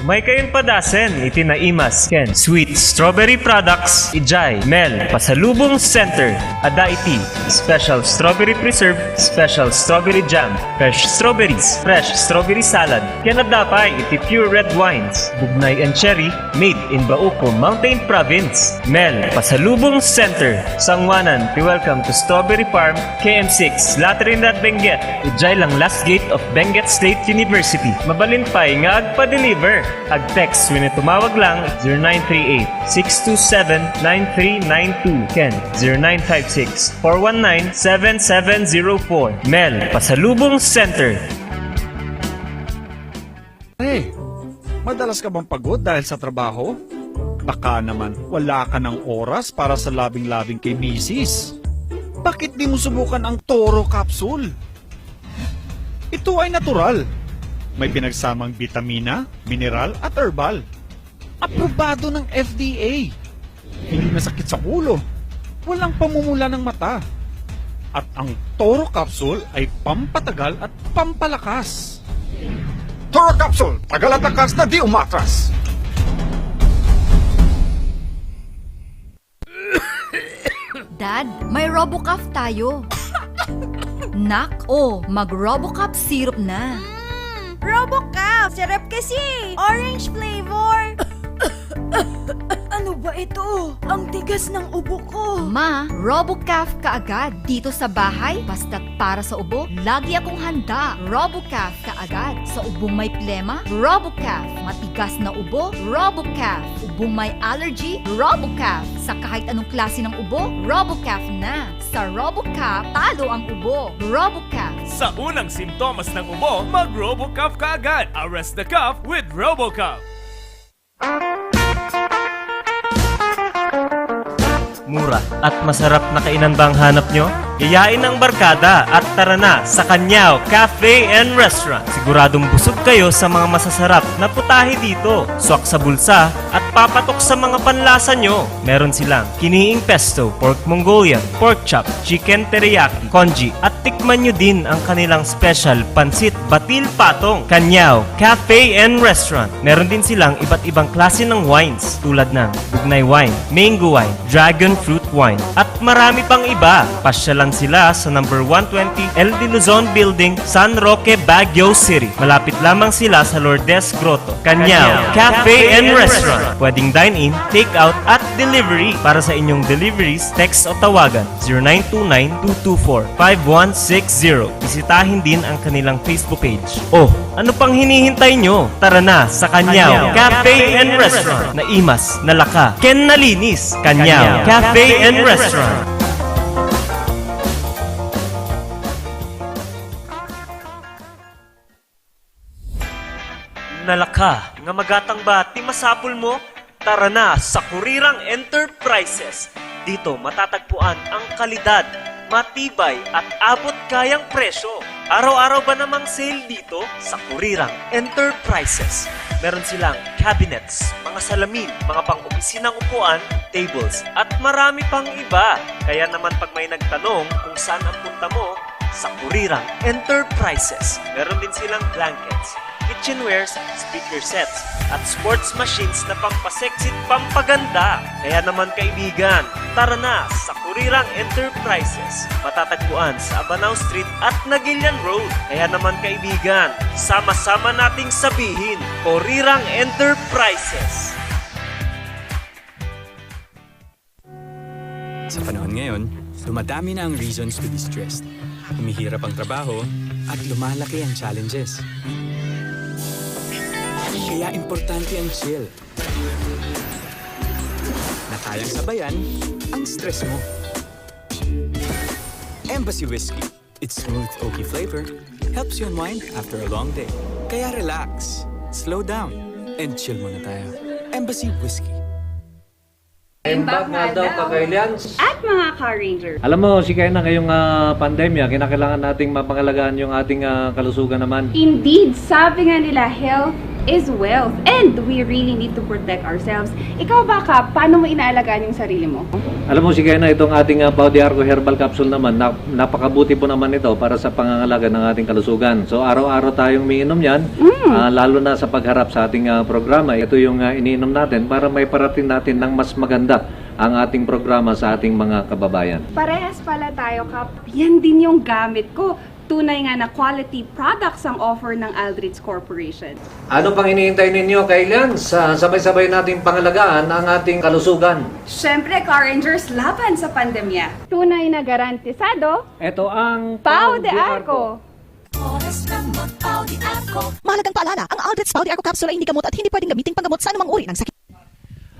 May kayon padasen, iti na imas, ken. Sweet strawberry products, ijay, Mel, Pasalubong Center, ada iti. Special strawberry preserve, special strawberry jam, fresh strawberries, fresh strawberry salad, ken adapay iti pure red wines, bugnay and cherry, made in Bauco, Mountain Province. Mel, Pasalubong Center, Sangwanan, welcome to Strawberry Farm, KM6, Latrinat, Benguet. Ijay lang last gate of Benguet State University. Mabalin pa'y nga agpa-deliver. Ag-text when tumawag lang 0938-627-9392. Ken 0956-419-7704. Mel, Pasalubong Center. Hey, madalas ka bang pagod dahil sa trabaho? Baka naman wala ka ng oras para sa labing-labing kay misis. Bakit di mo subukan ang Toro Capsule? Ito ay natural. May pinagsamang bitamina, mineral at herbal. Aprobado ng FDA. Hindi masakit sa ulo. Walang pamumula ng mata. At ang Toro Capsule ay pampatagal at pampalakas. Toro Capsule, tagal at lakas na di umatras. Dad, may RoboCuff tayo. Nak, mag-RoboCuff syrup na. RoboCuff! Sarap kasi! Orange flavor! Ano ba ito? Ang tigas ng ubo ko! Ma, RoboCuff kaagad. Dito sa bahay, basta't para sa ubo, lagi akong handa. RoboCuff kaagad. Sa ubong may plema, RoboCuff. Matigas na ubo, RoboCuff. Ubong may allergy, RoboCuff. Sa kahit anong klase ng ubo, RoboCuff na. Sa RoboCuff, talo ang ubo. RoboCuff. Sa unang simptomas ng ubo, mag-RoboCuff ka agad. Arrest the cough with RoboCuff. Mura at masarap na kainan bang hanap nyo? Yayain ang barkada at tara na sa Kanyao Cafe and Restaurant. Siguradong busog kayo sa mga masasarap na putahe dito. Swak sa bulsa at papatok sa mga panlasa nyo. Meron silang kiniing pesto, pork Mongolian, pork chop, chicken teriyaki, congee at tikman nyo din ang kanilang special pansit batil patong. Kanyao Cafe and Restaurant. Meron din silang iba't ibang klase ng wines tulad ng bugnay wine, mango wine, dragon fruit wine at marami pang iba. Pasyalan sila sa number 120 El de Luzon Building, San Roque, Baguio City. Malapit lamang sila sa Lourdes Grotto. Kanyao Cafe and Restaurant. Pwedeng dine-in, take-out at delivery. Para sa inyong deliveries, text o tawagan 0929-224-5160. Bisitahin din ang kanilang Facebook page. Ano pang hinihintay nyo? Tara na sa Kanyao Cafe and Restaurant. Naimas, nalaka, ken nalinis. Kanyao Cafe and Restaurant. Nalaka, nga magatang ba ti masapul mo? Tara na sa Kurirang Enterprises. Dito matatagpuan ang kalidad, matibay at abot kayang presyo. Araw-araw ba namang sale dito sa Kurirang Enterprises? Meron silang cabinets, mga salamin, mga pang-opisinang upuan, tables, at marami pang iba. Kaya naman pag may nagtanong kung saan ang punta mo, sa Kurirang Enterprises. Meron din silang blankets, kitchenwares, speaker sets, at sports machines na pampasexy at pampaganda. Kaya naman kaibigan, tara na sa Kurirang Enterprises. Matatagpuan sa Abanao Street at Nagilian Road. Kaya naman kaibigan, sama-sama nating sabihin, Kurirang Enterprises. Sa panahon ngayon, dumadami na ang reasons to be stressed. Humihirap ang trabaho at lumalaki ang challenges. Kaya importante ang chill. Na kayang sabayan ang stress mo. Embassy Whiskey. Its smooth, oaky flavor helps you unwind after a long day. Kaya relax, slow down, and chill muna tayo. Embassy Whiskey. Impact nga daw kakailians. At mga Car Ranger. Alam mo, si kaya na ngayong pandemya, kinakailangan nating mapangalagaan yung ating kalusugan naman. Indeed, sabi nga nila, health is wealth and we really need to protect ourselves. Ikaw ba, Kap, paano mo inaalagaan yung sarili mo? Alam mo si Kena, itong ating Pau de Arco Herbal Capsule naman, napakabuti po naman ito para sa pangangalaga ng ating kalusugan. So araw-araw tayong umiinom yan, lalo na sa pagharap sa ating programa. Ito yung iniinom natin para may parating natin ng mas maganda ang ating programa sa ating mga kababayan. Parehas pala tayo, Kap. Yan din yung gamit ko. Tunay nga na quality products ang offer ng Aldrich Corporation. Ano pang hinihintay ninyo, Kailians? Sabay-sabay nating pangalagaan ang ating kalusugan. Siyempre, Car Rangers, laban sa pandemya. Tunay na garantisado, Ito ang Pau de Arco. Mahalagang paalala, ang Aldrich Pau de Arco Capsule ay hindi gamot at hindi pwedeng gamitin panggamot sa anumang uri ng sakit.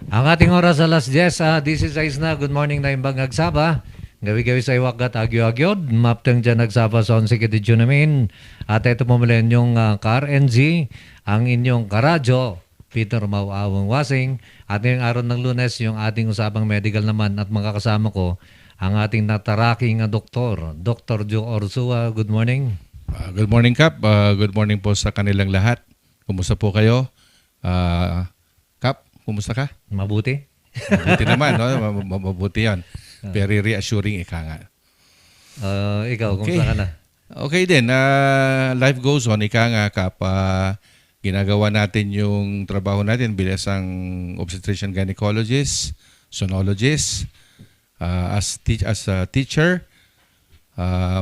Ang ating oras alas 10, this is Ais na. Good morning na imbang agsaba. Gawi-gawi sa iwagat agyo-agyod. Maptang dyan nagsaba sa 11 kedidyo namin. At ito po mula inyong ka-RNG, ang inyong karadyo, Peter Mauawang Wasing. At ngayong araw ng Lunes, yung ating usapang medical naman at makakasama ko, ang ating nataraking doktor, Dr. Joe Orsua. Good morning. Good morning, Kap. Good morning po sa kanilang lahat. Kumusta po kayo? Kap, kumusta ka? Mabuti. Mabuti naman, no? Mabuti yan. Very reassuring, ika nga. Ikaw, Okay. kumusta ka na? Okay din. Life goes on, ika nga, Kap. Ginagawa natin yung trabaho natin bilang isang obstetrician gynecologist, sonologist, as a teacher.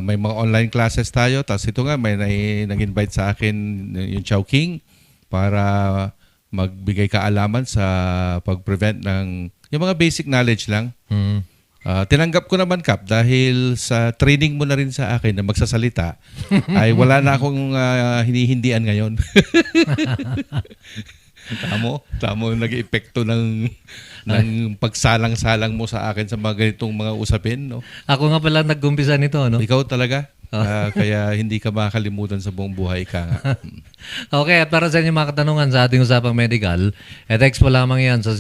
May mga online classes tayo. Tapos ito nga, may nag-invite sa akin yung Chowking para magbigay kaalaman sa pag-prevent ng yung mga basic knowledge lang. Tinanggap ko naman, Kap, dahil sa training mo na rin sa akin na magsasalita, ay wala na akong hinihindian ngayon. Tamo nag-epekto ng pagsalang-salang mo sa akin sa mga ganitong mga usapin, no? Ako nga pala nag-umpisa nito, no? Ikaw talaga. Kaya hindi ka makakalimutan sa buong buhay ka nga. Okay, at para sa inyong mga katanungan sa ating usapang medical, text po lamang yan sa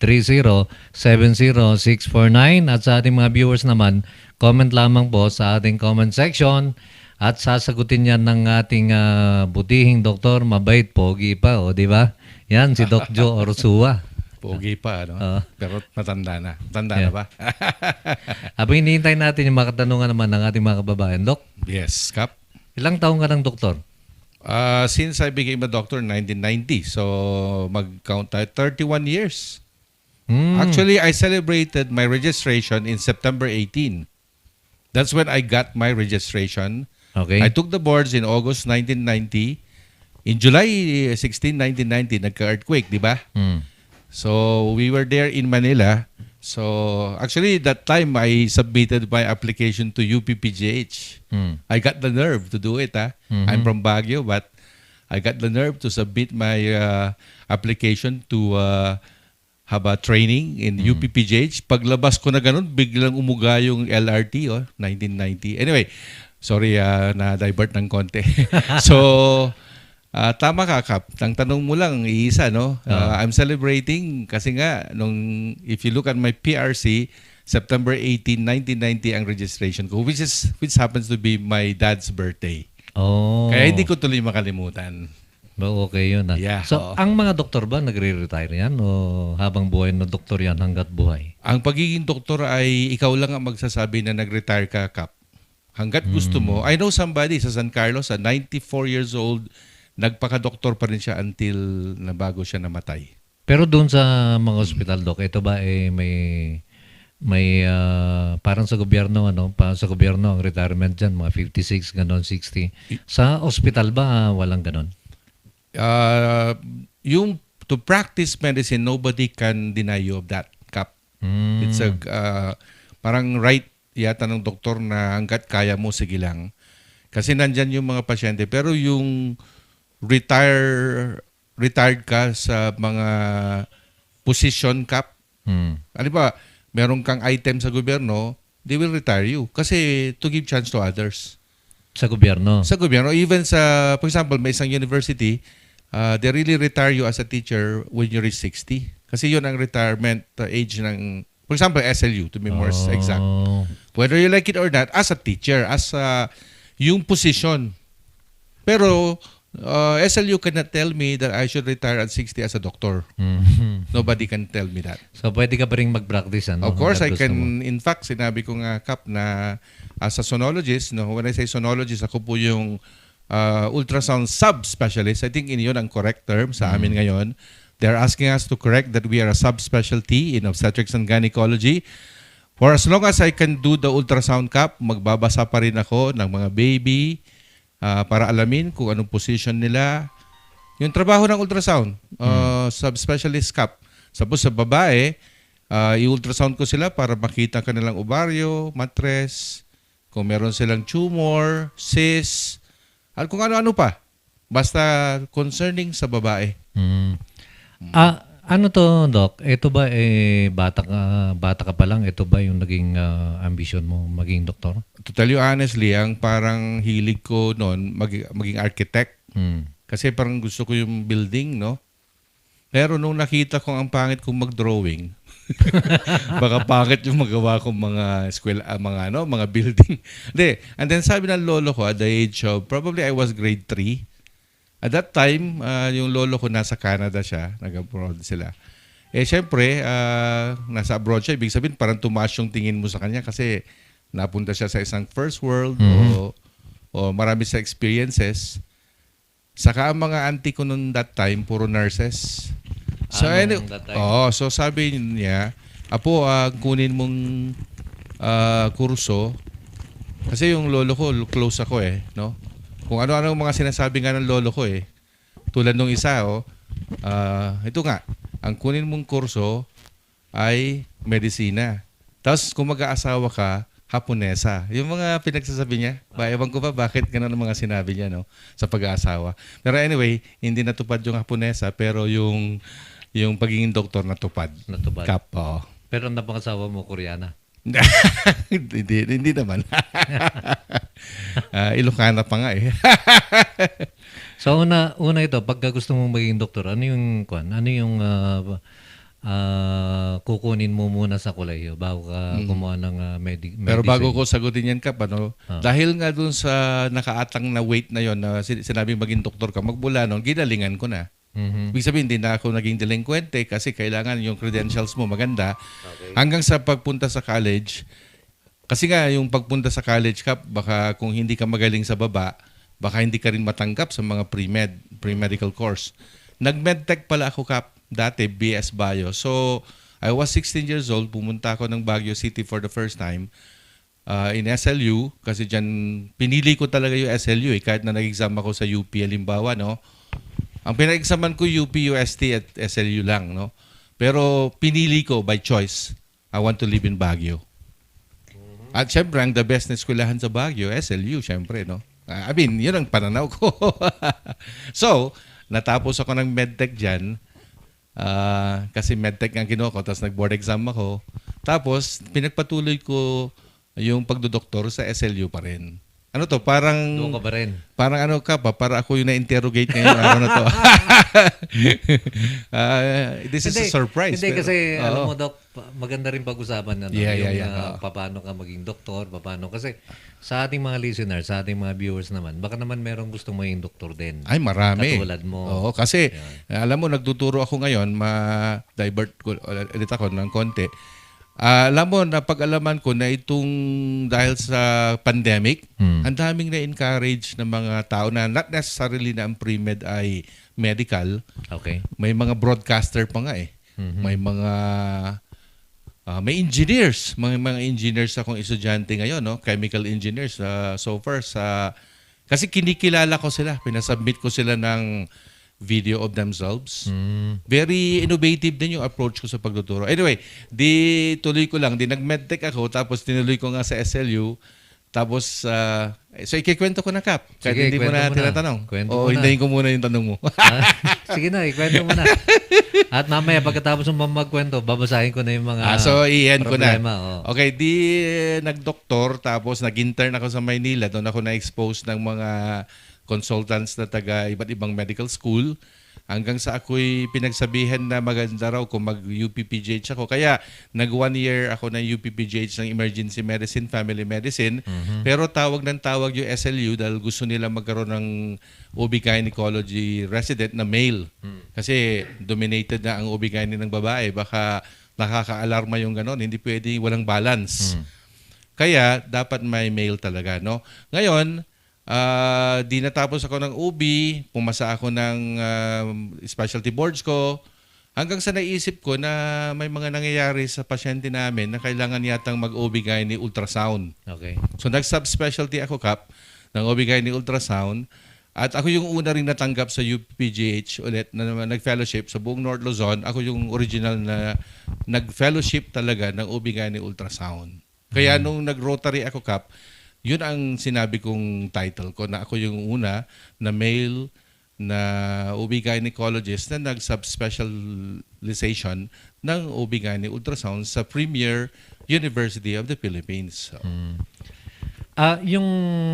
0999-3070-649 at sa ating mga viewers naman, comment lamang po sa ating comment section at sasagutin yan ng ating butihing doktor, mabait, pogi pa, o di ba? Yan, si Doc Joe Orsua. Pogi pa, no? Pero matanda na. Matanda na ba? Habang hinihintay natin yung mga katanungan naman ng ating mga kababayan. Doc, Yes, Kap. ilang taong ka ng doktor? Since I became a doctor in 1990, so mag-count tayo 31 years. Actually, I celebrated my registration in September 18. That's when I got my registration. Okay. I took the boards in August 1990. In July 16, 1990, nagka-earthquake, di ba? So we were there in Manila. So actually that time I submitted my application to UPPGH. I got the nerve to do it. I'm from Baguio, but I got the nerve to submit my application to have a training in UPPGH. Paglabas ko na ganun, biglang umuga yung LRT, 1990. Anyway, sorry na-divert ng konti. So tama ka, Kap. Ang tanong mo lang, iisa, no? I'm celebrating kasi nga, if you look at my PRC, September 18, 1990 ang registration ko, which happens to be my dad's birthday. Oh. Kaya hindi ko tuloy makalimutan. Okay yun. Yeah, So, oo. ang mga doktor ba nagre-retire yan o habang buhay na doktor yan hanggat buhay? Ang pagiging doktor ay ikaw lang ang magsasabi na nag-retire ka, Kap. Hanggat gusto mo. I know somebody sa San Carlos, 94 years old, nagpaka-doktor pa rin siya until na bago siya namatay. Pero doon sa mga ospital, Doc, ito ba may parang sa gobyerno, sa gobyerno ang retirement dyan, mga 56, ganon, 60. Sa ospital ba walang ganon? Yung to practice medicine, nobody can deny you of that, Kap. It's a parang right yata ng doktor na hanggat kaya mo, sige lang. Kasi nandyan yung mga pasyente. Pero yung retired ka sa mga position, Kap. Ano ba, meron kang item sa gobyerno, they will retire you. Kasi to give chance to others. Sa gobyerno? Sa gobyerno. Even sa, for example, may isang university, they really retire you as a teacher when you reach 60. Kasi yun ang retirement age ng, for example, SLU, to be more exact. Whether you like it or not, as a teacher, as yung position. Pero SLU cannot tell me that I should retire at 60 as a doctor. Nobody can tell me that. So pwede ka pa rin mag-practice, ano? Of course, I Hanggat gusto mo. can. In fact, sinabi ko nga, Kap, na as a sonologist, no, when I say sonologist, ako po yung ultrasound subspecialist. I think yun ang correct term sa amin ngayon. They're asking us to correct that we are a subspecialty in obstetrics and gynecology. For as long as I can do the ultrasound, Kap, magbabasa pa rin ako ng mga baby para alamin kung anong position nila. Yung trabaho ng ultrasound, subspecialist, Kap. Tapos sa babae, i-ultrasound ko sila para makita kanilang ovaryo, mattress, kung meron silang tumor, cyst, at kung ano-ano pa. Basta concerning sa babae. Ano to, Doc? Ito ba bata ka pa lang? Ito ba yung naging ambisyon mo maging doktor? To tell you honestly, ang parang hilig ko noon maging architect. Kasi parang gusto ko yung building, no? Pero nung nakita ko ang pangit kong mag-drawing, baka pangit yung magawa kong mga mga building. Hindi. And then sabi ng lolo ko at the age of, probably I was grade 3. At that time, yung lolo ko nasa Canada siya, nag-abroad sila. Syempre, nasa abroad siya, ibig sabihin parang tumaas yung tingin mo sa kanya kasi napunta siya sa isang first world o marami sa experiences. Saka ang mga auntie ko noon that time, puro nurses. So, so sabi niya, Apo, kunin mong kurso. Kasi yung lolo ko, close ako no? Kung ano-ano mga sinasabi nga ng lolo ko tulad nung isa, ito nga, ang kunin mong kurso ay medisina. Tapos kung mag-aasawa ka, Haponesa. Yung mga pinagsasabi niya, ewan ko pa bakit ganun ang mga sinabi niya, no, sa pag-aasawa. Pero anyway, hindi natupad yung Haponesa, pero yung pagiging doktor natupad. Kap, Pero ang napangasawa mo, Koreana? hindi naman. Ilocana pa nga So una ito, pagka gusto mong maging doktor, ano yung kukunin mo muna sa kolehiyo bago ka gumawa ng medicine? Pero bago ko sagutin yan, Kap, dahil nga dun sa nakaatang na weight na yon na sinabing maging doktor ka, magmula nun, ginalingan ko na. Ibig sabihin, hindi na ako naging delinquente kasi kailangan yung credentials mo maganda. Okay. Hanggang sa pagpunta sa college, kasi nga yung pagpunta sa college, Kap, baka kung hindi ka magaling sa baba, baka hindi ka rin matanggap sa mga pre-medical course. Nag-medtech pala ako, Kap, dati, BS Bio. So, I was 16 years old, pumunta ako ng Baguio City for the first time in SLU, kasi dyan, pinili ko talaga yung SLU kahit na nag-exam ako sa UP, halimbawa, no? Ang pinag-examan ko UP, UST at SLU lang, no? Pero pinili ko by choice. I want to live in Baguio. At syempre, ang the best na eskwelahan sa Baguio, SLU, syempre, no? I mean, yun ang pananaw ko. So, natapos ako ng medtech dyan. Kasi medtech ang kinuha ko, tapos nag-board exam ako. Tapos, pinagpatuloy ko yung pagdodoktor sa SLU pa rin. Ano to? Parang... Doon ka ba rin? Parang ano ka pa? Para ako yung na-interrogate ngayon araw na to. This is a surprise. Hindi kasi, alam mo, Doc, maganda rin pag-usapan Yeah. Paano ka maging doktor, paano. Kasi sa ating mga listeners, sa ating mga viewers naman, baka naman merong gustong maging doktor din. Ay, marami. Katulad mo. Oo, kasi, alam mo, nagtuturo ako ngayon, ma-divert ko ulit ako ng konti. Alam mo, napag-alaman ko na itong dahil sa pandemic, ang daming na-encourage ng mga tao na not necessarily na ang pre-med ay medical. Okay. May mga broadcaster pa nga May mga may engineers. Mga engineers akong estudyante ngayon, no? Chemical engineers so far kasi kinikilala ko sila. Pinasubmit ko sila ng video of themselves. Very innovative din yung approach ko sa pagtuturo. Anyway, tuloy ko lang. Nag-medtech ako, tapos tinuloy ko nga sa SLU. Tapos, so ikikwento ko na, Kap. Kahit Sige, hindi mo na kwento mo tinatanong. Kwento O mo na. hintayin ko muna yung tanong mo. Sige na, ikwento mo na. At mamaya, pagkatapos mo magkwento, babasahin ko na yung mga So i-end ko na. problema. Okay, nag-doktor, tapos nag-intern ako sa Maynila. Doon ako na-expose ng mga consultants na taga iba't ibang medical school. Hanggang sa ako'y pinagsabihan na maganda raw kung mag-UPPGH ako. Kaya nag 1 year ako ng UPPGH ng Emergency Medicine, Family Medicine. Pero tawag ng tawag yung SLU dahil gusto nila magkaroon ng OB-Gynecology resident na male. Kasi dominated na ang OB-Gyne ng babae. Baka nakaka-alarma yung ganon. Hindi pwede, walang balance. Kaya dapat may male talaga. No? Ngayon, di natapos ako ng OB, pumasa ako ng specialty boards ko, hanggang sa naisip ko na may mga nangyayari sa pasyente namin na kailangan yatang mag-OB-GYN ultrasound. Okay. So nag-subspecialty ako, Kap, ng OB-GYN ultrasound, at ako yung una rin natanggap sa UPPGH ulit na nag-fellowship sa buong North Luzon. Ako yung original na nag-fellowship talaga ng OB-GYN ultrasound. Kaya nung nag-rotary ako, Kap, yun ang sinabi kong title ko, na ako yung una na male na OB-gynecologist na nag-subspecialization ng OB-gyne ultrasound sa Premier University of the Philippines. So, Yung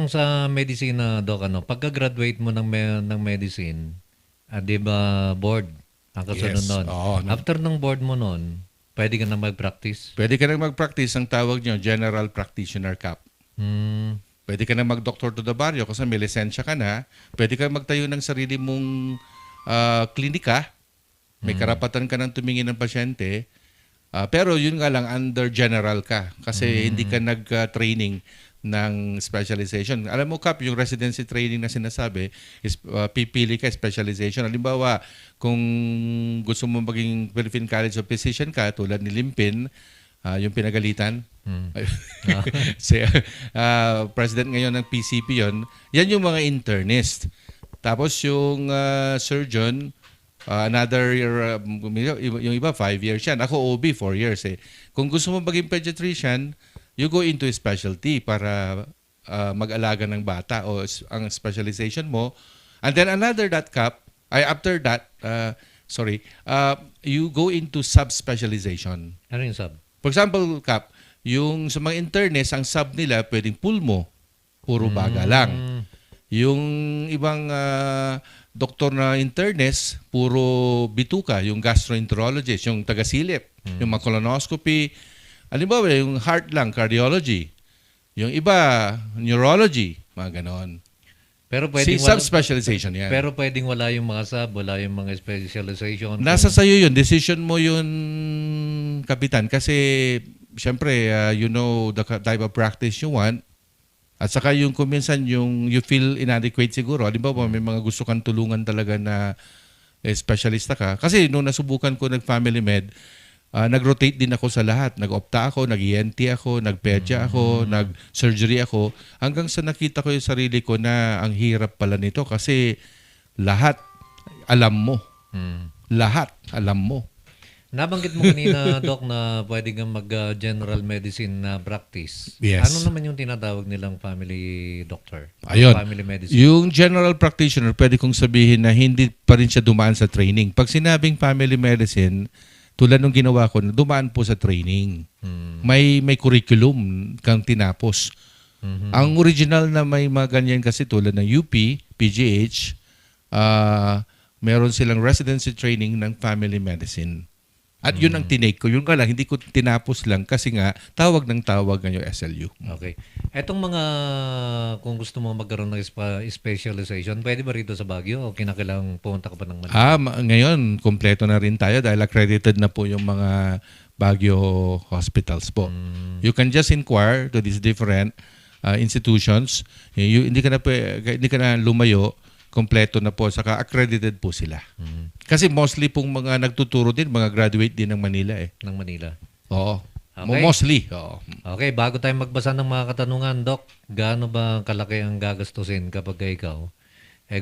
sa medicine, Doc, pagka-graduate mo ng medicine, di ba board ang kasunod Yes. nun? Oo, no. After ng board mo nun, pwede ka na mag-practice? pwede ka nang mag-practice, ang tawag nyo, General Practitioner, Kap. Pwede ka na mag-doctor to the barrio kasi may lisensya ka na. Pwede ka magtayo ng sarili mong klinika. May karapatan ka ng tumingin ng pasyente. Pero yun nga lang, under general ka. Kasi hindi ka nag-training ng specialization. Alam mo, Kap, yung residency training na sinasabi, is pipili ka specialization. Halimbawa, kung gusto mo maging Philippine College of Physician ka, tulad ni Limpin, yung pinagalitan, si president ngayon ng PCP yan yung mga internist. Tapos yung surgeon, another year, yung iba 5 years yan. Ako OB 4 years eh. Kung gusto mo maging pediatrician, you go into a specialty para mag-alaga ng bata o ang specialization mo. And then after that, you go into subspecialization. Ano yung sub? For example, Kap, yung sa mga internist, ang sub nila pwedeng pulmo, puro baga lang. Yung ibang doktor na internist, puro bituka, yung gastroenterologist, yung tagasilip, yung mga colonoscopy. Halimbawa, yung heart lang, cardiology. Yung iba, neurology, mga ganon. Pero Si pwedeng subspecialization yan. Pero pwedeng wala yung mga sub, wala yung mga specialization. Nasa sayo yun. Decision mo yun, Kapitan. Kasi, syempre, you know the type of practice you want. At saka yung kung minsan yung you feel inadequate siguro. Halimbawa, may mga gusto kang tulungan talaga na specialista ka. Kasi nung nasubukan ko nag-family med, nag-rotate din ako sa lahat. Nag-opta ako, nag-ENT ako, nag-pedia ako, nag-surgery ako. Hanggang sa nakita ko yung sarili ko na ang hirap pala nito kasi lahat alam mo. Lahat alam mo. Nabanggit mo kanina, Doc, na pwede kang mag-general medicine na practice. Yes. Ano naman yung tinatawag nilang family doctor? Ayun. Family medicine. Yung general practitioner, pwede kong sabihin na hindi pa rin siya dumaan sa training. Pag sinabing family medicine, tulad nung ginawa ko, dumaan po sa training. May curriculum kang tinapos. Ang original na may mga ganyan kasi tulad ng UP, PGH, meron silang residency training ng family medicine. At yun ang tinake ko. Yun nga lang, hindi ko tinapos lang kasi nga tawag ng tawag ng SLU. Okay. Etong mga, kung gusto mo magkaroon ng specialization, pwede ba rito sa Baguio o kinakailangan pumunta ka pa ng Manila? Ngayon, kompleto na rin tayo dahil accredited na po yung mga Baguio hospitals po. You can just inquire to these different institutions. Hindi ka na lumayo, kompleto na po, saka accredited po sila. Kasi mostly pong mga nagtuturo din, mga graduate din ng Manila eh. Ng Manila. Oo. Okay. Mostly. Oo. Okay, bago tayo magbasa ng mga katanungan, Doc, gaano ba kalaki ang gagastusin kapag ikaw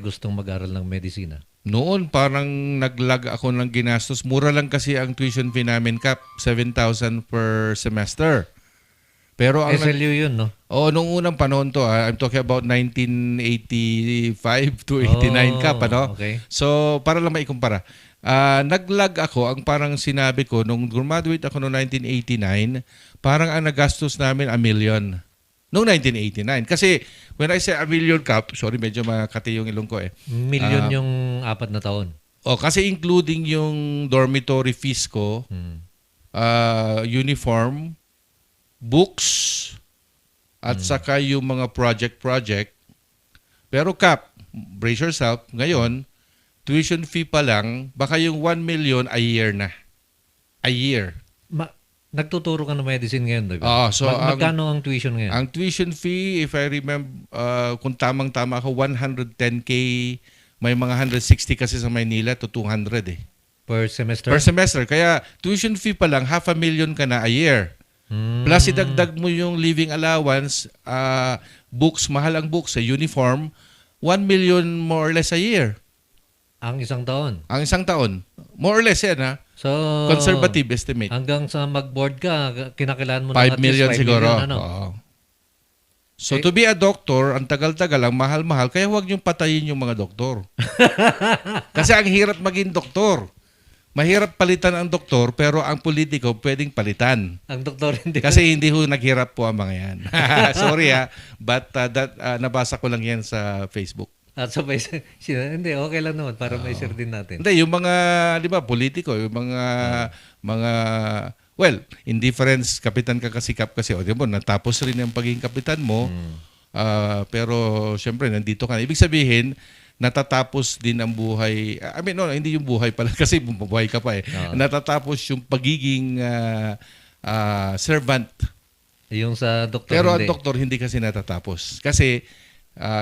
gustong mag-aral ng medisina? Noon parang naglag ako ng ginastos. Mura lang kasi ang tuition fee namin, Kap. 7,000 per semester. Pero ang SLU yun, no? nung unang panahon to, I'm talking about 1985 to 89 Kap, ano? Okay. So, para lang maikumpara. Naglag ako, ang parang sinabi ko, nung graduate ako noong 1989, parang ang nagastos namin $1 million. Noong 1989. Kasi, when I say $1 million, Kap, sorry, medyo makati yung ilong ko eh. Million yung 4 na taon. Kasi including yung dormitory fees ko, uniform, books, at saka yung mga project. Pero Kap, brace yourself, ngayon, tuition fee pa lang, baka yung 1 million a year na. A year. Nagtuturo ka ng medicine ngayon, di ba? So magkano ang tuition ngayon? Ang tuition fee, if I remember, kung tamang-tama ako, 110K, may mga 160 kasi sa Maynila to 200 eh. Per semester? Per semester. Kaya tuition fee pa lang, 500,000 ka na a year. Plus idagdag mo yung living allowance, books, mahal ang books, uniform, 1 million more or less a year. Ang isang taon? Ang isang taon. More or less yan ha. So, conservative estimate. Hanggang sa mag-board ka, kinakilaan mo 5 ng at least million 5 siguro. million, ano? Oo. So to be a doctor, ang tagal-tagal, ang mahal-mahal, kaya huwag niyong patayin yung mga doktor. Kasi ang hirap maging doktor. Mahirap palitan ang doktor, pero ang politiko pwedeng palitan. Ang doktor hindi. Kasi hindi ho naghirap po ang mga yan. Sorry but nabasa ko lang yan sa Facebook. At sabay, hindi, okay lang naman para may share din natin. Hindi, yung mga, di ba, politiko, yung mga, well, indifference, kapitan ka kasi Kap kasi, di ba, natapos rin yung pagiging kapitan mo, pero syempre, nandito ka na. Ibig sabihin, natatapos din ang buhay, hindi yung buhay pala, kasi buhay ka pa eh. Natatapos yung pagiging servant. Yung sa doktor, pero hindi. ang doktor, hindi kasi natatapos. Kasi,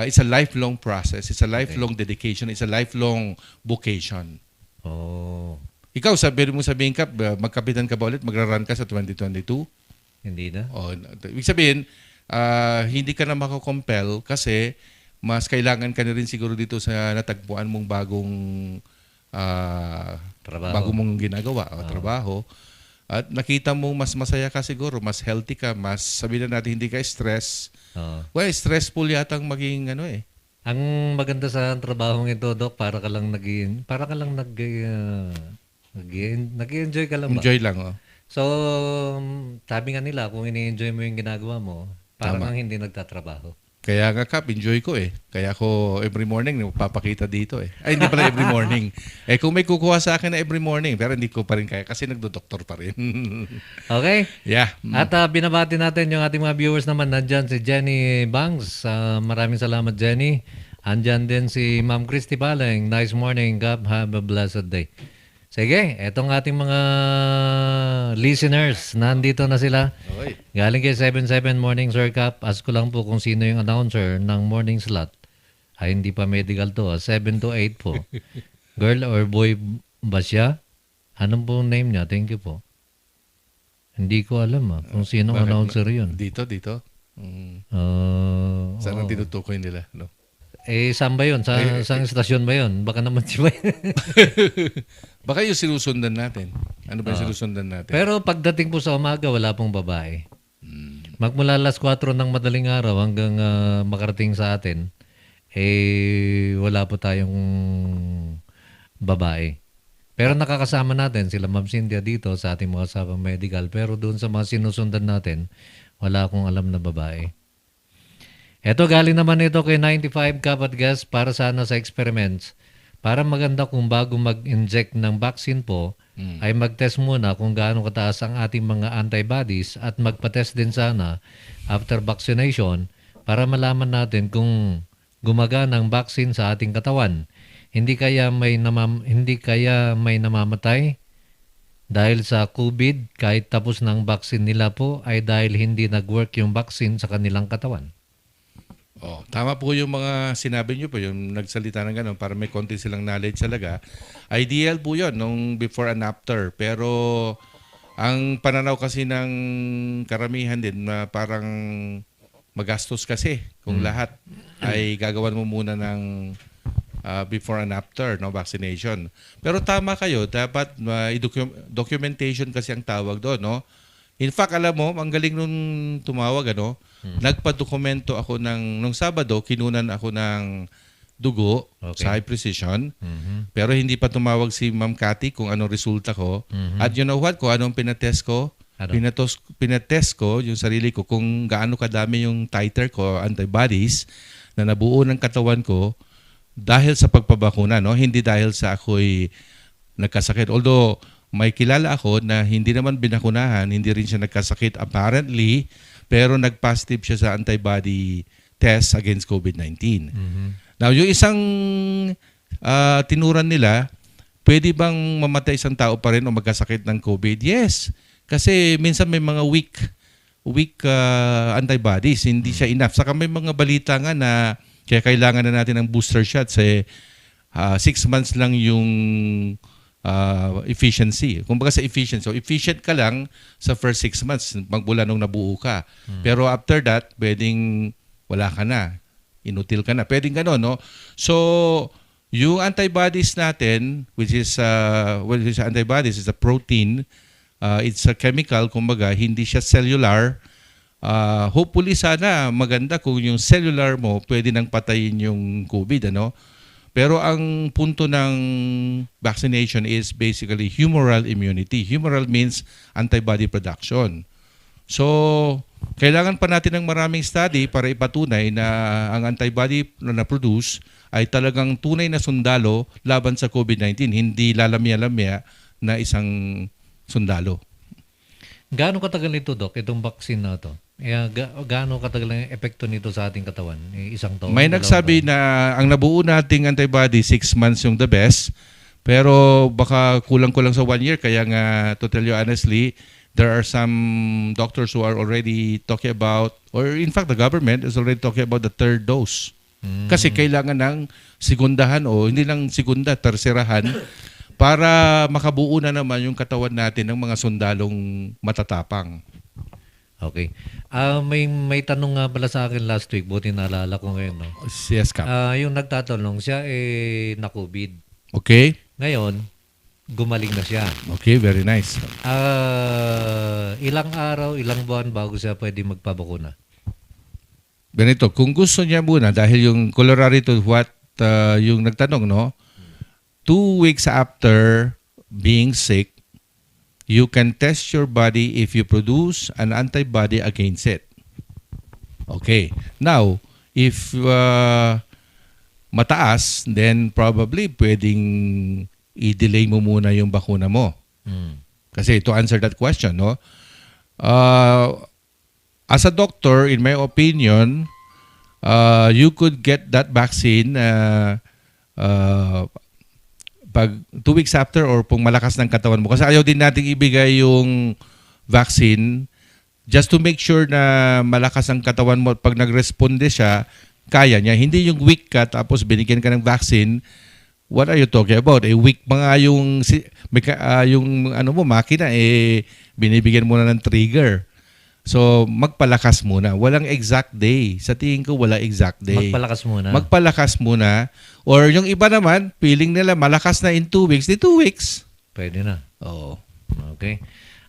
it's a lifelong process. It's a lifelong dedication. It's a lifelong vocation. Ikaw, sabihin ka, magkapitan ka ba ulit? Magra-run ka sa 2022? Hindi na. Ibig sabihin, hindi ka na makakompel kasi mas kailangan ka na rin siguro dito sa natagpuan mong bagong bago mong ginagawa o trabaho. At nakita mong mas masaya ka siguro, mas healthy ka, mas sabihin na natin hindi ka stress. Well, stressful yata ang maging Ang maganda sa trabahong ito, Doc, para ka lang nag-enjoy ka lang ba? Enjoy lang, So, sabi nga nila, kung ini-enjoy mo yung ginagawa mo, parang kang hindi nagtatrabaho. Kaya nga Kap, enjoy ko eh. Kaya ako every morning papakita dito eh. Ay, hindi pala every morning. Kung may kukuha sa akin na every morning, pero hindi ko pa rin kaya kasi nagdo-doktor pa rin. Okay? Yeah. At binabati natin yung ating mga viewers naman. Nandyan si Jenny Bangs. Maraming salamat, Jenny. Andyan din si Ma'am Christy Paleng. Nice morning, Kap. Have a blessed day. Sige, etong ating mga listeners, nandito na sila. Okay. Galing kay 77 Morning Sir Kap. Ask ko lang po kung sino yung announcer ng morning slot. Ay, hindi pa medical to. 7 to 8 po. Girl or boy ba siya? Anong po name niya? Thank you po. Hindi ko alam kung sino announcer yun. Dito. Saan ang tinutukoy nila? No? Saan ba yun? Saan istasyon ba yun? Baka naman si Baka yung sinusundan natin. Ano ba yung sinusundan natin? Pero pagdating po sa umaga, wala pong babae. Magmula alas 4 ng madaling araw hanggang makarating sa atin, wala po tayong babae. Pero nakakasama natin sila Ma'am Cynthia dito sa ating mga sabang medical. Pero doon sa mga sinusundan natin, wala akong alam na babae. Ito, galing naman ito kay 95 Kapat Gas para sana sa experiments. Para maganda kung bago mag-inject ng vaccine po, ay mag-test muna kung gaano kataas ang ating mga antibodies at magpa-test din sana after vaccination para malaman natin kung gumagana ang vaccine sa ating katawan. Hindi kaya may namamatay dahil sa COVID kahit tapos ng vaccine nila po ay dahil hindi nag-work yung vaccine sa kanilang katawan. Tama po yung mga sinabi nyo po, yung nagsalita ng gano'n para may konti silang knowledge talaga. Ideal po yun, nung before and after. Pero ang pananaw kasi ng karamihan din na parang magastos kasi kung lahat ay gagawan mo muna ng before and after vaccination. Pero tama kayo, dapat documentation kasi ang tawag doon. No? In fact, alam mo, ang galing nung tumawag, nagpa-dokumento ako nung Sabado, kinunan ako ng dugo sa High Precision. Pero hindi pa tumawag si Ma'am Cathy kung anong resulta ko. At you know what? Kung anong pinatest ko, pinatest ko yung sarili ko kung gaano kadami yung titer ko, antibodies, na nabuo ng katawan ko. dahil sa pagpabakuna, no? Hindi dahil sa ako'y nagkasakit. Although may kilala ako na hindi naman binakunahan, hindi rin siya nagkasakit apparently, pero nag-positive siya sa antibody test against COVID-19. Now, yung isang tinuran nila, pwede bang mamatay isang tao pa rin o magkasakit ng COVID? Yes. Kasi minsan may mga weak antibodies, hindi siya enough. Saka may mga balita nga na kaya kailangan na natin ng booster shots. 6 months lang yung efficiency. Kumbaga sa efficiency. So efficient ka lang sa first 6 months magmula nung nabuo ka. Pero after that, pwedeng wala ka na. Inutil ka na. Pwedeng gano'n, no? So, yung antibodies natin, which is antibodies, is a protein. It's a chemical, kumbaga, hindi siya cellular. Hopefully sana maganda kung yung cellular mo pwede nang patayin yung COVID, ano? Pero ang punto ng vaccination is basically humoral immunity. Humoral means antibody production. So, kailangan pa natin ng maraming study para ipatunay na ang antibody na na-produce ay talagang tunay na sundalo laban sa COVID-19, hindi lalamya-lamya na isang sundalo. Gaano katagal ito, Doc, itong vaccine na ito? Gaano katagal ang epekto nito sa ating katawan? Isang taon? May nagsabi na ang nabuo nating antibody, 6 months yung the best. Pero baka kulang-kulang sa 1 year. Kaya nga, to tell you honestly, there are some doctors who are already talking about, or in fact, the government is already talking about the 3rd dose. Kasi kailangan ng segundahan o hindi lang segunda, terserahan para makabuo na naman yung katawan natin ng mga sundalong matatapang. Okay. May tanong nga pala sa akin last week, buti naalala ko ngayon. No? Yes, Cap. Yung nagtatanong, siya na-COVID. Okay. Ngayon, gumaling na siya. Okay, very nice. Ilang araw, ilang buwan bago siya pwede magpabakuna? Ganito, kung gusto niya muna, dahil yung contrary to what yung nagtanong, no? 2 weeks after being sick, you can test your body if you produce an antibody against it. Okay. Now, if mataas, then probably pwedeng i-delay mo muna yung bakuna mo. Kasi to answer that question, no? As a doctor, in my opinion, you could get that vaccine pag 2 weeks after or kung malakas ng katawan mo. Kasi ayaw din nating ibigay yung vaccine just to make sure na malakas ang katawan mo at pag nag-responde siya, kaya niya. Hindi yung weak ka tapos binigyan ka ng vaccine. What are you talking about? Weak mga yung makina binibigyan mo na ng trigger. So, magpalakas muna. Walang exact day. Sa tingin ko, wala exact day. Magpalakas muna. Magpalakas muna. Or yung iba naman, feeling nila malakas na in 2 weeks, di 2 weeks. Pwede na. Oo. Okay.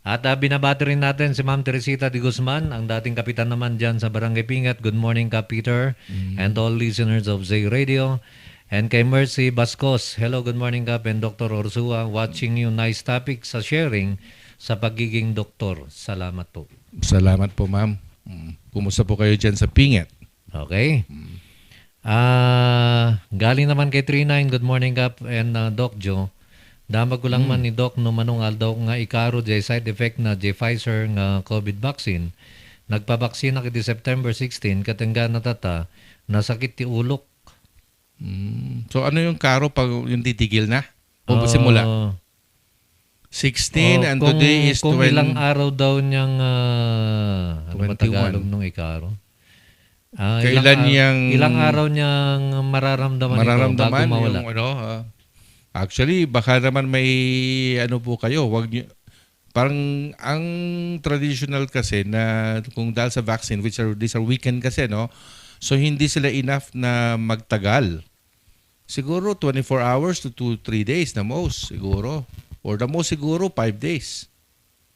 At binabati rin natin si Ma'am Teresita de Guzman, ang dating kapitan naman dyan sa Barangay Pingat. Good morning, Kap Peter, and all listeners of Zay Radio. And kay Mercy Bascos, hello, good morning, Kap, and Dr. Orsua, watching you. Nice topic sa sharing sa pagiging doktor. Salamat po. Salamat po, ma'am. Kumusta po kayo dyan sa Pingat? Okay. Galing naman kay 39, good morning, Kap, and Doc Joe. Damag ko lang man ni Doc no manungal daw nga ikaro jay side effect na jay Pfizer nga COVID vaccine. Nagpabaksin na kiti September 16 katengga na tata nasakit ti ulok. So ano yung karo pag yung titigil na? O simula? 16 and today is 20. Kung ilang araw daw niyang ano ba Tagalog nung ikaro? Ilang araw niyang mararamdaman ito bago mawala. Yung, actually, baka naman may ano po kayo, wag niyo, parang ang traditional kasi na kung dahil sa vaccine, these are weekend kasi, no? So, hindi sila enough na magtagal. Siguro 24 hours to 2-3 days na most, siguro. Or the most siguro 5 days.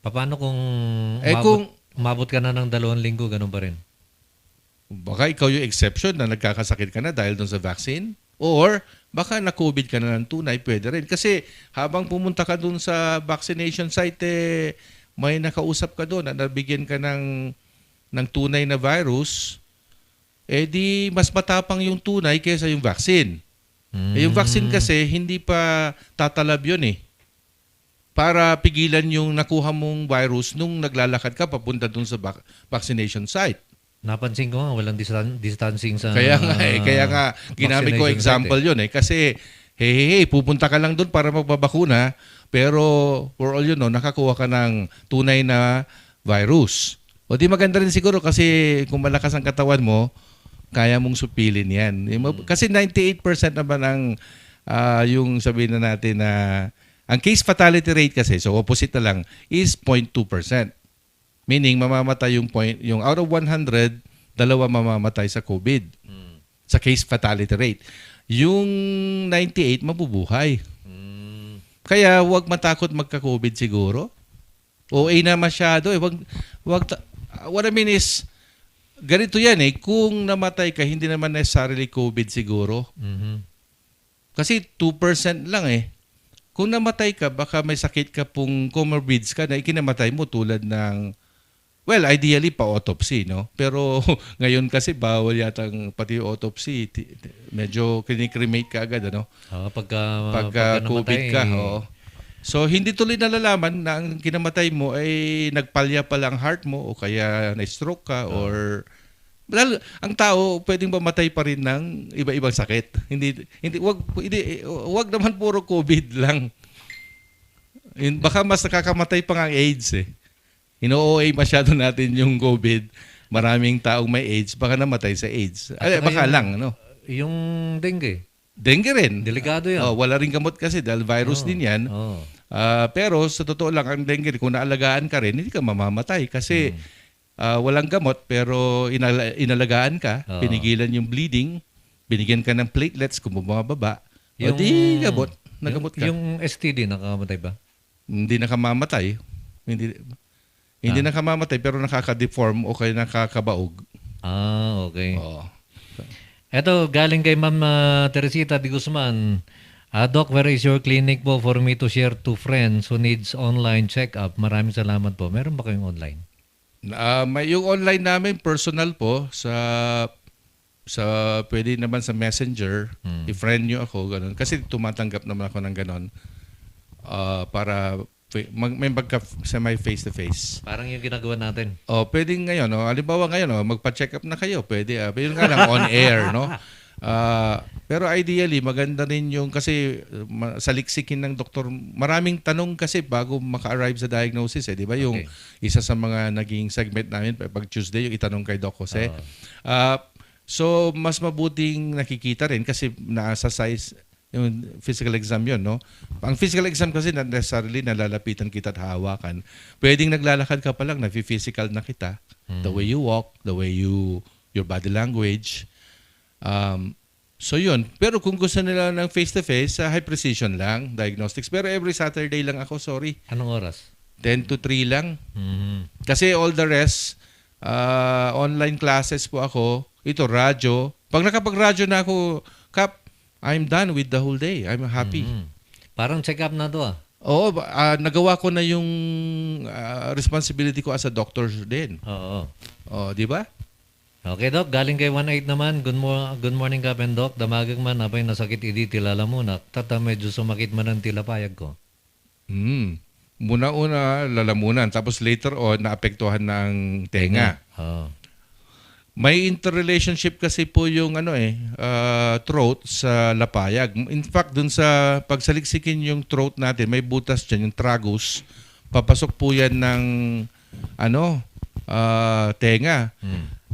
Paano kung mabot ka na ng 2 linggo, ganun pa rin? Baka ikaw yung exception na nagkakasakit ka na dahil doon sa vaccine. Or baka na-COVID ka na ng tunay, pwede rin. Kasi habang pumunta ka doon sa vaccination site, may nakausap ka doon at nabigyan ka ng tunay na virus, di mas matapang yung tunay kaysa yung vaccine. Yung vaccine kasi, hindi pa tatalab yun eh. Para pigilan yung nakuha mong virus nung naglalakad ka papunta dun sa vaccination site. Napansin ko nga, walang distancing sa... Kaya nga, ginamit ko vaccination example site, yun eh. Kasi, hey, pupunta ka lang dun para magbabakuna, pero for all you know, nakakuha ka ng tunay na virus. O di maganda rin siguro kasi kung malakas ang katawan mo, kaya mong supilin yan. Kasi 98% naman ang yung sabihin na natin na ang case fatality rate kasi, so opposite na lang, is 0.2%. Meaning, mamamatay yung out of 100, 2 mamamatay sa COVID. Sa case fatality rate. Yung 98, mabubuhay. Kaya huwag matakot magka-COVID siguro. OA na masyado eh. What I mean is, ganito yan eh, kung namatay ka, hindi naman necessarily COVID siguro. Kasi 2% lang eh. Kung namatay ka, baka may sakit ka pong comorbids ka na ikinamatay mo tulad ng, well, ideally pa-autopsy, no? Pero ngayon kasi bawal yatang pati autopsy, medyo kinikremate ka agad, ano? Pagka COVID ka, oo. So, hindi tuloy nalalaman na ang kinamatay mo ay nagpalya pa lang heart mo o kaya na-stroke ka or... Dahil ang tao pwedeng mamatay pa rin ng iba-ibang sakit. Wag naman puro COVID lang. Baka mas nakakamatay pa nga ang AIDS eh. Ino-OA masyado natin yung COVID. Maraming taong may AIDS, baka namatay sa AIDS. Baka lang, ano? Yung dengue. Dengue rin. Delikado yan. Wala rin gamot kasi dahil virus din yan. Pero sa totoo lang, ang dengue, kung naalagaan ka rin, hindi ka mamamatay kasi walang gamot pero inalagaan ka, pinigilan yung bleeding, binigyan ka ng platelets kung bumababa, o di gamot, nagamot ka. Yung STD, nakakamatay ba? Hindi nakamamatay. Hindi nakamamatay pero nakaka-deform o kaya nakakabaog. Okay. Eto, galing kay Ma'am Teresita de Guzman. Doc, where is your clinic po for me to share to friends who needs online check-up? Maraming salamat po. Meron ba kayong online? May yung online namin personal po sa pwede naman sa Messenger, i-friend nyo ako ganun kasi tumatanggap naman ako ng ganun para may semi face to face. Parang yung ginagawa natin. Pwedeng ngayon, halimbawa ngayon, magpa-check up na kayo, pwede. Pero nga lang on air, no? Pero ideally, maganda rin yung kasi saliksikin ng doktor. Maraming tanong kasi bago maka-arrive sa diagnosis, di ba? Yung isa sa mga naging segment namin pag Tuesday, yung itanong kay Doc Jose. So, mas mabuting nakikita rin kasi nasa size yung physical exam yun, no? Ang physical exam kasi not necessarily nalalapitan kita at hawakan. Pwedeng naglalakad ka pa lang, physical na kita. The way you walk, the way your body language. So yun. Pero kung gusto nila ng face-to-face, high precision lang, diagnostics. Pero every Saturday lang ako, sorry. Anong oras? 10 to 3 lang. Kasi all the rest, online classes po ako. Ito, radyo. Pag nakapag-radyo na ako, Kap, I'm done with the whole day. I'm happy. Parang check-up na to Oo, nagawa ko na yung responsibility ko as a doctor din. Di ba? Okay, Doc. Galing kay 1-8 naman. Good morning, Kap and Doc. Damagang man, apay nasakit idi tilala muna. Tata medyo sumakit man ang tilapayag ko. Muna-una, lalamunan. Tapos later on, naapektuhan ng tenga. May interrelationship kasi po yung throat sa lapayag. In fact, dun sa pagsaliksikin yung throat natin, may butas dyan, yung tragus. Papasok po yan ng tenga.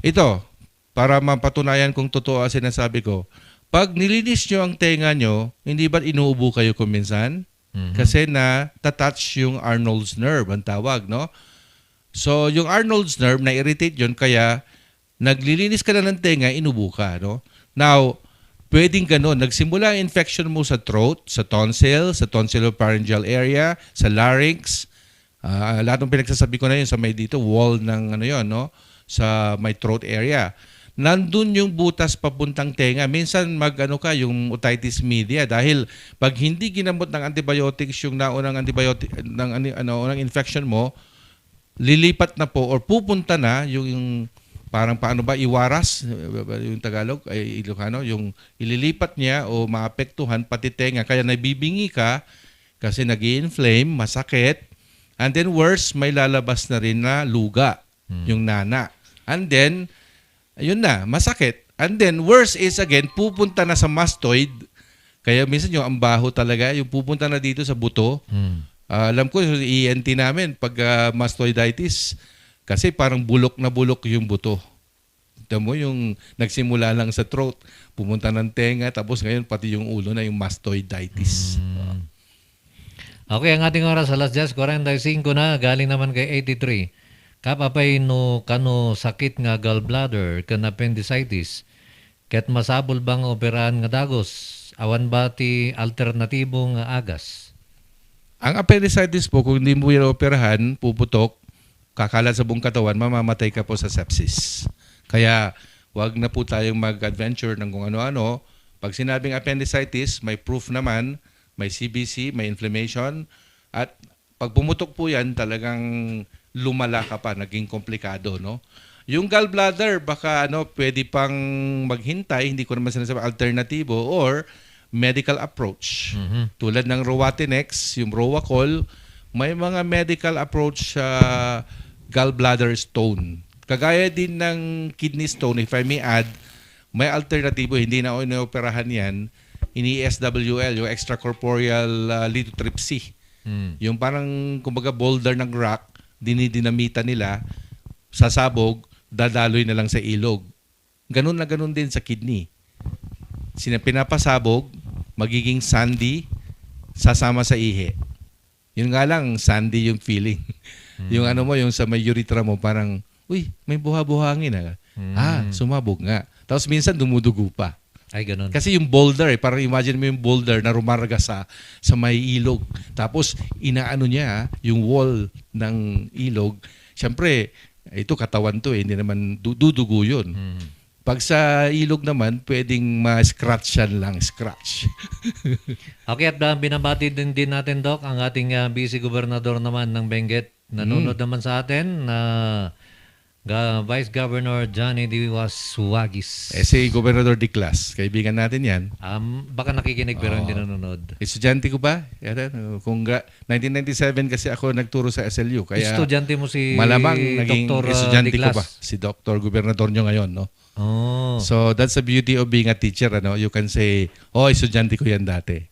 Ito, para mapatunayan kung totoo ang sinasabi ko, pag nilinis nyo ang tenga nyo, hindi ba inuubo kayo kung minsan? Kasi na-touch yung Arnold's nerve, ang tawag, no? So, yung Arnold's nerve, na-irritate yun, kaya naglilinis ka na ng tenga, inubo ka, no? Now, pwedeng ganun. Nagsimula ang infection mo sa throat, sa tonsil, sa tonsilopharyngeal area, sa larynx. Lahat ng pinagsasabi ko na yun sa may dito, wall ng no? Sa may throat area. Nandun yung butas papuntang tenga. Minsan yung otitis media dahil pag hindi ginamot ng antibiotics yung naunang antibiotic ng unang infection mo, lilipat na po or pupunta na yung parang paano ba iwaras yung Tagalog ay Ilocano, yung ililipat niya o maapektuhan pati tenga, kaya nabibingi ka kasi nag-i-inflame, masakit, and then worse, may lalabas na rin na luga, yung nana. And then, ayun na, masakit. And then, worse is again, pupunta na sa mastoid. Kaya minsan yung ambaho talaga, yung pupunta na dito sa buto. Alam ko, yung ENT namin, pag mastoiditis, kasi parang bulok na bulok yung buto. Tignan mo yung nagsimula lang sa throat, pumunta ng tenga, tapos ngayon pati yung ulo na yung mastoiditis. Okay, ang ating oras alas 10:45 na, galing naman kay 83. Kapapay no kano sakit nga gallbladder kan appendicitis. Ket masabol bang operahan nga dagos? Awan ba ti alternatibo nga agas? Ang appendicitis po, kung hindi mo yan operahan, puputok, kakalat sa buong katawan, mamamatay ka po sa sepsis. Kaya wag na po tayong mag-adventure ng kung ano-ano. Pag sinabing appendicitis, may proof naman, may CBC, may inflammation, at pag pumutok po yan, talagang lumala ka pa, naging komplikado, no? Yung gallbladder, baka pwede pang maghintay, hindi ko naman sinasabi alternatibo, or medical approach. Tulad ng Rowatinex, yung Rowacol, may mga medical approach sa gallbladder stone. Kagaya din ng kidney stone, if I may add, may alternatibo, hindi na inooperahan yan, ini-SWL, yung extracorporeal lithotripsy. Yung parang, kumbaga, boulder ng rock, dinidinamita nila, sasabog, dadaloy na lang sa ilog. Ganun na ganun din sa kidney. Pinapasabog, magiging sandy, sasama sa ihi. Yun nga lang, sandy yung feeling. Yung yung sa may urethra mo, parang, uy, may buha-buhangin sumabog nga. Tapos minsan dumudugo pa. Ay, ganun. Kasi yung boulder, parang imagine mo yung boulder na rumarga sa may ilog. Tapos inaano niya yung wall ng ilog. Siyempre, ito katawan to hindi naman dudugo yun. Pag sa ilog naman, pwedeng ma-scratch yan lang, scratch. Okay, at binabati din natin, Doc, ang ating busy gobernador naman ng Benguet. Nanonood naman sa atin na Vice Governor Johnny Diwaswagis. Si Gobernador Diclas, kaibigan natin yan. Baka nakikinig pero hindi nanonood. Estudyante ko ba? 1997 kasi ako nagturo sa SLU. Kaya estudyante mo si malamang naging Dr. estudyante Diclas. ko ba? Si Dr. Gobernador nyo ngayon, no? Oh. So that's the beauty of being a teacher, You can say, estudyante ko yan dati.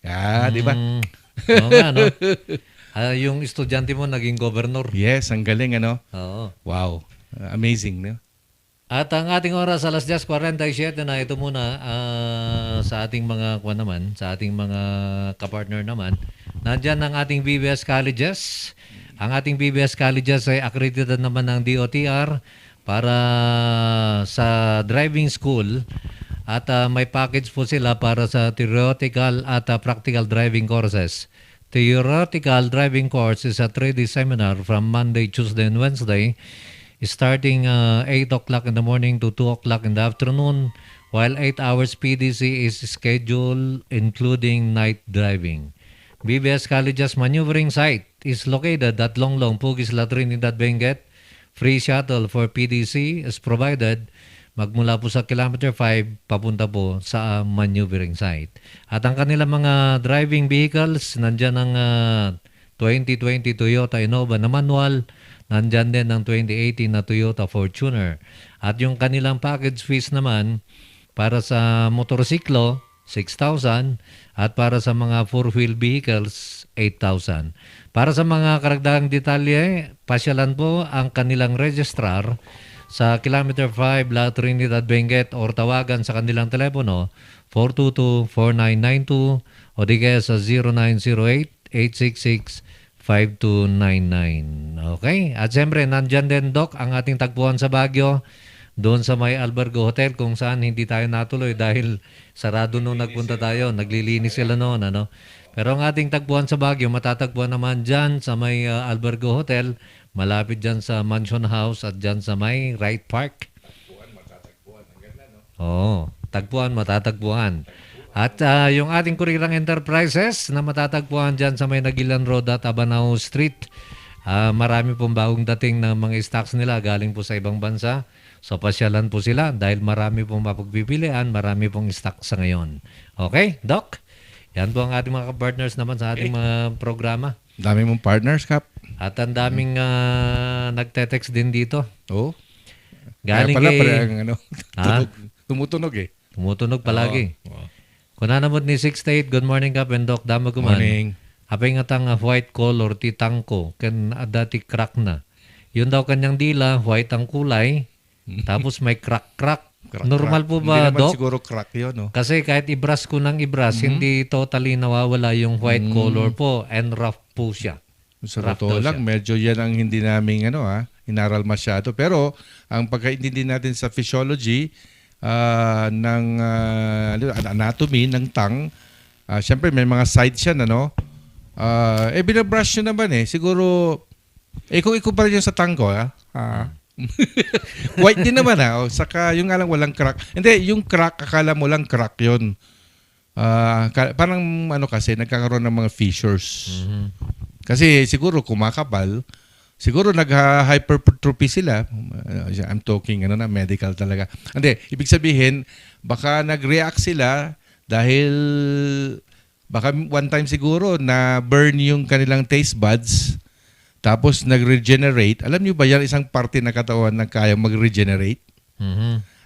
Di ba? Oo nga, no? Yung estudyante mo naging governor. Yes, ang galing, Oo. Wow. Amazing, no? At ang ating oras alas 10:47 na, ito muna sa ating mga sa ating mga kapartner naman. Nandiyan ang ating BBS Colleges. Ang ating BBS Colleges ay accredited naman ng DOTR para sa driving school at may package po sila para sa theoretical at practical driving courses. Theoretical driving course is a 3-day seminar from Monday, Tuesday, and Wednesday, starting 8 o'clock in the morning to 2 o'clock in the afternoon, while 8 hours PDC is scheduled including night driving. BBS College's maneuvering site is located at Longlong, Pugis, La Trinidad, Benguet. Free shuttle for PDC is provided magmula po sa kilometer 5 papunta po sa maneuvering site. At ang kanilang mga driving vehicles, nandyan ang 2020 Toyota Innova na manual, nandyan din ang 2018 na Toyota Fortuner. At yung kanilang package fees naman, para sa motorsiklo, 6,000. At para sa mga four-wheel vehicles, 8,000. Para sa mga karagdagang detalye, pasyalan po ang kanilang registrar sa kilometer 5 La Trinidad, Benguet, or tawagan sa kanilang telepono 422-4992 o di kaya sa 0908-866-5299. Okay? At siyempre, nandyan din, Doc, ang ating tagpuan sa Baguio, doon sa may Albergo Hotel, kung saan hindi tayo natuloy dahil sarado nung nagpunta tayo. Naglilinis sila noon, Pero ang ating tagpuan sa Baguio, matatagpuan naman dyan sa may Albergo Hotel, malapit dyan sa Mansion House at dyan sa may Wright Park. Tagpuan, matatagpuan. Ang ganda, no? Oo, tagpuan, matatagpuan. At yung ating Kurirang Enterprises na matatagpuan dyan sa may Nagilan Road at Abanao Street, marami pong bagong dating na mga stocks nila galing po sa ibang bansa. So pasyalan po sila dahil marami pong mapagpipilian, marami pong stock sa ngayon. Okay, Doc? Yan po ang ating mga partners naman sa ating mga programa. Dami mong partners, Kap. At ang daming nagte-text din dito. Oh. Galing Kaya pala, kay... parang ano, Ha? tumutunog eh. Tumutunog palagi. Oo. Kunanamot ni 68, good morning Kap and Doc, dama kuman. Morning. Apay nga tang white color, titangko, kan dati crack na. Yun daw kanyang dila, white ang kulay, tapos may crack-crack. Normal po ba, Hindi naman Doc? siguro crack yun, no? Kasi kahit ibras ko ng ibras, hindi totally nawawala yung white color po and rough po siya. Sa Rough totoo daw lang, siya. medyo yan ang hindi namin inaral masyado. Pero ang pagkaintindi natin sa physiology ng anatomy ng tongue, syempre may mga sides yan, ano? Binabrush nyo naman eh. Siguro, kung ikumpara nyo sa tongue ko, white din naman saka yung nga lang walang crack. Hindi, yung crack, akala mo lang crack yun. Parang kasi, nagkakaroon ng mga fissures. Kasi siguro kumakapal, siguro nag-hypertrophy sila. I'm talking medical talaga. Hindi, ibig sabihin, baka nag-react sila dahil baka one time siguro na burn yung kanilang taste buds tapos nag-regenerate. Alam niyo ba yan, isang parte ng katawan na kaya mag-regenerate?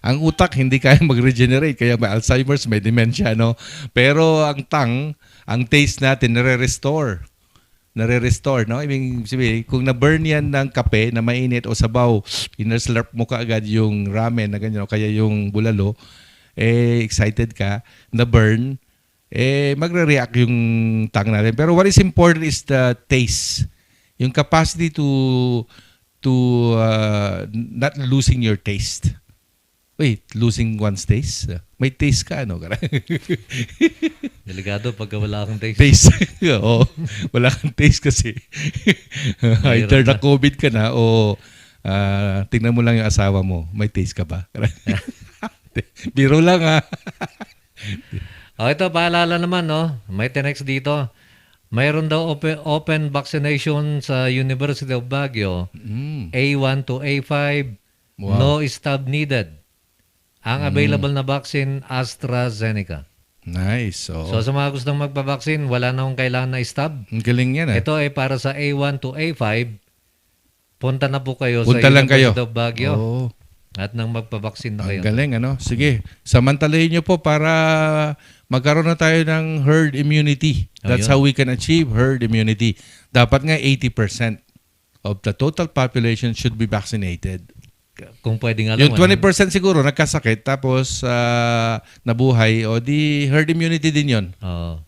Ang utak hindi kaya mag-regenerate, kaya may Alzheimer's, may dementia, no? Pero ang tongue, ang taste natin, nare-restore, no? Ibig sabihin, kung na-burn yan ng kape na mainit o sabaw, inaslurp mo kaagad yung ramen na ganyan, o kaya yung bulalo, excited ka, na-burn, magre-react yung tongue natin. Pero what is important is the taste. Yung capacity to not losing your taste. Wait, losing one's taste? May taste ka, ano? Delikado pagka wala kang taste. Taste. Oo. Wala kang taste kasi. Either na COVID ka na o tingnan mo lang yung asawa mo. May taste ka ba? Biro lang Ito, paalala naman, no? May tinext dito. Mayroon daw open vaccination sa University of Baguio. A1 to A5. Wow. No stab needed. Ang available na vaccine, AstraZeneca. Nice. Oh. So sa mga gustong magpabaksin, wala na akong kailangan na stab. Ang galing yan. Ito ay para sa A1 to A5. Punta na po kayo Punta sa lang kayo. University of Baguio. Oh. At nang magpabaksin na kayo. Ang galing, ano? Sige, samantalahin nyo po para magkaroon na tayo ng herd immunity. That's how we can achieve herd immunity. Dapat nga 80% of the total population should be vaccinated. Kung pwede nga Yung lang. 20% siguro nagkasakit tapos nabuhay, o di herd immunity din yon. Oo.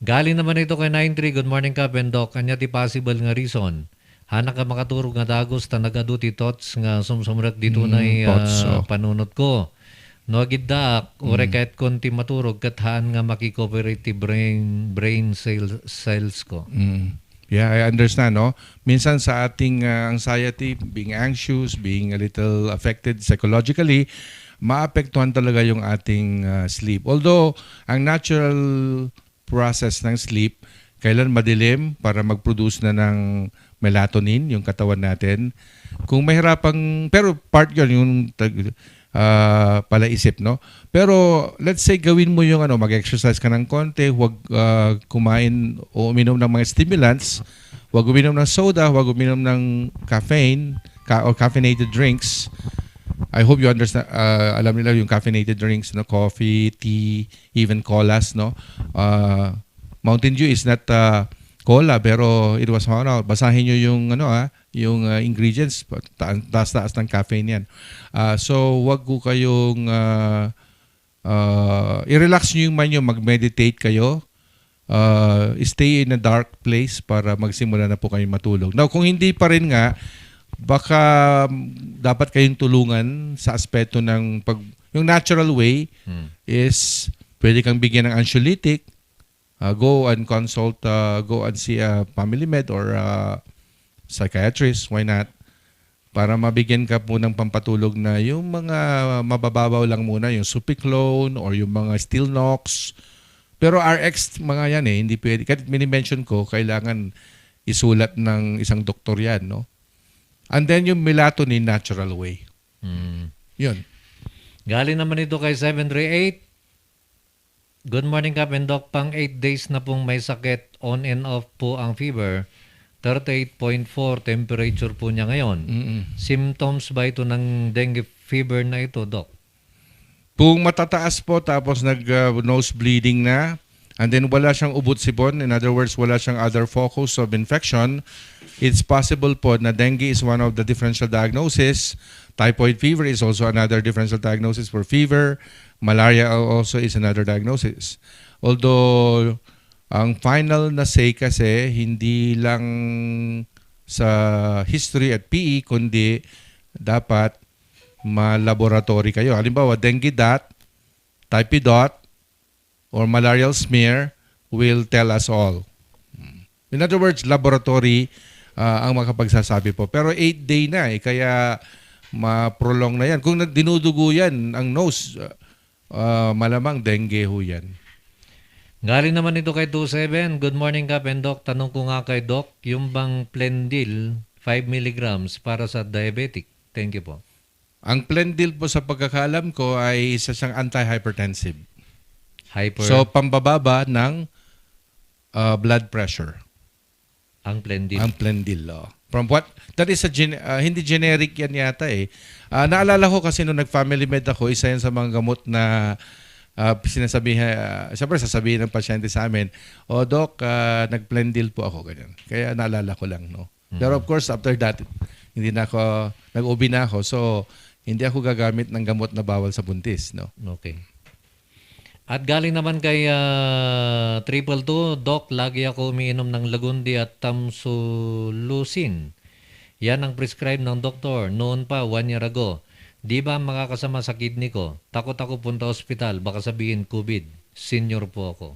Galing naman ito kay 93. Good morning ka, Doc. Kanya ti possible nga reason. Hanak ka makaturog nga dagos ta nagaduti tots nga sumsumrat dito na panunot ko. No giddak ore kahit konti maturog kathaan nga makikooperate ti brain cells ko. Yeah, I understand, no? Minsan sa ating anxiety, being anxious, being a little affected psychologically, maapektuhan talaga yung ating sleep. Although, ang natural process ng sleep, kailan madilim para mag-produce na ng melatonin, yung katawan natin. Kung mahirapang, pero part yun, yung palaisip, no? Pero let's say gawin mo yung mag-exercise ka ng konti, huwag kumain o uminom ng mga stimulants, huwag uminom ng soda, huwag uminom ng caffeine or caffeinated drinks. I hope you understand, alam nila yung caffeinated drinks, no? Coffee, tea, even colas, no? Mountain Dew is not cola, pero it was basahin nyo yung yung ingredients, taas ng caffeine yan. So wag ko kayong i-relax nyo yung mind nyo, mag-meditate kayo, stay in a dark place para magsimula na po kayong matulog. Now kung hindi pa rin nga, baka dapat kayong tulungan sa aspeto ng yung natural way is pwede kang bigyan ng anxiolytic. Go and consult, go and see a family med or a psychiatrist, why not? Para mabigyan ka po ng pampatulog na yung mga mabababaw lang muna, yung Supiclone or yung mga Stilnox. Pero RX, mga yan hindi pwede. Kahit mini-mention ko, kailangan isulat ng isang doktor yan, no? And then yung melatonin, natural way. Yun. Galing naman ito kay 738. Good morning, Kap and Doc. Pang 8 days na pong may sakit. On and off po ang fever. 38.4 temperature po niya ngayon. Symptoms ba ito ng dengue fever na ito, Doc? Kung matataas po tapos nose bleeding na, and then wala siyang ubot-sibon, in other words, wala siyang other focus of infection, it's possible po na dengue is one of the differential diagnosis. Typhoid fever is also another differential diagnosis for fever. Malaria also is another diagnosis. Although, ang final na say kasi, hindi lang sa history at PE, kundi dapat ma-laboratory kayo. Halimbawa, dengue dot, type dot, or malarial smear will tell us all. In other words, laboratory ang makapagsasabi po. Pero 8-day na kaya ma-prolong na yan. Kung dinudugo yan, ang nose, malamang dengue ho yan. Galing naman ito kay 27. Good morning, Kap and Doc. Tanong ko nga kay Doc, yung bang Plendil 5 milligrams para sa diabetic? Thank you po. Ang Plendil po sa pagkakalam ko ay isa siyang antihypertensive. So, pambababa ng blood pressure. ang Plendil. Ang Plendil, From what? That is hindi generic yan yata eh. Naalala ko kasi nung nag-family med ako, isa yan sa mga gamot na sinasabihan, siyempre sasabihin ng pasyente sa amin, Doc, nag-Plendil po ako, ganyan. Kaya naalala ko lang, no? Pero of course, after that, hindi na ako, nag-ubi na ako, so hindi ako gagamit ng gamot na bawal sa buntis, no? Okay. At galing naman kay 222, Doc, lagi ako umiinom ng Lagundi at Tamsulusin. Yan ang prescribe ng doktor noon pa, 1 year ago. Di ba makakasama sa kidney ko? Takot ako punta ospital, baka sabihin COVID. Senior po ako.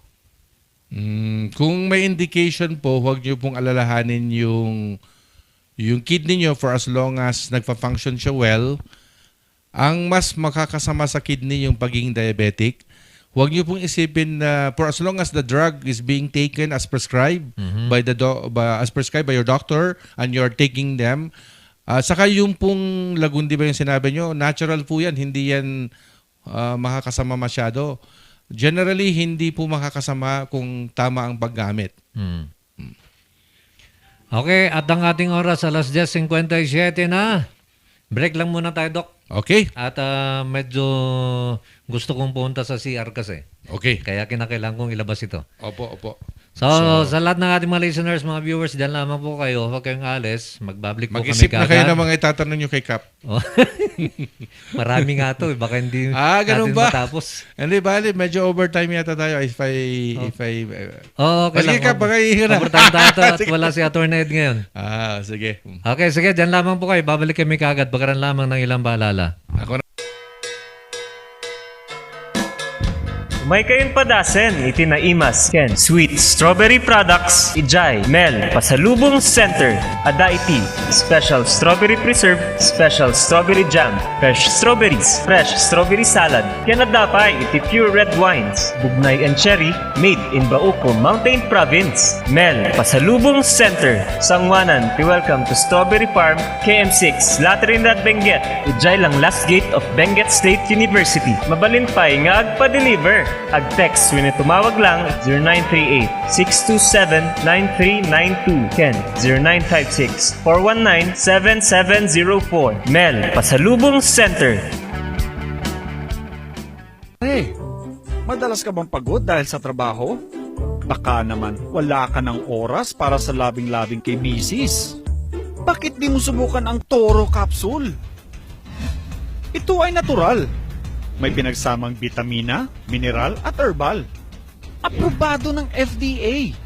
Kung may indication po, huwag niyo pong alalahanin yung kidney niyo for as long as nagfa-function siya well. Ang mas makakasama sa kidney yung pagiging diabetic. Huwag niyo pong isipin na for as long as the drug is being taken as prescribed as prescribed by your doctor and you're taking them. Saka yung pong Lagundi ba yung sinabi nyo, natural po yan, hindi yan makakasama masyado. Generally, hindi po makakasama kung tama ang paggamit. Okay, at ang ating oras alas 10:57 na. Break lang muna tayo, Doc. Okay. At medyo gusto kong punta sa CR kasi. Okay. Kaya kinakailangan kong ilabas ito. Opo. So, sa lahat ng ating mga listeners, mga viewers, dyan lamang po kayo. Huwag kayong alis. Magbabalik po kami Mag-isip na kayo kagad. ng mga itatanong nyo kay Kap. Marami nga to. Baka hindi ganun natin ba? matapos. Hindi, bali, medyo overtime yata tayo Okay Sige, lang. Kap, baka ihira. Overtime tayo at wala si Atty. Ed ngayon. Sige. Okay, sige. Dyan lamang po kayo. Babalik kami kagad. Bakaran lamang ng ilang paalala. Ako na. May kayong padasen, itinaimas, Ken, Sweet Strawberry Products, Ijay, Mel, Pasalubong Center, Adaiti, Special Strawberry Preserve, Special Strawberry Jam, Fresh Strawberries, Fresh Strawberry Salad, Canadapay, iti Pure Red Wines, Bugnay and Cherry, made in Bauco, Mountain Province, Mel, Pasalubong Center, Sangwanan, welcome to Strawberry Farm, KM6, Lateran at Benguet, Ijay lang last gate of Benguet State University, Mabalintay nga agpa-deliver. Ag-text when tumawag lang 0938-627-9392. Ken 0956-419-7704. Mel, Pasalubong Center. Hey, madalas ka bang pagod dahil sa trabaho? Baka naman wala ka ng oras para sa labing-labing kay misis. Bakit di mo subukan ang Toro Capsule? Ito ay natural. May pinagsamang vitamina, mineral at herbal. Aprobado ng FDA.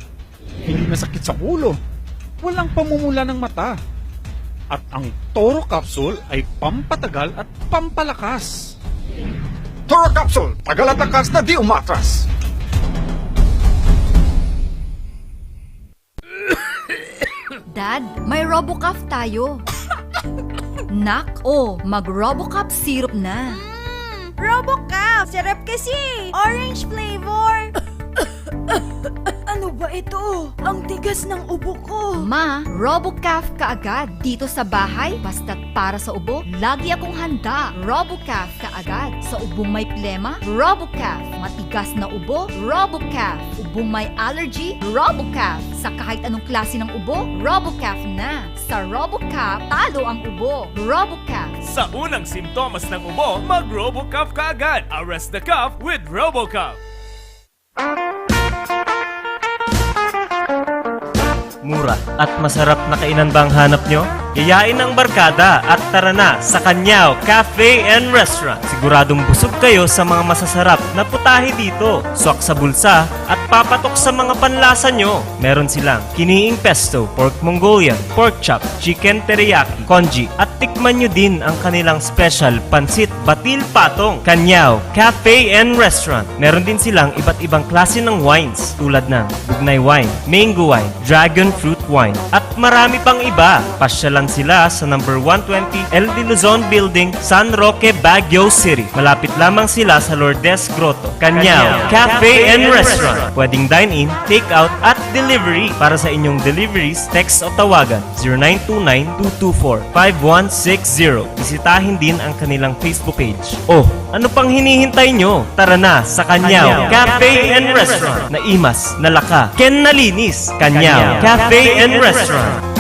Hindi masakit sa ulo. Walang pamumula ng mata. At ang Toro Capsule ay pampatagal at pampalakas. Toro Capsule, tagal at lakas na di umatras. Dad, may RoboCaf tayo. Nak, mag-RoboCaf syrup na. RoboCaf! Sarap kasi! Orange flavor! Ano ba ito? Ang tigas ng ubo ko. Ma, RoboCaf kaagad. Dito sa bahay, basta't para sa ubo, lagi akong handa. RoboCaf kaagad. Sa ubong may plema, RoboCaf. Matigas na ubo, RoboCaf. Ubong may allergy, RoboCaf. Sa kahit anong klase ng ubo, RoboCaf na. Sa RoboCaf, talo ang ubo. RoboCaf. Sa unang simptomas ng ubo, mag-RoboCaf ka agad. Arrest the cough with RoboCaf. Mura at masarap na kainan ba ang hanap nyo? Yayain ang barkada at tara na sa Kanyao Cafe and Restaurant. Siguradong busog kayo sa mga masasarap na putahe dito. Swak sa bulsa at papatok sa mga panlasa nyo. Meron silang kiniing pesto, pork Mongolian, pork chop, chicken teriyaki, congee at tikman nyo din ang kanilang special pansit batil patong. Kanyao Cafe and Restaurant. Meron din silang iba't ibang klase ng wines tulad ng bugnay wine, mango wine, dragon fruit wine at marami pang iba. Pasyalan sila sa number 120 El de Luzon Building, San Roque, Baguio City. Malapit lamang sila sa Lourdes Grotto. Kanyao Cafe and Restaurant. Pwedeng dine-in, take-out at delivery. Para sa inyong deliveries, text o tawagan 0929-224-5160. Bisitahin din ang kanilang Facebook page. Oh, ano pang hinihintay nyo? Tara na sa Kanyao Cafe and Restaurant. Naimas, nalaka, ken nalinis. Kanyao Cafe and Restaurant.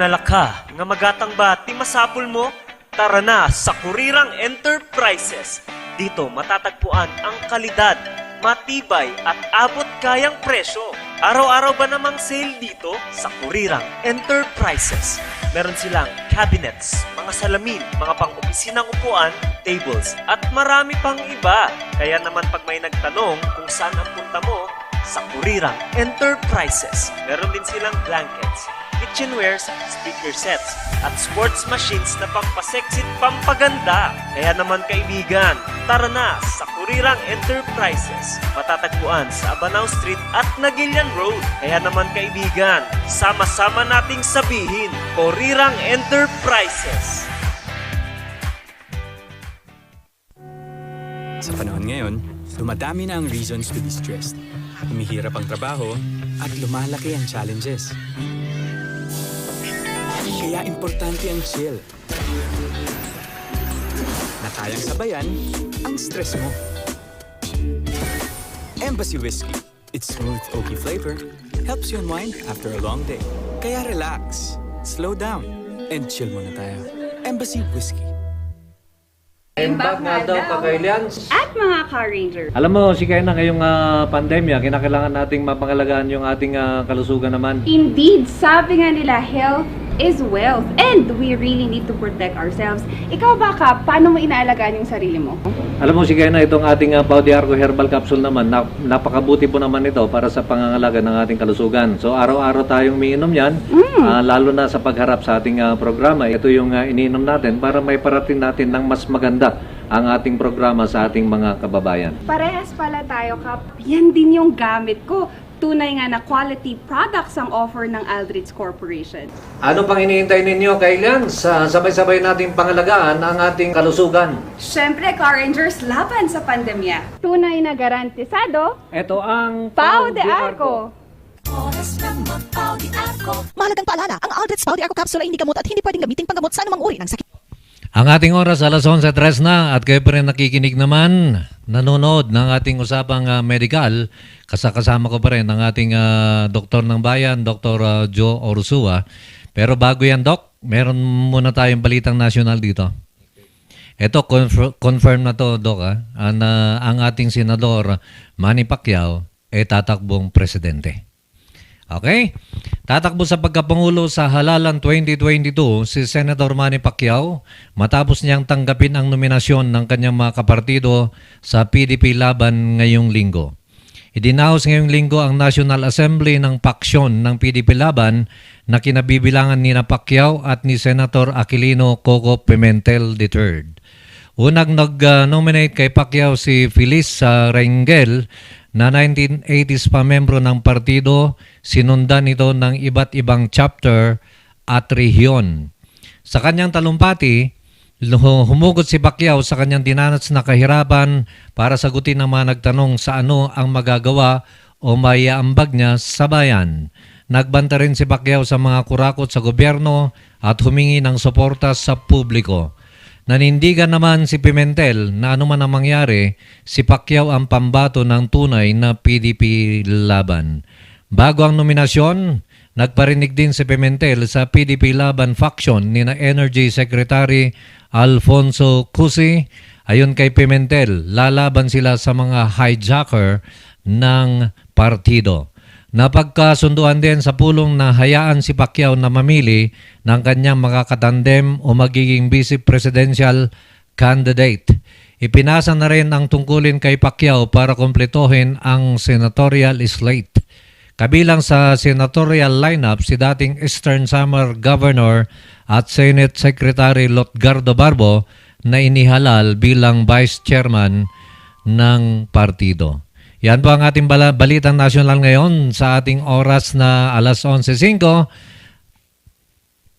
Nalaka, nga magatang ba ti masapul mo? Tara na sa Kurirang Enterprises. Dito matatagpuan ang kalidad, matibay at abot kayang presyo. Araw-araw ba namang sale dito sa Kurirang Enterprises? Meron silang cabinets, mga salamin, mga pang-opisinang upuan, tables, at marami pang iba. Kaya naman pag may nagtanong kung saan ang punta mo, sa Kurirang Enterprises. Meron din silang blankets, kitchenwares, speaker sets, at sports machines na pampaseksit pampaganda. Kaya naman kaibigan, tara na sa Kurirang Enterprises. Matatagpuan sa Abanao Street at Nagilian Road. Kaya naman kaibigan, sama-sama nating sabihin, Kurirang Enterprises. Sa panahon ngayon, dumadami na ang reasons to be stressed. Humihirap ang trabaho at lumalaki ang challenges. Kaya importante ang chill. Na kayang sabayan ang stress mo. Embassy Whiskey. Its smooth, oaky flavor helps you unwind after a long day. Kaya relax, slow down, and chill muna tayo. Embassy Whiskey. Imbag nga daw kakailians. At mga Car Rangers. Alam mo, si Kaya na ngayong pandemya, kinakailangan nating mapangalagaan yung ating kalusugan naman. Indeed, sabi nga nila, health is wealth. And we really need to protect ourselves. Ikaw ba ka, paano mo inaalagaan yung sarili mo? Alam mo, si Kaya na itong ating Paudiarco Herbal Capsule naman, napakabuti po naman ito para sa pangangalaga ng ating kalusugan. So, araw-araw tayong umiinom yan, lalo na sa pagharap sa ating programa. Ito yung iniinom natin para may parating natin ng mas maganda ang ating programa sa ating mga kababayan. Parehas pala tayo, Kap. Yan din yung gamit ko. Tunay nga na quality products ang offer ng Aldrich Corporation. Ano pang hinihintay ninyo, Kailians? Sabay-sabay nating pangalagaan ang ating kalusugan. Syempre, Car Rangers, laban sa pandemya. Tunay na garantisado, Ito ang Pau de Arco. Mahalagang paalala, ang Aldrich Pau de Arco Capsule ay hindi gamot at hindi pwedeng gamitin panggamot sa anumang uri ng sakit. Ang ating oras alas 11:03 na at kayo pa rin nakikinig naman, nanonood ng ating usapang medical. Kasama ko pa rin ang ating doktor ng bayan, Dr. Joe Orsua. Pero bago yan, Doc, meron muna tayong balitang national dito. Ito, confirm na to, Doc. Ang ating senador, Manny Pacquiao, ay tatakbong presidente. Okay? Tatakbo sa pagkapangulo sa halalan 2022 si Senator Manny Pacquiao matapos niyang tanggapin ang nominasyon ng kanyang mga kapartido sa PDP laban ngayong linggo. Idinaos ngayong linggo ang National Assembly ng paksyon ng PDP laban na kinabibilangan ni Pacquiao at ni Senator Aquilino Coco Pimentel III. Unang nag-nominate kay Pacquiao si Feliz Rangel na 1980s pa membro ng partido, sinundan ito ng iba't ibang chapter at rehiyon. Sa kanyang talumpati, Humugot si Pacquiao sa kanyang dinanas na kahirapan para sagutin ang mga nagtanong sa ano ang magagawa o maiaambag niya sa bayan. Nagbanta rin si Pacquiao sa mga kurakot sa gobyerno at humingi ng suporta sa publiko. Nanindigan naman si Pimentel na anuman ang mangyari, si Pacquiao ang pambato ng tunay na PDP laban. Bago ang nominasyon, nagparinig din si Pimentel sa PDP Laban faction ni na Energy Secretary Alfonso Cusi. Ayon kay Pimentel, lalaban sila sa mga hijacker ng partido. Napagkasunduan din sa pulong na hayaan si Pacquiao na mamili ng kanyang makakatandem o magiging vice presidential candidate. Ipinasa na rin ang tungkulin kay Pacquiao para kumpletuhin ang senatorial slate. Kabilang sa senatorial lineup si dating Eastern Samar Governor at Senate Secretary Lotgardo Barbo na inihalal bilang Vice Chairman ng partido. Yan po ang ating balitang nasyonal ngayon sa ating oras na alas 11:05.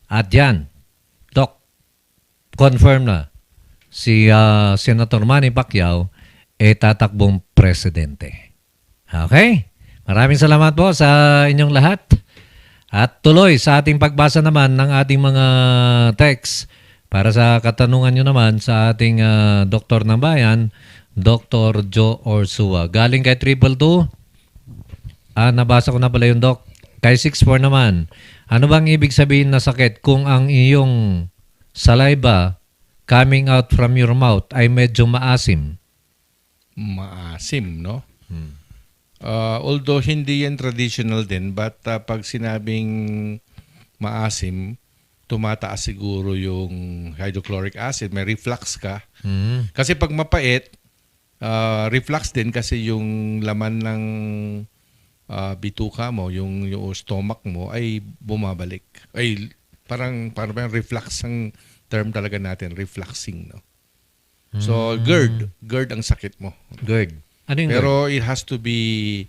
At yan, Doc, confirm na si Senator Manny Pacquiao tatakbong presidente. Okay? Maraming salamat po sa inyong lahat. At tuloy sa ating pagbasa naman ng ating mga text para sa katanungan nyo naman sa ating Doktor ng Bayan, Dr. Joe Orsua. Galing kay 222. Nabasa ko na pala yung Doc. Kay 64 naman. Ano bang ibig sabihin na sakit kung ang iyong saliva coming out from your mouth ay medyo maasim? Maasim, no? Although hindi yan traditional din, but pag sinabing maasim, tumataas siguro yung hydrochloric acid, may reflux ka. Kasi pag mapait, reflux din kasi yung laman ng bituka mo, yung stomach mo ay bumabalik. Ay parang reflux ang term talaga natin, refluxing, no. So GERD ang sakit mo. GERD. Ano yung Pero it has to be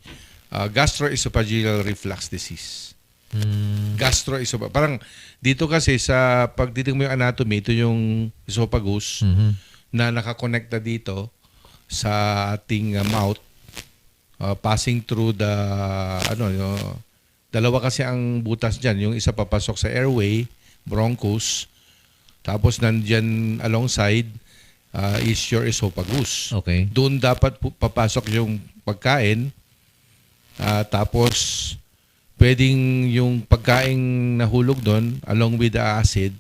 gastroesophageal reflux disease. Parang dito kasi sa pagtitingnan mo yung anatomy, ito yung esophagus na nakakonekta dito sa ating mouth, passing through the dalawa kasi ang butas diyan, yung isa papasok sa airway, bronchus, tapos nandiyan alongside is your esophagus. Okay. Doon dapat papasok yung pagkain, tapos pwedeng yung pagkain nahulog doon along with the acid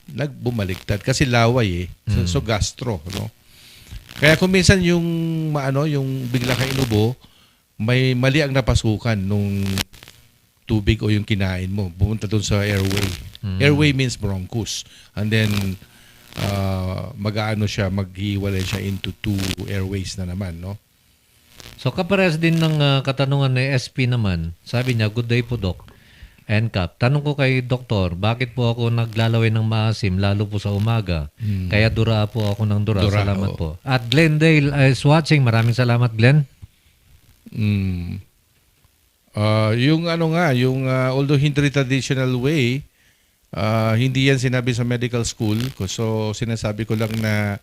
nagbumaliktad kasi laway so gastro, no. Kaya kung minsan yung yung bigla kang inubo, may mali ang napasukan nung tubig o yung kinain mo, pumunta doon sa airway. Airway means bronchus, and then maghiwalay siya into two airways na naman, no? So kapares din ng katanungan ni SP naman. Sabi niya, good day po Doc. NCAP. Tanong ko kay Doktor, bakit po ako naglalaway ng maasim lalo po sa umaga? Kaya dura po ako ng dura. Salamat po. At Glendale is watching. Maraming salamat, Glenn. Yung although hindi traditional way, hindi yan sinabi sa medical school. So sinasabi ko lang na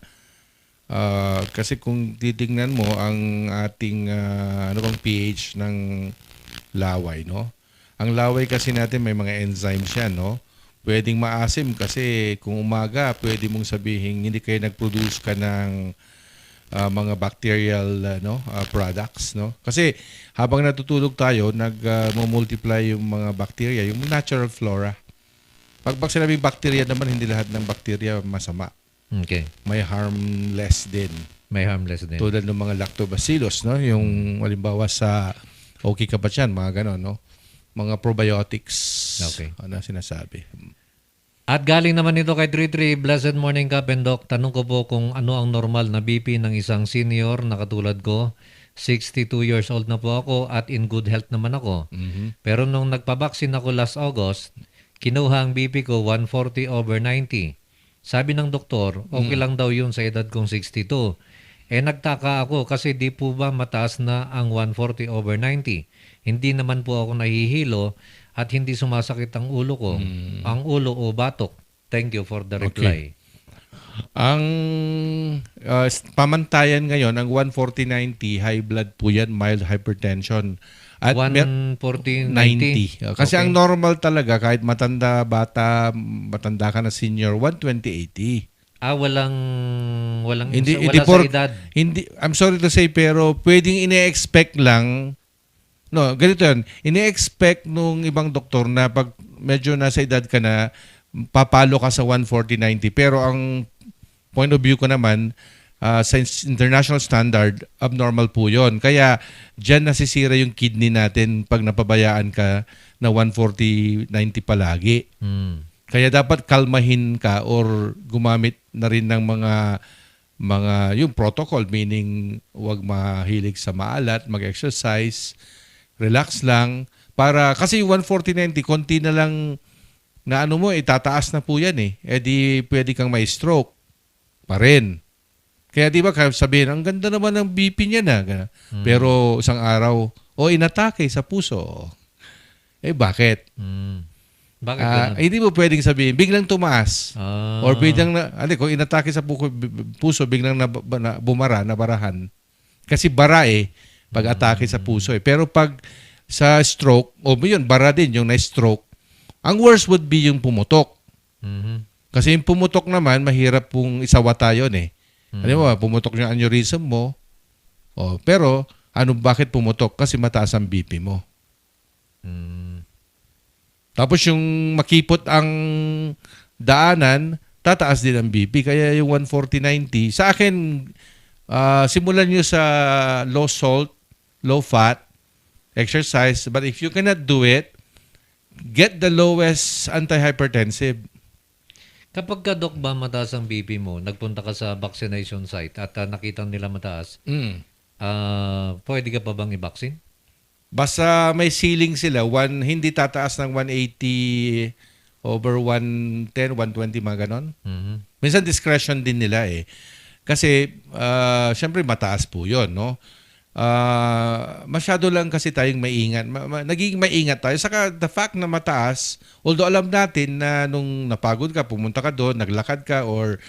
kasi kung titingnan mo ang ating pH ng laway, no? Ang laway kasi natin may mga enzymes yan, no? Pwedeng maasim kasi kung umaga, pwede mong sabihin hindi kayo nag-produce ka ng mga bacterial products, no? Kasi habang natutulog tayo, nag-multiply yung mga bacteria, yung natural flora. Pag sinabing bacteria naman, hindi lahat ng bacteria masama. Okay. May harmless din. Tulad ng mga lactobacillus, no? Yung halimbawa sa okay ka ba yan, mga ganon, no? Mga probiotics. Okay. Ano sinasabi? At galing naman ito kay 33, Blessed Morning Cup and Doc. Tanong ko po kung ano ang normal na BP ng isang senior na katulad ko. 62 years old na po ako at in good health naman ako. Pero nung nagpabaksin ako last August, kinuha ang BP ko 140/90. Sabi ng doktor, okay lang daw yun sa edad kong 62. Nagtaka ako kasi di po ba mataas na ang 140/90? Hindi naman po ako nahihilo at hindi sumasakit ang ulo ko. Ang ulo o batok. Thank you for the reply. Ang pamantayan ngayon, ang 140/90, high blood po yan, mild hypertension. At 140/90. Kasi Okay. ang normal talaga, kahit matanda, bata, matanda ka na senior, 120/80. Walang Hindi, wala hindi sa edad. Hindi, I'm sorry to say, pero pwedeng ine-expect lang, no, ganito yan, ine-expect nung ibang doktor na pag medyo nasa edad ka na, papalo ka sa 140/90. Pero ang point of view ko naman, sa international standard, abnormal po yon. Kaya dyan nasisira yung kidney natin pag napabayaan ka na 140/90 palagi. Kaya dapat kalmahin ka or gumamit na rin ng mga yung protocol, meaning huwag mahilig sa maalat, mag-exercise, relax lang para kasi yung 140/90 konti na lang na ano mo itataas na po yan eh. Di pwede kang may stroke pa rin. Kaya di ba sabihin, ang ganda naman ng BP niya na. Pero isang araw, inatake sa puso. Bakit? Bakit ganun? Hindi mo pwedeng sabihin, biglang tumaas. Or biglang, kung inatake sa puso, biglang bumara, nabarahan. Kasi bara pag atake sa puso Pero pag sa stroke, yun, bara din yung na-stroke, ang worst would be yung pumutok. Kasi yung pumutok naman, mahirap pong isawata yun Alam mo, pumutok yung aneurysm mo. Pero, bakit pumutok? Kasi mataas ang BP mo. Tapos yung makipot ang daanan, tataas din ang BP. Kaya yung 140/90, sa akin, simulan nyo sa low salt, low fat, exercise. But if you cannot do it, get the lowest antihypertensive. Kapag ka, Doc, ba mataas ang BP mo, nagpunta ka sa vaccination site at nakita nila mataas, pwede ka pa bang i-vaccine? Basta may ceiling sila, hindi tataas ng 180 over 110, 120, mga ganon. Minsan discretion din nila Kasi, syempre mataas po yun, no? Masyado lang kasi tayong maingat. Nagiging maingat tayo. Saka the fact na mataas, although alam natin na nung napagod ka, pumunta ka doon, naglakad ka, or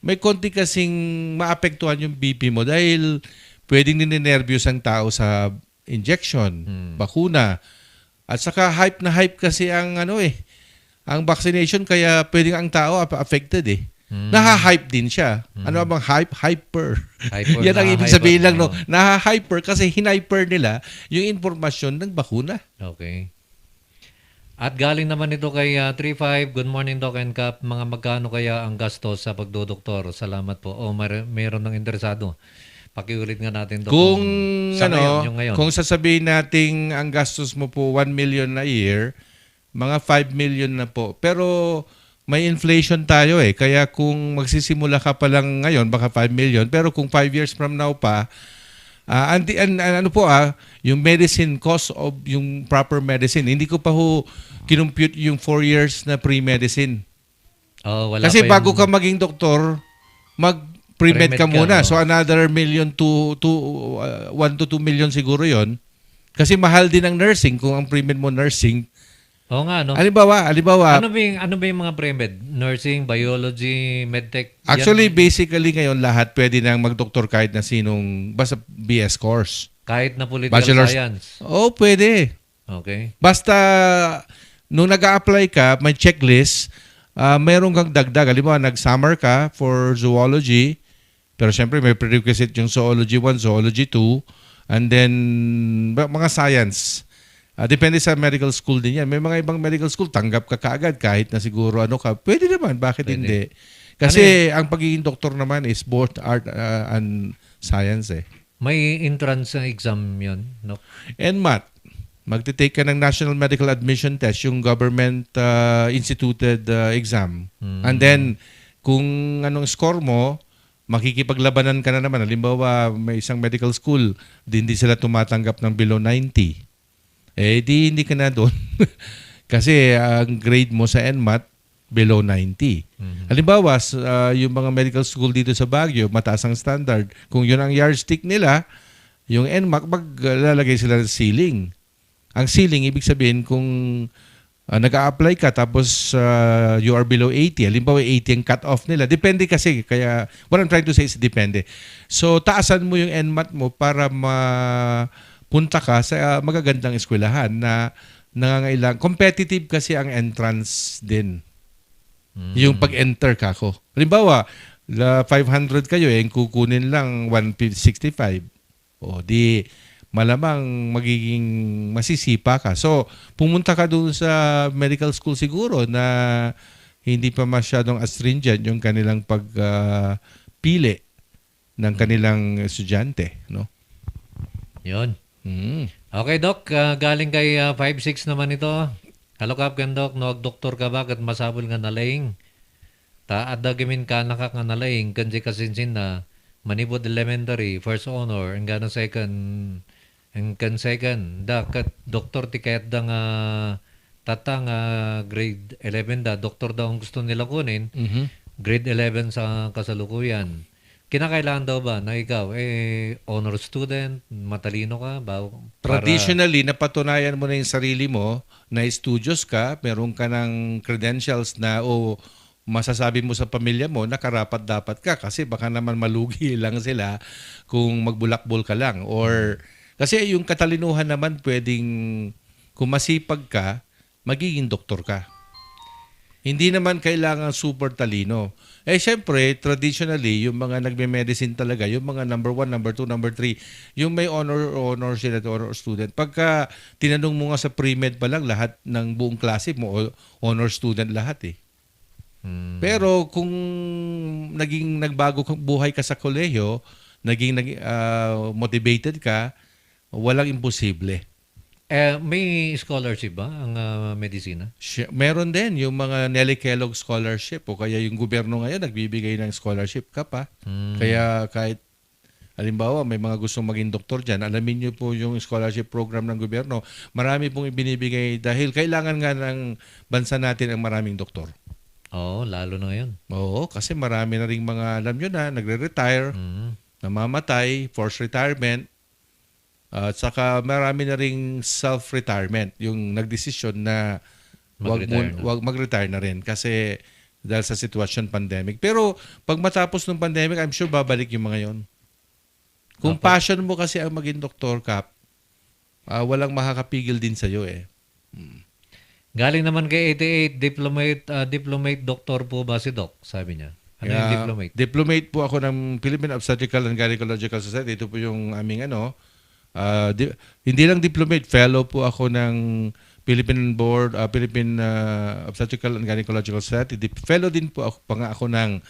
may konti kasing maapektuhan yung BP mo dahil pwedeng ninenervyos ang tao sa injection, bakuna. At saka hype na hype kasi ang ang vaccination, kaya pwedeng ang tao affected Naha-hype din siya. Ano bang hype? Hyper. Yan ang ibig sabihin lang, no? Naha-hyper kasi hinhyper nila yung impormasyon ng bakuna. Okay. At galing naman ito kay 35. Good morning, Doc and Cap. Mga magkano kaya ang gastos sa pagdodoktor? Salamat po. Mayroon ng interesado. Pakiulit nga natin, Doc. Kung ngayon. kung sasabihin nating ang gastos mo po 1 million a year, mga 5 million na po. Pero may inflation tayo Kaya kung magsisimula ka pa lang ngayon, baka 5 million. Pero kung 5 years from now pa, yung medicine cost of yung proper medicine, hindi ko pa kinumpute yung 4 years na pre-medicine. Wala Kasi pa bago ka maging doktor, pre-med ka muna. So another million to 1 to 2 million siguro yon. Kasi mahal din ang nursing kung ang pre-med mo nursing. Oo nga, no? Halimbawa, Ano ba yung mga pre-med? Nursing, biology, medtech? actually, basically ngayon lahat pwede nang magdoktor kahit na sinong, basta BS course. Kahit na political Bachelor's. science? Pwede. Okay. Basta, nung nag-a-apply ka, may checklist, mayroon kang dagdag. Halimbawa, nag-summer ka for zoology, pero syempre may prerequisite yung zoology 1, zoology 2, and then mga science. Depende sa medical school din yan. May mga ibang medical school, tanggap ka kaagad kahit na siguro Pwede naman, bakit hindi? Kasi ang pagiging doktor naman is both art and science May entrance exam yun, no? And math. Magte-take ka ng National Medical Admission Test, yung government instituted exam. And then, kung anong score mo, makikipaglabanan ka na naman. Halimbawa, may isang medical school, hindi sila tumatanggap ng below 90. Hindi ka na doon. Kasi ang grade mo sa NMAT, below 90. Halimbawa, yung mga medical school dito sa Baguio, mataas ang standard. Kung yun ang yardstick nila, yung NMAT, maglalagay sila ng ceiling. Ang ceiling, ibig sabihin, kung nag-a-apply ka tapos you are below 80, halimbawa 80 ang cut-off nila. Depende kasi, kaya what I'm trying to say is depende. So taasan mo yung NMAT mo para mapunta ka sa magagandang eskwelahan na nangangailangan. Competitive kasi ang entrance din. Yung pag-enter ka ko. Halimbawa, 500 kayo, kukunin lang 165. O di malamang magiging masisipa ka. So, pumunta ka doon sa medical school siguro na hindi pa masyadong astringent yung kanilang pagpili ng kanilang estudyante, no? Yun. Okay, Doc. Galing kay 5-6 naman ito. Hello, Kapkan Doc. Doktor ka ba? Kat masabol nga nalaying. Adagamin ka nakak nga nalaying. Kansi kasinsin na manibod elementary, first honor, ang gana second, ang kan second. Kat doktor ti kayat da nga tatang grade 11 da. Doktor daw ang gusto nila kunin. Grade 11 sa kasalukuyan. Kinakailangan daw ba na ikaw, honor student, matalino ka? Traditionally, napatunayan mo na yung sarili mo, na studios ka, meron ka ng credentials na masasabi mo sa pamilya mo na karapat dapat ka kasi baka naman malugi lang sila kung magbulakbol ka lang. Or, kasi yung katalinuhan naman pwedeng, kung masipag ka, magiging doktor ka. Hindi naman kailangan super talino. Syempre, traditionally, yung mga nagme-medicine talaga, yung mga number 1, number 2, number 3, yung may honor sila at honor student. Pagka tinanong mo nga sa pre-med pa lang, lahat ng buong klase mo, honor student lahat eh. Pero kung nagbago buhay ka sa kolehiyo, naging motivated ka, walang imposible. May scholarship ba ang medisina? Meron din yung mga Nelly Kellogg Scholarship o kaya yung gobyerno ngayon nagbibigay ng scholarship ka pa. Kaya kahit halimbawa may mga gustong maging doktor dyan, alamin nyo po yung scholarship program ng gobyerno. Marami pong ibinibigay dahil kailangan nga ng bansa natin ang maraming doktor. Oo, lalo na ngayon. Oo, kasi marami na rin mga, alam nyo na, nagre-retire, namamatay, forced retirement. At saka marami na ring self-retirement, yung nagdesisyon na wag mag-retire na rin kasi dahil sa sitwasyon pandemic. Pero pag matapos ng pandemic, I'm sure babalik yung mga yon. Kung passion mo kasi ang maging doktor, Kap, walang makakapigil din sa'yo eh. Galing naman kay 88, diplomate doctor po ba si Doc, sabi niya. Ano yung diplomate? Diplomate po ako ng Philippine Obstetrical and Gynecological Society. Ito po yung aming hindi lang diplomate, fellow po ako ng Philippine Obstetrical and Gynecological Society. Fellow din po ako, ako ng,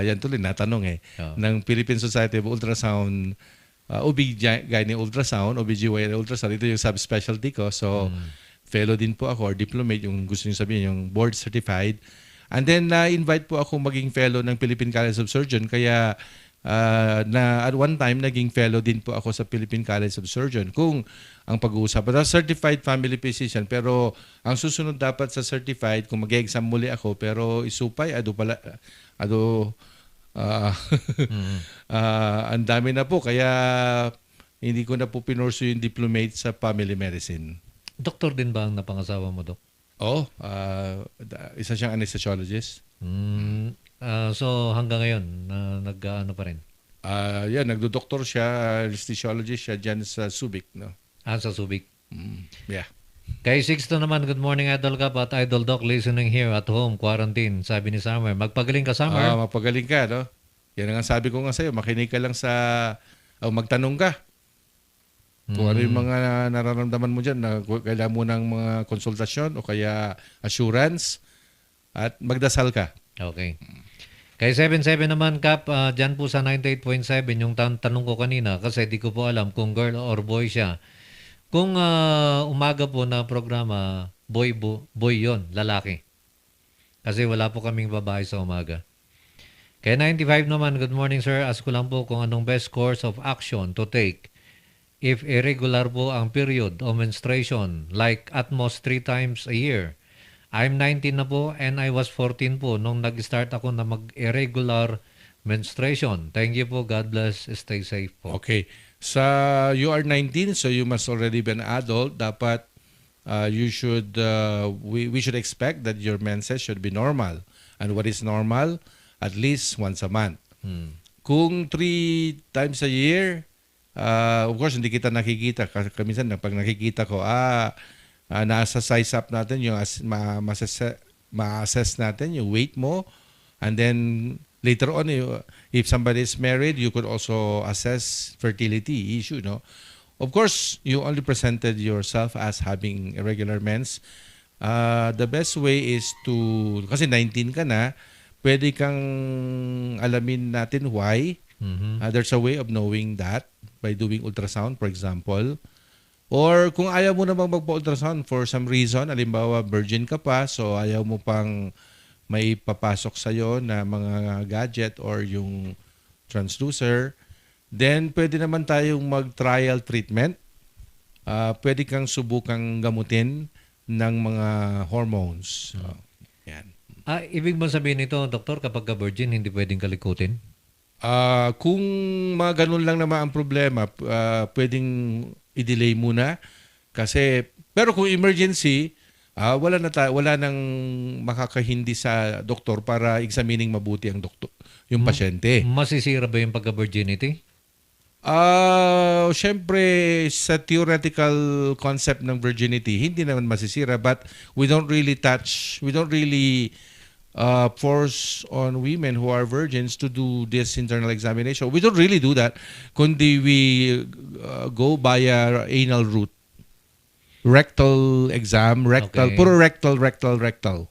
yan tuloy, natanong ng Philippine Society of Ultrasound, OB-GYN Ultrasound, OB-GYN Ultrasound. Ito yung subspecialty ko. So, fellow din po ako, or diplomate, yung gusto nyo sabihin, yung board certified. And then, na-invite po ako maging fellow ng Philippine College of Surgeons. Kaya, na at one time naging fellow din po ako sa Philippine College of Surgeons. Kung ang pag-uusapan, certified family physician, pero ang susunod dapat sa certified, kung mag-exam muli ako, pero isupay, ang dami na po, kaya hindi ko na po pinursu yung diplomate sa family medicine. Doktor din ba ang napangasawa mo, Dok? Oo, isa siyang anesthesiologist. So hanggang ngayon, nag-ano pa rin? Nagdodoktor siya, anesthesiologist siya dyan sa Subic. No? Sa Subic. Yeah. Kay Sixto naman, good morning Idol Cap at Idol Doc, listening here at home, quarantine. Sabi ni Summer, magpagaling ka Summer? Magpagaling ka, no? Yan ang sabi ko nga sa'yo, makinig ka lang magtanong ka. Kung ano yung mga nararamdaman mo dyan, na kailangan mo ng mga konsultasyon o kaya assurance at magdasal ka. Okay. Kay 77 naman, Kap, dyan po sa 98.7, yung tanong ko kanina, kasi di ko po alam kung girl or boy siya. Kung umaga po na programa, boy yon, lalaki. Kasi wala po kaming babae sa umaga. Kay 95 naman, good morning sir, ask ko lang po kung anong best course of action to take if irregular po ang period o menstruation, like at most 3 times a year. I'm 19 na po and I was 14 po nung nag-start ako na mag-irregular menstruation. Thank you po. God bless. Stay safe po. Okay. You are 19, so you must already be an adult. Dapat you should we should expect that your menses should be normal. And what is normal? At least once a month. Kung 3 times a year, of course hindi kita nakikita. Kaminsan pag nakikita ko, nasa size up natin yung ma-assess natin yung weight mo, and then later on, if somebody is married, you could also assess fertility issue, no? Of course, you only presented yourself as having irregular mens. The best way is to, kasi 19 ka na, pwede kang alamin natin why. There's a way of knowing that by doing ultrasound, for example. Or kung ayaw mo namang magpa-ultrasound for some reason, halimbawa virgin ka pa, so ayaw mo pang may papasok sa'yo na mga gadget or yung transducer, then pwede naman tayong mag-trial treatment. Pwede kang subukang gamutin ng mga hormones. Yan. Ibig mo sabihin nito, doktor, kapag ka virgin, hindi pwedeng kalikutin? Kung mga ganun lang naman ang problema, pwedeng i-delay muna. Kasi, pero kung emergency, wala nang makakahindi sa doktor para examining mabuti ang doktor, yung pasyente. Masisira ba yung pagka-virginity? Syempre, sa theoretical concept ng virginity, hindi naman masisira, but we don't really force on women who are virgins to do this internal examination. We don't really do that. Kundi we go via anal route. Rectal exam, rectal, Okay. puro rectal route.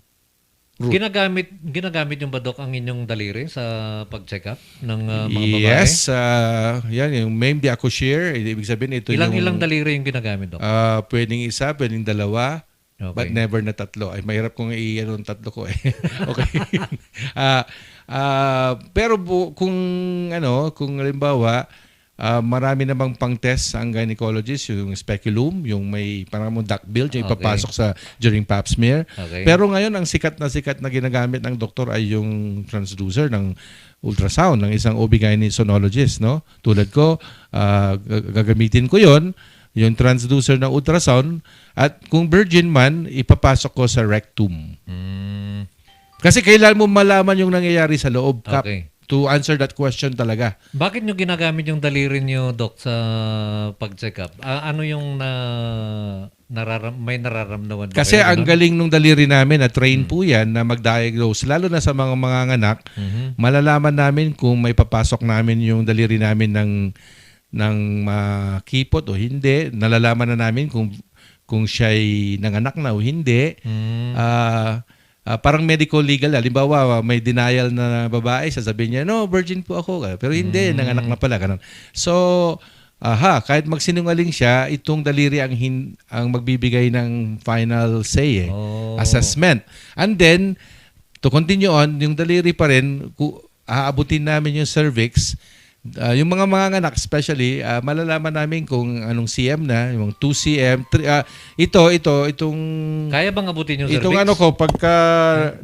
Ginagamit yung ba, Dok, ang inyong daliri sa pag-check up ng mga babae? Yes, yan yung même de accoucher. Ibig sabihin ito Ilang daliri yung ginagamit, Dok? pwedeng isa, pwedeng dalawa. Okay. But never na tatlo. Ay, mahirap kung i-ano ang tatlo ko eh. Okay. Pero kung halimbawa, marami namang pang-test ang gynecologist, yung speculum, yung may parang duckbill, yung Okay. ipapasok during pap smear. Okay. Pero ngayon, ang sikat na ginagamit ng doktor ay yung transducer ng ultrasound ng isang OB-GYN sonologist, no? Tulad ko, gagamitin ko yon, yung transducer ng ultrasound, at kung virgin man, ipapasok ko sa rectum. Kasi kailangan mo malaman yung nangyayari sa loob, Kap, Okay. to answer that question talaga. Bakit nyo ginagamit yung daliri nyo, Dok, sa pag-check up? Ano yung may nararamdaman ba Kasi kayo, ang ganun? galing nung daliri namin, na train po yan na mag-diagnose, lalo na sa mga anak, malalaman namin kung may papasok namin yung daliri namin ng makipot o hindi. Nalalaman na namin kung siya'y nanganak na o hindi. Parang medical legal. Halimbawa, may denial na babae, sasabihin niya, no, virgin po ako. Pero hindi, nanganak na pala. Ganun. So, kahit magsinungaling siya, itong daliri ang magbibigay ng final say, assessment. And then, to continue on, yung daliri pa rin, aabutin namin yung cervix. Yung mga anak especially, malalaman namin kung anong CM na, yung 2 cm, itong Kaya bang abutin yung cervix? itong pagka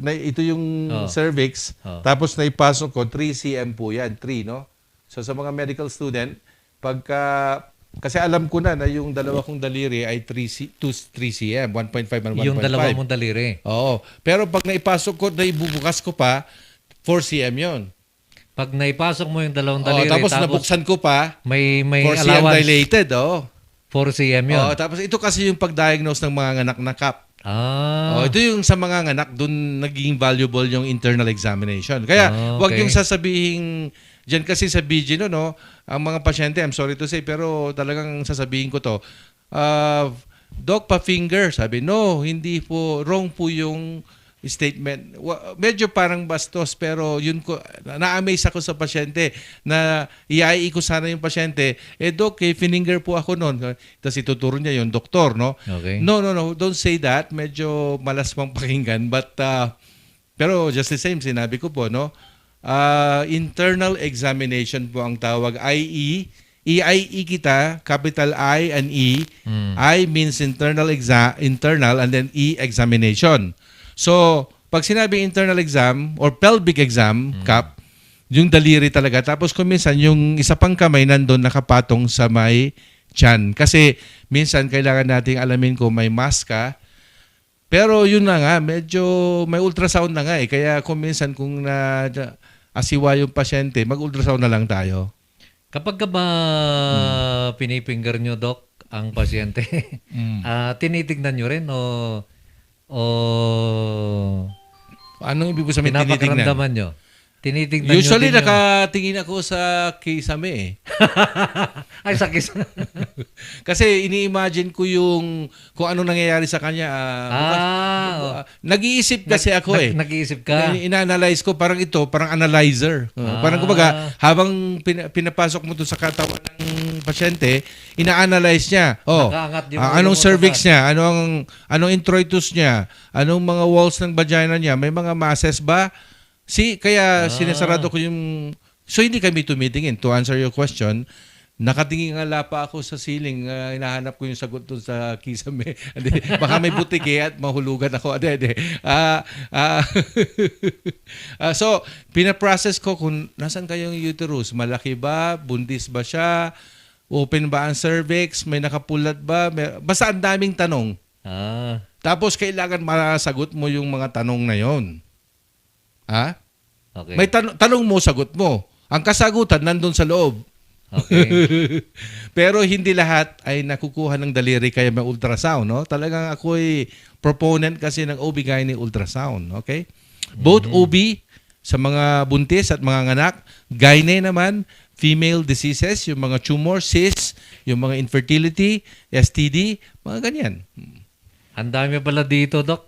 ito yung cervix, tapos naipasok ko 3 cm po yan, 3, no? So sa mga medical student, kasi alam ko na yung dalawa kong daliri ay 3 cm, 1.5 and 1.5. Yung dalawa mong daliri. Oo. Pero pag naipasok ko, naibubukas ko pa, 4 cm yon. Pag naipasok mo yung dalawang daliri, Tapos nabuksan ko pa, may 4 cm allowance, dilated, 4 cm yun. Tapos ito kasi yung pag-diagnose ng mga anak na Kap. Ito yung sa mga anak, dun naging valuable yung internal examination. Kaya wag yung sasabihin, dyan kasi sa BG, no, ang mga pasyente, I'm sorry to say, pero talagang sasabihin ko to, Doc, pa-finger. Sabi, no, hindi po, wrong po yung statement. Medyo parang bastos, pero yun ko, na-amaze ako sa pasyente na iai ko sana yung pasyente, Doc, finger po ako noon. Tapos ituturo niya yung doktor, no? Okay. No, don't say that. Medyo malas pang pakinggan, but pero just the same, sinabi ko po, no? Internal examination po ang tawag, i.e. EIE kita, capital I and E. I means internal and then E, examination. So, pag sinabi internal exam or pelvic exam, Kap, yung daliri talaga. Tapos kung minsan, yung isa pang kamay nandun nakapatong sa may tiyan. Kasi minsan kailangan nating alamin kung may mask ka. Pero yun na nga, medyo may ultrasound na nga eh. Kaya kung minsan kung asiwa yung pasyente, mag-ultrasound na lang tayo. Kapag ka ba pinipinger nyo, Doc, ang pasyente, tinitignan nyo rin o Anong ibig sabihin tinitignan? pinapakaramdaman nyo? Tinitignan Usually, nyo din nakatingin ako sa kisame eh. Ay, sa kisame. Kasi ini-imagine ko kung ano nangyayari sa kanya. Nag-iisip kasi ako eh. Nag-iisip ka? Ina-analyze ko, parang analyzer. Parang kumbaga, habang pinapasok mo to sa katawan ng pasyente, ina-analyze niya. Nakaangat yung Anong ulo mo cervix sa niya? Anong introitus niya? Anong mga walls ng vagina niya? May mga masses ba? Kaya sinasarado ko yung... So, hindi kami tumitingin. To answer your question, nakatingin nga lapa ako sa ceiling. Hinahanap ko yung sagot doon sa kisame. Baka may butike at mahulugan ako. So, pinaprocess ko kung nasan kayong uterus. Malaki ba? Buntis ba siya? Open ba ang cervix? May nakapulat ba? Basta ang daming tanong. Tapos, kailangan masagot mo yung mga tanong na yon. Okay. May tanong mo, sagot mo. Ang kasagutan nandun sa loob. Okay. Pero hindi lahat ay nakukuha ng daliri kaya may ultrasound, no? Talagang ako'y proponent kasi ng OB-GYN ultrasound, okay? Both OB sa mga buntis at mga nganak, gyne naman, female diseases, yung mga tumor, cysts, yung mga infertility, STD, mga ganyan. Ang dami pala dito, Doc.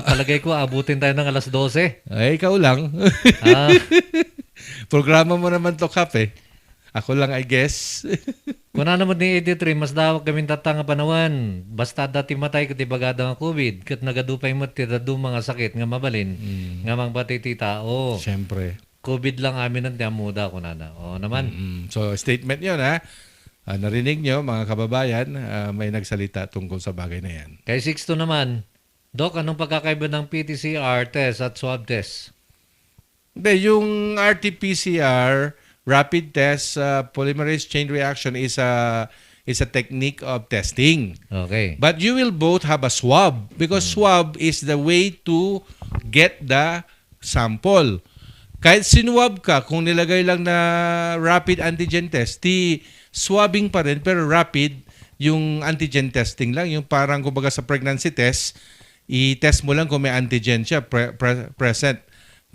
Palagay ko, abutin tayo ng alas 12. Ay, ikaw lang. Programa mo naman to, Kap, eh. Ako lang, I guess. Kung na naman ni 83, mas dawag kami tatanga panawan. Basta dati matay ko ti bagada ng COVID. Kat nagadupay mo ti dadu mga sakit nga mabalin. Nga mang patiti tao. Siyempre. COVID lang amin ang tiyamuda ko na. O naman. So, statement yun, ha? Narinig nyo, mga kababayan, may nagsalita tungkol sa bagay na yan. Kay 6 naman, Doc, anong pagkakaiba ng PTCR test at swab test? Hindi, yung RT-PCR, rapid test, polymerase chain reaction is a technique of testing. Okay. But you will both have a swab because swab is the way to get the sample. Kahit sinuwab ka, kung nilagay lang na rapid antigen test, swabbing pa rin, pero rapid, yung antigen testing lang. Yung parang kumbaga sa pregnancy test, i-test mo lang kung may antigen siya present.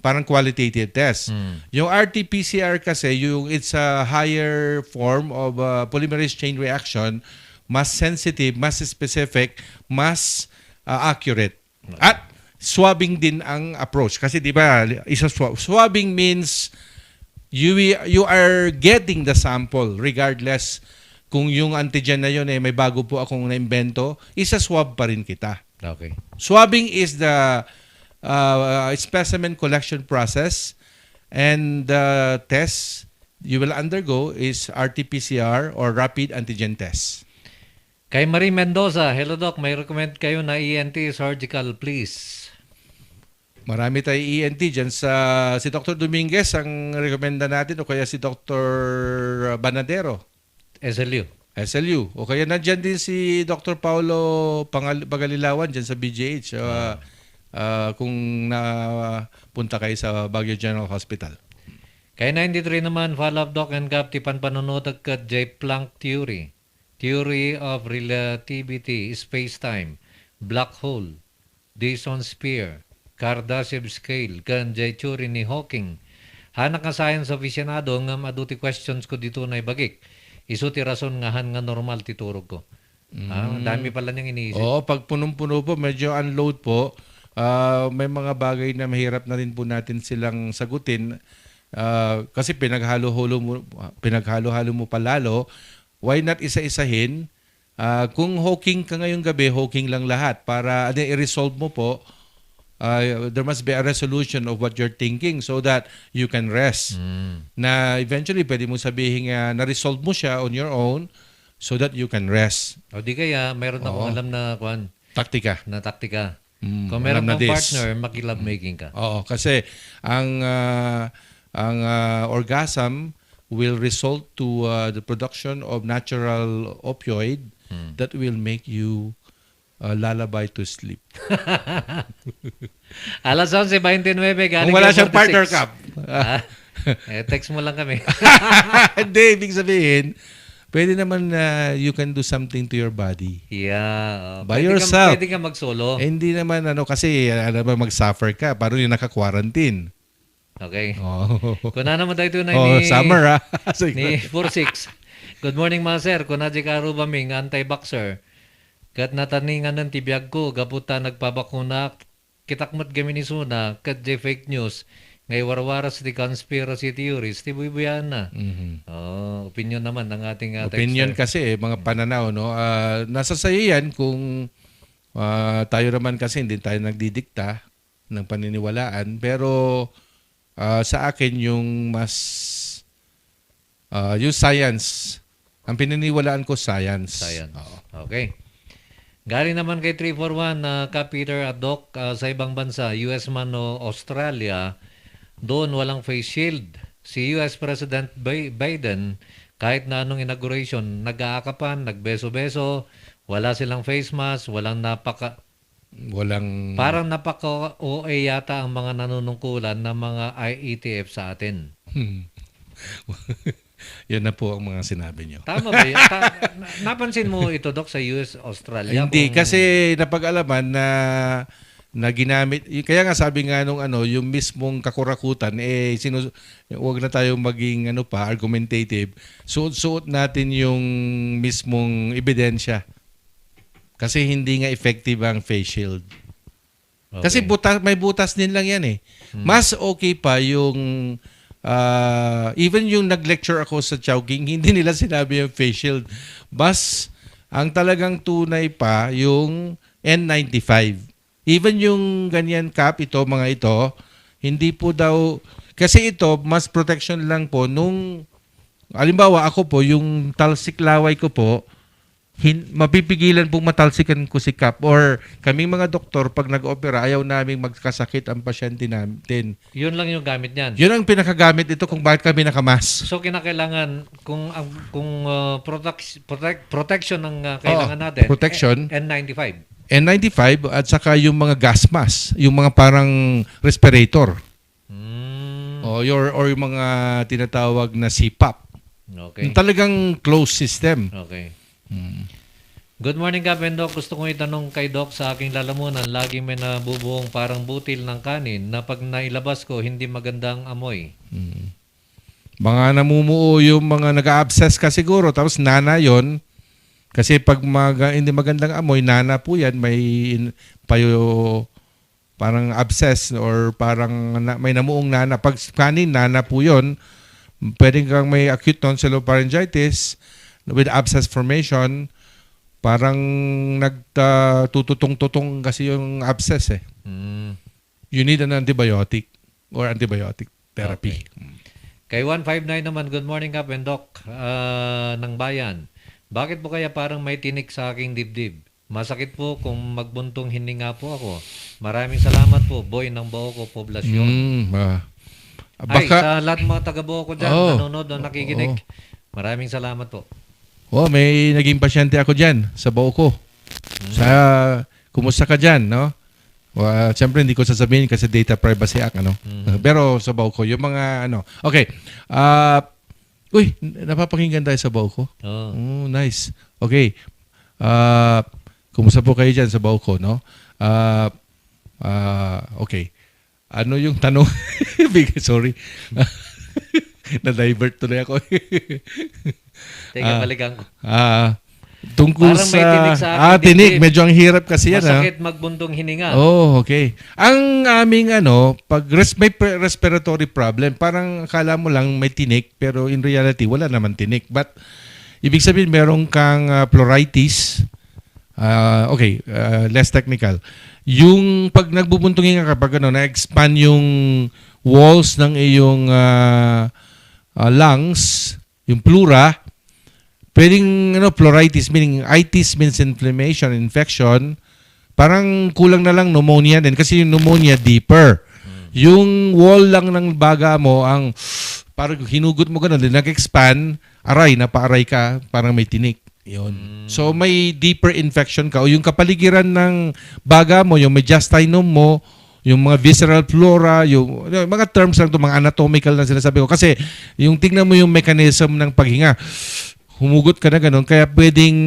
Parang qualitative test. Yung RT-PCR kasi, it's a higher form of polymerase chain reaction, mas sensitive, mas specific, mas accurate. At swabbing din ang approach. Kasi di ba, swabbing means you are getting the sample regardless kung yung antigen na yun may bago po akong na-invento, isa-swab pa rin kita. Okay. Swabbing is the specimen collection process, and the test you will undergo is RT-PCR or rapid antigen test. Kay Marie Mendoza, hello Doc, may recommend kayo na ENT surgical please. Marami tayo ENT dyan. Si Dr. Dominguez ang rekomenda natin o kaya si Dr. Banadero. SLU. O kaya nandyan din si Dr. Paulo Pagalilawan dyan sa BGH. Kung napunta kayo sa Baguio General Hospital. Kay 93 naman, follow-up Doc and Gap, tipan panunod ka J-Planck theory. Theory of relativity, space-time, black hole, Dyson sphere, Kardashev scale, kan theory ni Hawking. Hanak nga science aficionado nga maduti questions ko dito na ibagik. Isu ti rason nga han nga normal titurog ko. Dami pala niyang iniisip. Oo, pag punong-puno po, medyo unload po. May mga bagay na mahirap na rin po natin silang sagutin. Kasi pinaghalo-halo mo palalo. Why not isa-isahin? Kung Hawking ka ngayong gabi, Hawking lang lahat. Para i-resolve mo po, there must be a resolution of what you're thinking so that you can rest. Na eventually, pwede mo sabihin na-resolve mo siya on your own so that you can rest. O di kaya, mayroon akong alam na taktika. Kung meron kang partner, makilove making ka. Oo, kasi ang orgasm will result to the production of natural opioid that will make you lullaby to sleep. Alas 11:29, galing Kung wala kayo siyang partner 46. cup. Text mo lang kami. Hindi, ibig sabihin, pwede naman you can do something to your body. Yeah. By Pwede yourself. Pwede ka mag-solo. Hindi naman kasi mag-suffer ka. Paano yung naka-quarantine? Okay. Oh, Kuna naman tayo tunay ni... summer Ni 46. Good morning mga sir. Kuna di karo baming anti-boxer. Kat nataningan ng tibiyag ko. Gaputa nagpabakuna. Kitakmat gami ni Suna. Kat di fake news. Ngay warwaras di conspiracy theories. Di buibuyan na. Opinion naman ng ating Opinion kasi, mga pananaw, no? Nasa sayo yan kung tayo naman kasi hindi tayo nagdidikta ng paniniwalaan. Pero sa akin yung yung science, ang pininiwalaan ko science. Oo. Okay. Galing naman kay 341 ka Peter at Doc sa ibang bansa, US man o Australia, doon walang face shield. Si US President Biden, kahit na anong inauguration, nag-aakapan, nagbeso-beso, wala silang face mask, parang napaka-OA yata ang mga nanunungkulan ng mga IETF sa atin. Yan na po ang mga sinabi nyo. Tama ba yun? Napansin mo ito, Doc, sa US, Australia? Hindi, kasi napag-alaman na ginamit, kaya nga sabi nga nung yung mismong kakurakutan, huwag na tayo maging argumentative. Suot natin yung mismong ebidensya. Kasi hindi nga effective ang face shield. Okay. Kasi may butas din lang yan eh. Mas okay pa yung even yung nag-lecture ako sa Chowking, hindi nila sinabi yung face shield. Mas ang talagang tunay pa yung N95. Even yung ganyan cap mga ito, hindi po daw, kasi ito mas protection lang po nung, halimbawa ako po, yung talsik laway ko po, mapipigilan pong matalsikan ko si Cap, or kaming mga doktor pag nag-opera ayaw naming magkasakit ang pasyente natin. Yun lang yung gamit niyan. Yun ang pinakagamit ito kung bakit kami nakamas. So kinakailangan kung protection ang kailangan natin. Protection. N95. N95 at saka yung mga gas mask, yung mga parang respirator. Or yung mga tinatawag na CPAP. Okay. Yung talagang closed system. Okay. Good morning, Captain Doc. Gusto kong itanong kay Doc sa aking lalamunan. Laging may nabubuong parang butil ng kanin na pag nailabas ko, hindi magandang amoy. Mga namumuo yung mga nag-a-abscess ka siguro. Tapos nana yon. Kasi pag hindi magandang amoy, nana po yan. May parang abscess or parang may namuong nana. Pag kanin, nana po yun. Pwede kang may acute tonsilopharyngitis with abscess formation, parang nagtututong-tutong kasi yung abscess eh. You need an antibiotic or antibiotic therapy. Okay. Kay 159 naman, good morning Cap and Doc ng bayan. Bakit po kaya parang may tinik sa aking dibdib? Masakit po kung magbuntong hininga po ako. Maraming salamat po, Boy ng Baoko Poblasyon. Ay, sa lahat ng mga taga-Baoko dyan, nanonood o nakikinig. Maraming salamat po. May naging pasyente ako dyan sa Baoko. Kumusta ka dyan, no? Siyempre, hindi ko sasabihin kasi Data Privacy Act, Pero sa Baoko, yung mga, Okay. Napapakinggan tayo sa Baoko? Nice. Okay. Kumusta po kayo dyan sa Baoko, no? Okay. Ano yung tanong? Sorry. Na-divert tuloy ako. Teka, balikan ko. Tungkol parang may tinik sa akin. Tinik. Medyo ang hirap kasi yan. Masakit magbuntong hininga. Okay. Ang aming pag may respiratory problem, parang akala mo lang may tinik, pero in reality, wala naman tinik. But, ibig sabihin, meron kang pleuritis. Less technical. Yung pag nagbubuntong hininga ka, pag na-expand yung walls ng iyong lungs, yung pleura, pwedeng pleuritis, meaning itis means inflammation, infection, parang kulang na lang pneumonia din kasi yung pneumonia deeper. Yung wall lang ng baga mo ang parang hinugot mo ganun, din nag-expand, aray, napaaray ka, parang may tinik. Yun. So may deeper infection ka o yung kapaligiran ng baga mo, yung mediastinum mo, yung mga visceral flora, yung mga terms lang to, mga anatomical na sinasabi ko. Kasi yung tingnan mo yung mechanism ng paghinga, humugot ka na ganun, kaya pwedeng,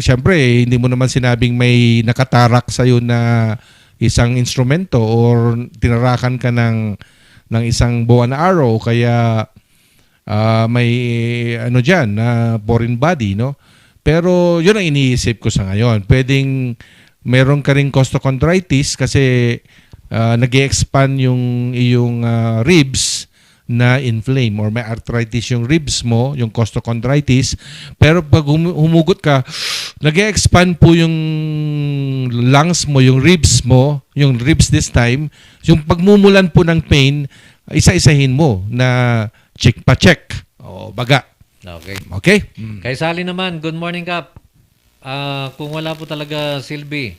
syempre, hindi mo naman sinabing may nakatarak sa'yo na isang instrumento or tinarakan ka ng isang bow and arrow, kaya may ano dyan, na foreign body, no? Pero yun ang iniisip ko sa ngayon. Pwedeng meron ka ring costochondritis kasi nag-expand yung iyong ribs na inflame or may arthritis yung ribs mo, yung costochondritis. Pero pag humugot ka, nag-expand po yung lungs mo, yung ribs this time, yung pagmumulan po ng pain, isa-isahin mo na check o baga. Okay. Okay? Kay Sally naman, good morning, Kap. Kung wala po talaga silbi,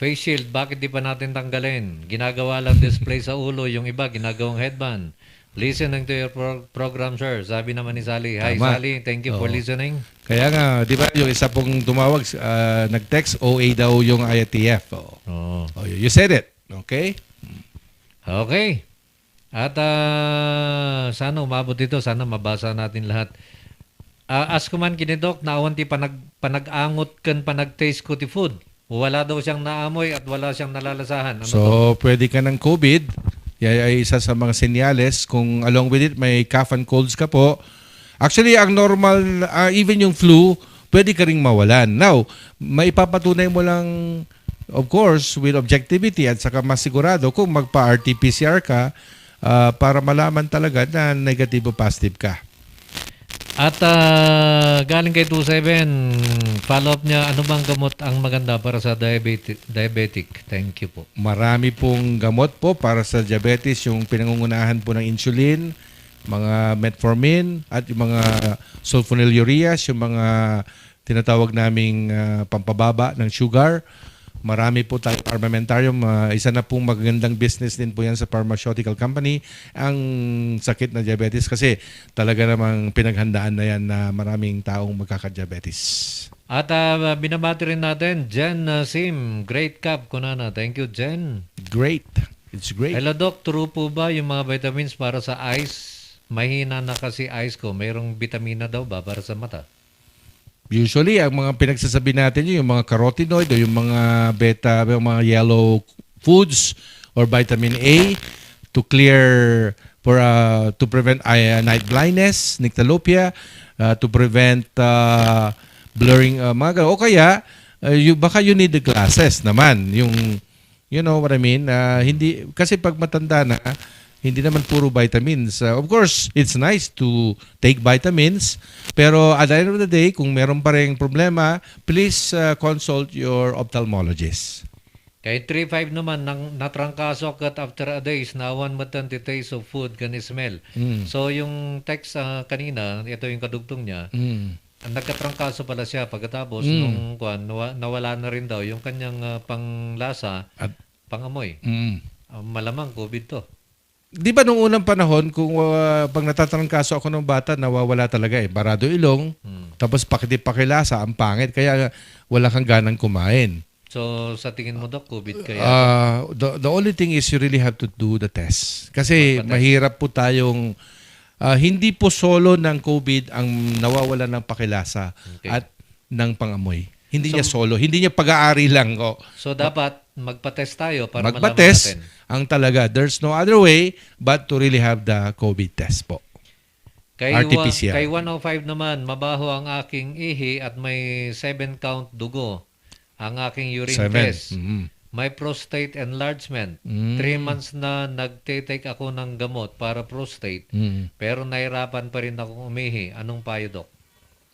face shield, bakit di pa natin tanggalin? Ginagawa lang display sa ulo, yung iba ginagawang headband. Listening to your program, sir. Sabi naman ni Sally. Hi, Tama. Sally. Thank you for listening. Kaya nga, di ba yung isa pong tumawag, nag-text, OA daw yung IATF. Oh. You said it. Okay? Okay. At sana umabot dito. Sana mabasa natin lahat. As kuman kinidok, naawan ti panag-angot kan panag-taste ko ti food. Wala daw siyang naamoy at wala siyang nalalasahan. Ano So, pwede ka ng COVID. Yan ay isa sa mga senyales. Kung along with it, may cough and colds ka po. Actually, ang normal, even yung flu, pwede ka ring mawalan. Now, maipapatunay mo lang, of course, with objectivity at saka masigurado kung magpa-RT-PCR ka para malaman talaga na negative o positive ka. At galing kay 27, follow-up niya, ano bang gamot ang maganda para sa diabetic? Thank you po. Marami pong gamot po para sa diabetes, yung pinangungunahan po ng insulin, mga metformin, at yung mga sulfonylureas, yung mga tinatawag naming pampababa ng sugar. Marami po tayong armamentarium. Isa na pong magandang business din po yan sa pharmaceutical company, ang sakit na diabetes, kasi talaga namang pinaghandaan na yan na maraming taong magkaka-diabetes. At binabati rin natin, Jen Sim, great Kap, kunana. Thank you, Jen. Great. It's great. Hello, Doc. True po ba yung mga vitamins para sa eyes? Mahina na kasi eyes ko. Mayroong vitamina daw ba para sa mata? Usually, ang mga pinagsasabi natin yung mga carotenoid o yung mga beta, yung mga yellow foods or vitamin A to clear to prevent night blindness, nyctalopia, to prevent blurring mga o kaya baka you need the glasses naman, yung you know what I mean, hindi kasi pag matanda na hindi naman puro vitamins. Of course, it's nice to take vitamins, pero at the end of the day, kung meron pa rin problema, please consult your ophthalmologist. Kay 3-5 naman, natrangkaso kat after a days, nawan matan the taste of food can smell. So yung text kanina, ito yung kadugtong niya, nagkatrangkaso pala siya pagkatapos nung nawala na rin daw yung kanyang panglasa at pangamoy. Malamang COVID to. Di ba nung unang panahon, kung pag natatrangkaso ako ng bata, nawawala talaga eh. Barado ilong, tapos pakilasa, ang pangit, kaya wala kang ganang kumain. So, sa tingin mo, Doc, COVID kaya? The only thing is you really have to do the test. Kasi mahirap po tayong, hindi po solo ng COVID ang nawawala ng pakilasa at ng pangamoy. Hindi niya solo, hindi niya pag-aari lang. So, dapat magpa-test tayo para malaman magpa-test natin. Ang talaga. There's no other way but to really have the COVID test po. RT-PCR. Kay 105 naman, mabaho ang aking ihi at may 7 count dugo ang aking urine test. May prostate enlargement. 3 months na nagtitake ako ng gamot para prostate, pero nahirapan pa rin akong umihi. Anong payo, Doc?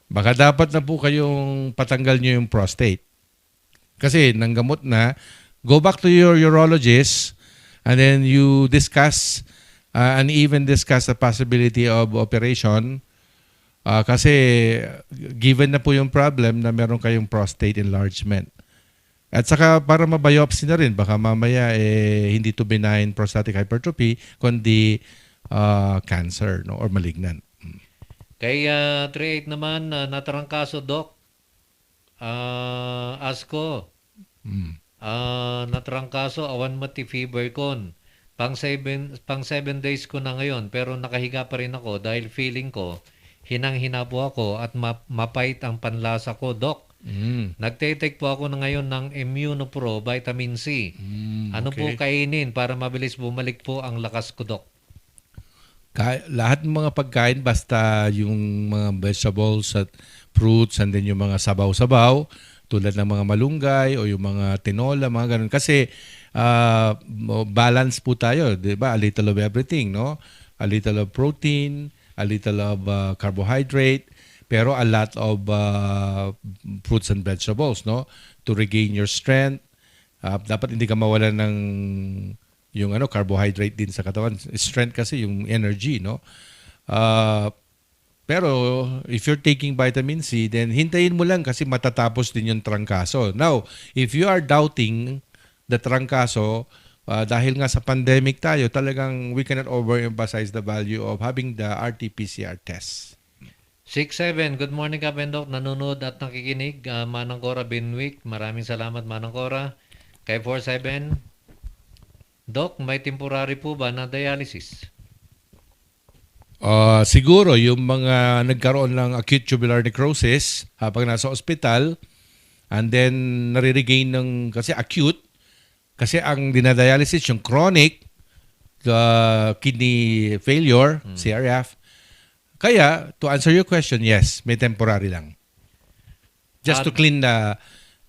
Baka dapat na po kayong patanggal nyo yung prostate. Kasi nang gamot na, go back to your urologist and then you discuss and even discuss the possibility of operation kasi given na po yung problem na meron kayong prostate enlargement. At saka para mabiopsy na rin, baka mamaya hindi to benign prostatic hypertrophy, kundi cancer, no, or malignant. Kay 38 naman, natrangkaso, Doc. Asko. Natrangkaso, awan mati fever kon. Pang 7 days ko na ngayon, pero nakahiga pa rin ako dahil feeling ko, hinang-hina po ako at mapait ang panlasa ko, Doc. Nagtitake po ako na ngayon ng Immunopro Vitamin C. Ano po kainin para mabilis bumalik po ang lakas ko, Doc? Lahat ng mga pagkain, basta yung mga vegetables at fruits and then yung mga sabaw-sabaw, tulad ng mga malunggay o yung mga tinola, mga ganun. Kasi balance po tayo, di ba? A little of everything, no? A little of protein, a little of carbohydrate, pero a lot of fruits and vegetables, no? To regain your strength. Dapat hindi ka mawalan ng yung carbohydrate din sa katawan. Strength kasi yung energy, no? Pero if you're taking vitamin C, then hintayin mo lang kasi matatapos din yung trangkaso. Now, if you are doubting the trangkaso, dahil nga sa pandemic tayo, talagang we cannot overemphasize the value of having the RT-PCR test. 6-7, good morning Kapendok, nanonood at nakikinig. Manang Cora Binwick, maraming salamat Manang Cora. Kay 47, Doc, may temporary po ba na dialysis? Siguro yung mga nagkaroon ng acute tubular necrosis habang nasa ospital, and then nare-regain ng, kasi acute, kasi ang dinadialysis yung chronic kidney failure, CRF. Kaya, to answer your question, yes, may temporary lang. Just to clean the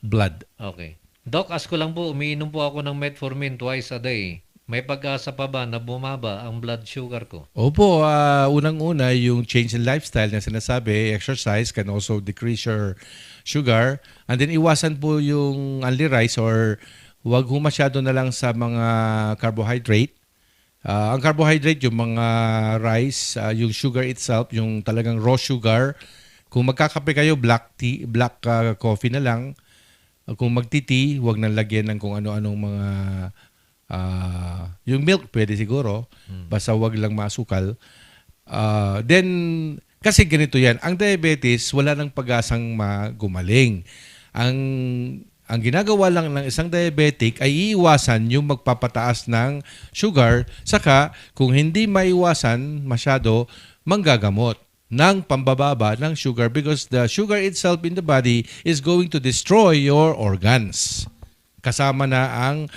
blood. Okay. Doc, ask ko lang po, umiinom po ako ng metformin twice a day. May pag-asa pa ba na bumaba ang blood sugar ko? Opo, unang-una yung change in lifestyle na sinasabi, exercise can also decrease your sugar. And then iwasan po yung only rice or wag ho masyado na lang sa mga carbohydrate. Ang carbohydrate, yung mga rice, yung sugar itself, yung talagang raw sugar. Kung magkakape kayo, black coffee na lang. Kung magti-tea, wag nang lagyan ng kung ano-anong mga yung milk pwede siguro, basta wag lang masukal. Then kasi ganito yan, ang diabetes wala nang pag-asang gumaling. Ang ginagawa lang ng isang diabetic ay iiwasan yung magpapataas ng sugar, saka kung hindi maiwasan masyado, manggagamot ng pambababa ng sugar because the sugar itself in the body is going to destroy your organs. Kasama na ang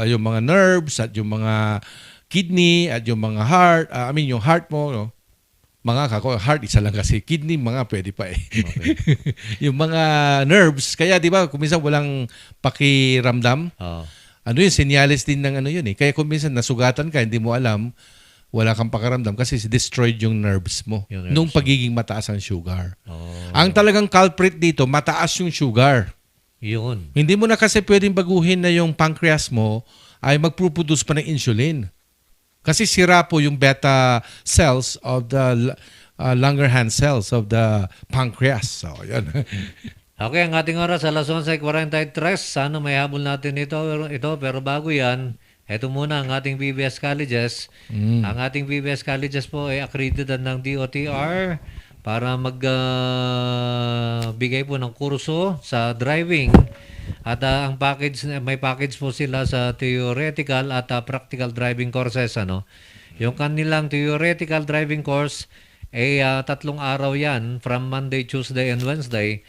yung mga nerves at yung mga kidney at yung mga heart, yung heart mo, no? Mga heart isa lang kasi, kidney mga pwede pa eh. Okay. Yung mga nerves, kaya di ba kung minsan walang pakiramdam, yung senyales din ng yun eh. Kaya kung minsan nasugatan ka, hindi mo alam, wala kang pakiramdam kasi destroyed yung nerves mo nung pagiging mataas ang sugar. Ang talagang culprit dito, mataas yung sugar. Yun. Hindi mo na kasi pwedeng baguhin na yung pancreas mo ay magproduce pa ng insulin. Kasi sira po yung beta cells of the Langerhans cells of the pancreas. So, yun. Okay, ang ating oras alas 11:43. Sana may habol natin ito. Pero bago yan, ito muna ang ating PBS Colleges. Ang ating PBS Colleges po ay accredited ng DOTR para magbigay po ng kurso sa driving. At ang package, may package po sila sa theoretical at practical driving courses. Yung kanilang theoretical driving course ay 3 araw yan from Monday, Tuesday, and Wednesday.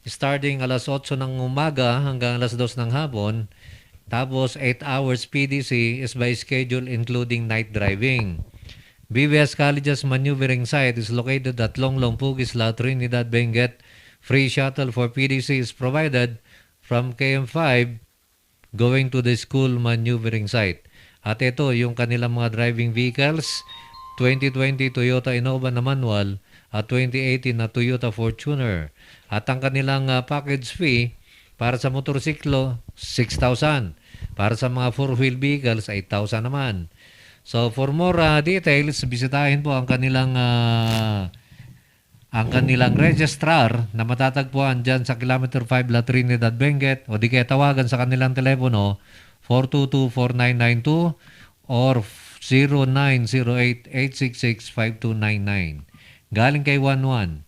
Starting alas 8 ng umaga hanggang alas 2 ng hapon. Tapos 8 hours PDC is by schedule including night driving. BBS College's maneuvering site is located at Longlong, Pugis, La Trinidad, Benguet. Free shuttle for PDC is provided from KM5 going to the school maneuvering site. At ito yung kanilang mga driving vehicles, 2020 Toyota Innova na manual at 2018 na Toyota Fortuner. At ang kanilang package fee para sa motorsiklo, 6,000. Para sa mga 4-wheel vehicles, 8,000 naman. So for more details, bisitahin po ang kanilang registrar na matatagpuan dyan sa Kilometer 5 La Trinidad, Benguet, o di kaya tawagan sa kanilang telepono 422-4992 or 0908-866-5299. Galing kay 11.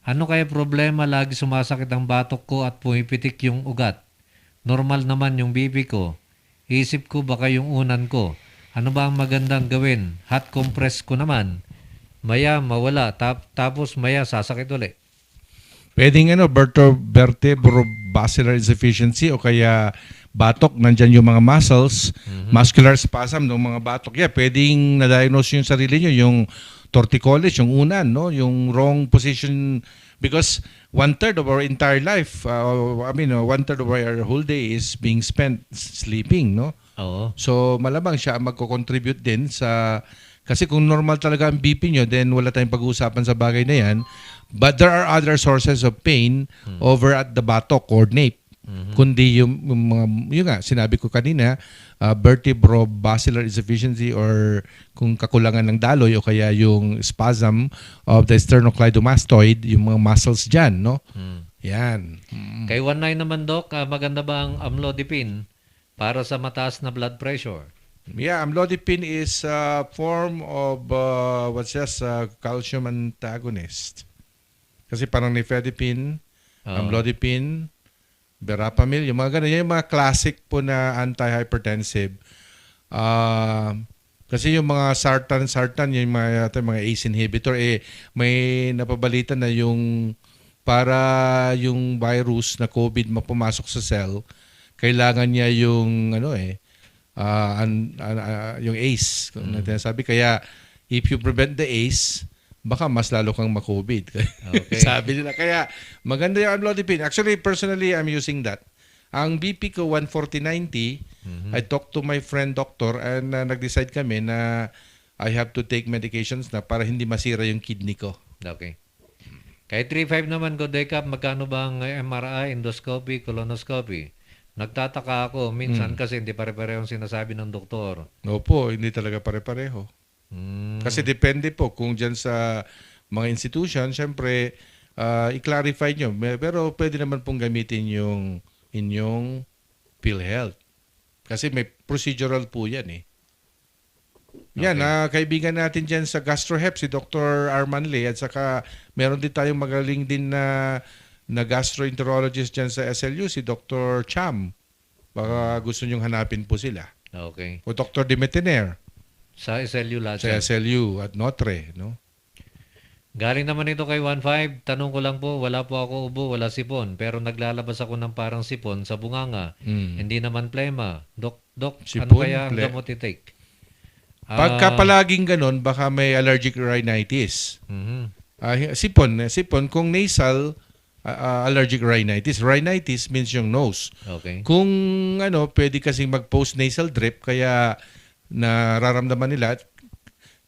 Ano kaya problema lagi sumasakit ang batok ko at pumipitik yung ugat? Normal naman yung bibi ko. Isip ko baka yung unan ko. Ano ba ang magandang gawin? Hot compress ko naman. Maya mawala, tapos maya sasakit ulit. Pwedeng vertebrobasilar insufficiency o kaya batok, nandyan yung mga muscles, muscular spasm ng mga batok. Yeah, pwedeng na-diagnose yung sarili nyo, yung torticollis, yung unan, no? Yung wrong position, because 1/3 of our entire life, 1/3 of our whole day is being spent sleeping, no? Oo. So malamang siya ang magko-contribute din sa, kasi kung normal talaga ang BP nyo, then wala tayong pag-uusapan sa bagay na yan. But there are other sources of pain over at the batok or nape. Kundi yung mga, yun nga, sinabi ko kanina, vertebrobasilar insufficiency or kung kakulangan ng daloy o kaya yung spasm of the sternocleidomastoid, yung mga muscles dyan, no? Yan. Kay 19 naman, Doc, maganda ba ang amlodipine para sa mataas na blood pressure? Yeah, amlodipine is a form of calcium antagonist. Kasi parang nifedipine, amlodipine, verapamil, yung mga ganun, yung mga classic po na antihypertensive. Kasi yung mga sartan, yung mga ACE inhibitor, may napabalitan na yung para yung virus na COVID mapumasok sa cell, kailangan niya yung yung ACE, kung sabi. Kaya if you prevent the ACE, baka mas lalo kang ma-COVID. Okay. Sabi nila. Kaya maganda yung amlodipine. Actually, personally, I'm using that. Ang BP ko, 140/90. I talked to my friend doctor and nag-decide kami na I have to take medications na para hindi masira yung kidney ko. Okay. Kay 3.5 naman, Godecap, magkano bang MRI, endoscopy, colonoscopy? Nagtataka ako. Minsan kasi hindi pare-pareho ang sinasabi ng doktor. Opo, hindi talaga pare-pareho. Kasi depende po kung dyan sa mga institution, syempre, i-clarify nyo. Pero pwede naman pong gamitin yung inyong PhilHealth. Kasi may procedural po yan eh. Yan, kaibigan natin dyan sa GastroHep, si Dr. Arman Lee, at saka meron din tayong magaling din na gastroenterologist dyan sa SLU, si Dr. Cham. Baka gusto nyong hanapin po sila. Okay. O Dr. Dimetiner. Sa SLU lahat. Sa SLU at Notre, no? Galing naman ito kay 1.5. Tanong ko lang po, wala po ako ubo, wala sipon. Pero naglalabas ako ng parang sipon sa bunganga. Hindi naman plema. Dok, ano kaya ang gamot i-take? Pagka palaging ganun, baka may allergic rhinitis. Sipon, kung nasal, allergic rhinitis. Rhinitis means yung nose. Okay. Kung pwede kasing mag-post-nasal drip, kaya nararamdaman nila,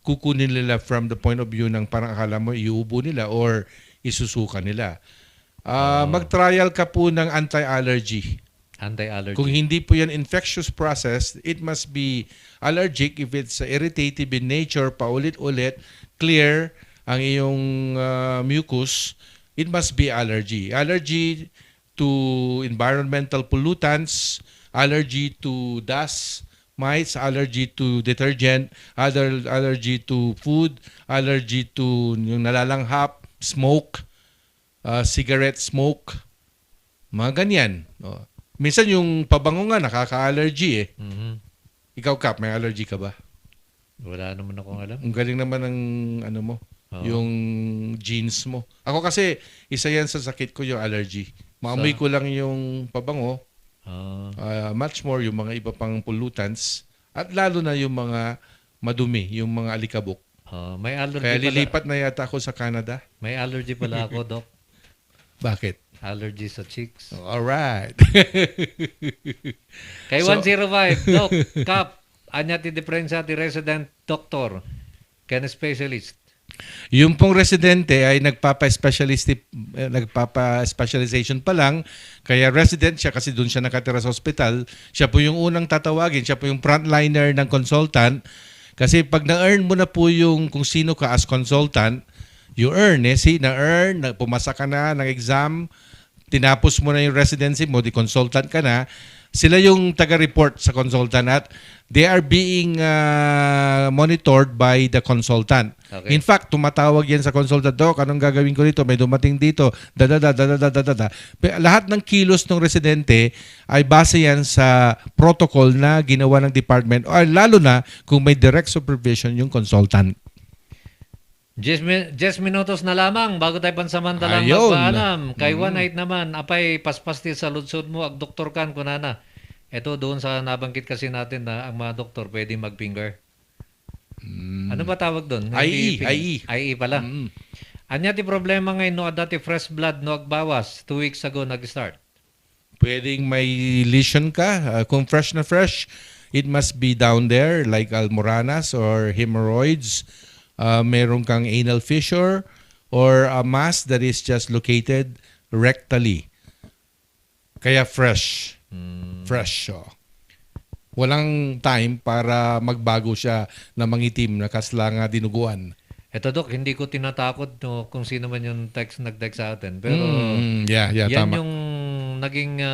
kukunin nila from the point of view ng parang akala mo iuubo nila or isusuka nila. Mag-trial ka po ng anti-allergy. Anti-allergy. Kung hindi po yan infectious process, it must be allergic. If it's irritative in nature, paulit-ulit, clear ang iyong mucus, it must be allergy. Allergy to environmental pollutants, allergy to dust, mites, allergy to detergent, allergy to food, allergy to yung nalalanghap, smoke, cigarette smoke, mga ganyan. Minsan yung pabango nga nakaka-allergy eh. Ikaw, Kap, may allergy ka ba? Wala naman akong alam. Ang galing naman ng yung genes mo. Ako kasi, isa yan sa sakit ko yung allergy. Maamoy ko lang yung pabango, much more yung mga iba pang pollutants, at lalo na yung mga madumi, yung mga alikabok. May allergy Kaya pala. lilipat na yata ako sa Canada. May allergy pala ako, Doc. Bakit? Allergy sa chicks. Alright. Kay 105, Doc, Kap, anya ti diferensya ti resident doctor, ken specialist. Yung pong residente ay nagpapa-specialization pa lang, kaya resident siya kasi doon siya nakatira sa hospital. Siya po yung unang tatawagin, siya po yung frontliner ng consultant. Kasi pag na-earn mo na po yung kung sino ka as consultant, you earn pumasa ka na ng exam, tinapos mo na yung residency mo, di consultant ka na, Sila yung taga-report sa consultant at they are being monitored by the consultant. Okay. In fact, tumatawag yan sa consultant, Doc, anong gagawin ko dito? May dumating dito. Lahat ng kilos ng residente ay base yan sa protocol na ginawa ng department o lalo na kung may direct supervision yung consultant. 10 minutos na lamang bago tayo pansamantalang Ayun. magpaalam. Kay 1-8 naman, apay paspasti sa lutsod mo, ag doktor kan kunana. Ito doon sa nabanggit kasi natin na ang mga doktor pwede mag-finger. Ano ba tawag doon? IE. IE pala. Anya ti problema ngayon no dati fresh blood no agbawas 2 weeks ago nag-start. Pwedeng may lesion ka. Kung fresh na fresh, it must be down there like almoranas or hemorrhoids. Meron kang anal fissure or a mass that is just located rectally. Kaya fresh. Fresh. Oh. Walang time para magbago siya na mangitim na kasla nga dinuguan. Ito Dok, hindi ko tinatakot no, kung sino man yung nag-text sa atin. Pero yeah, yan tama. yung naging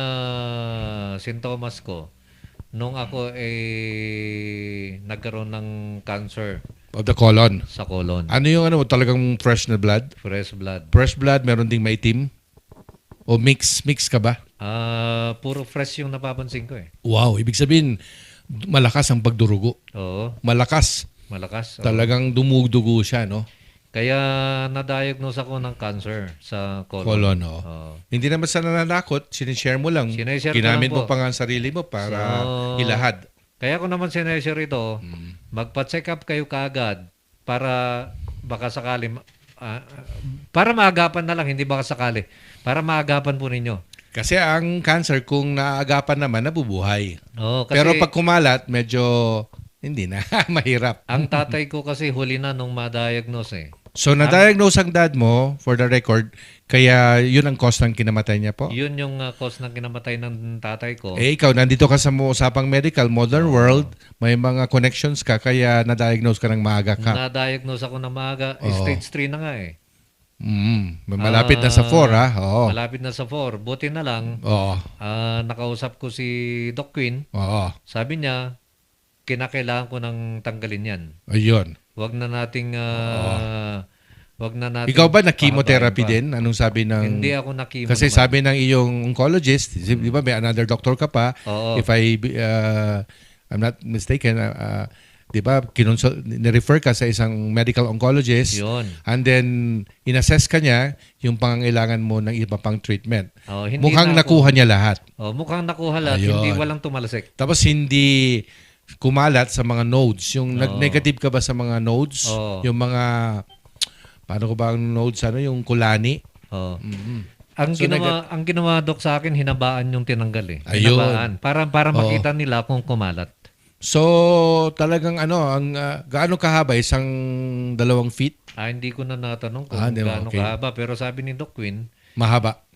sintomas ko nung ako nagkaroon ng cancer Of the colon. sa colon. Ano yung talagang fresh na blood? Fresh blood. Fresh blood, meron ding maitim? O mix ka ba? Puro fresh yung napapansin ko eh. Wow, ibig sabihin, malakas ang pagdurugo. Oo, Malakas. malakas. Oo. Talagang dumudugo siya, no? Kaya na-diagnose ako ng cancer sa colon. Colon, no? Oo. Hindi naman sa nananakot, sinishare mo lang. Sinishare ko Ginamit lang mo po. pa nga ang sarili mo para So, ilahad. Kaya ko naman sineshare ito, magpa-check up kayo kaagad para baka sakali, para maagapan na lang, hindi baka sakali, para maagapan po ninyo. Kasi ang cancer, kung naagapan naman, nabubuhay. Oo, kasi Pero pag kumalat, medyo hindi na. Mahirap. ang tatay ko kasi huli na nung ma-diagnose eh. So, na-diagnose ang dad mo, for the record, kaya yun ang cause ng kinamatay niya po? Yun yung cause ng kinamatay ng tatay ko. Eh, ikaw, nandito ka sa usapang medical, modern world, may mga connections ka, kaya na-diagnose ka ng maaga ka. Na-diagnose ako ng maaga, Oo. stage 3 na nga eh. Malapit na sa 4, ha? Oo. Malapit na sa 4. Buti na lang, Oo. nakausap ko si Doc Quinn. Oo. Sabi niya, kinakailangan ko nang tanggalin yan. Ayun. Wag na nating Ikaw ba na-chemotherapy pahabain pa. din? Anong sabi ng... Hindi ako na-chemo Kasi naman. sabi ng iyong oncologist, di ba may another doctor ka pa, Oo. if I'm not mistaken, di ba, nirefer ka sa isang medical oncologist, Yun. and then inassess ka niya yung pangangailangan mo ng iba pang treatment. Hindi Mukhang na ako- nakuha niya lahat. Mukhang nakuha lahat, Ayun. hindi walang tumalasik. Tapos hindi kumalat sa mga nodes. Yung nag-negative ka ba sa mga nodes? Oo. Yung mga, paano ko ba ang nodes? Yung kulani? Oo. Mhm. Ang So, ang ginawa Doc sa akin, hinabaan yung tinanggal eh. Ayun. Hinabaan. Para Oo. makita nila kung kumalat. So, talagang gaano kahaba? Isang 2 feet? Hindi ko na natanong kung Hindi mo, gaano okay. kahaba. Pero sabi ni Doc Quinn, Mahaba.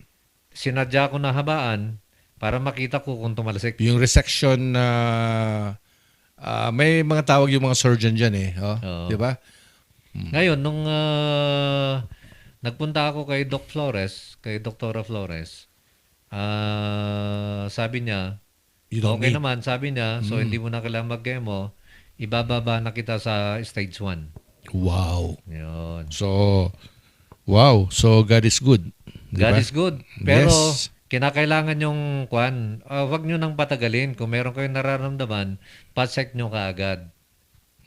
sinadya ko na habaan para makita ko kung tumalasik. Yung resection na may mga tawag yung mga surgeon dyan eh. Oo. Di ba? Ngayon, nung nagpunta ako kay Doc Flores, kay Doktora Flores, sabi niya, You don't okay need. naman, sabi niya, so hindi mo na kailangan mag-chemo, ibababa na kita sa stage 1. Wow. Yun. So, wow. So, God is good. Di God ba? is good. Pero, Yes. kinakailangan yung wag nyo nang patagalin. Kung meron kayong nararamdaman, pa-check nyo kaagad.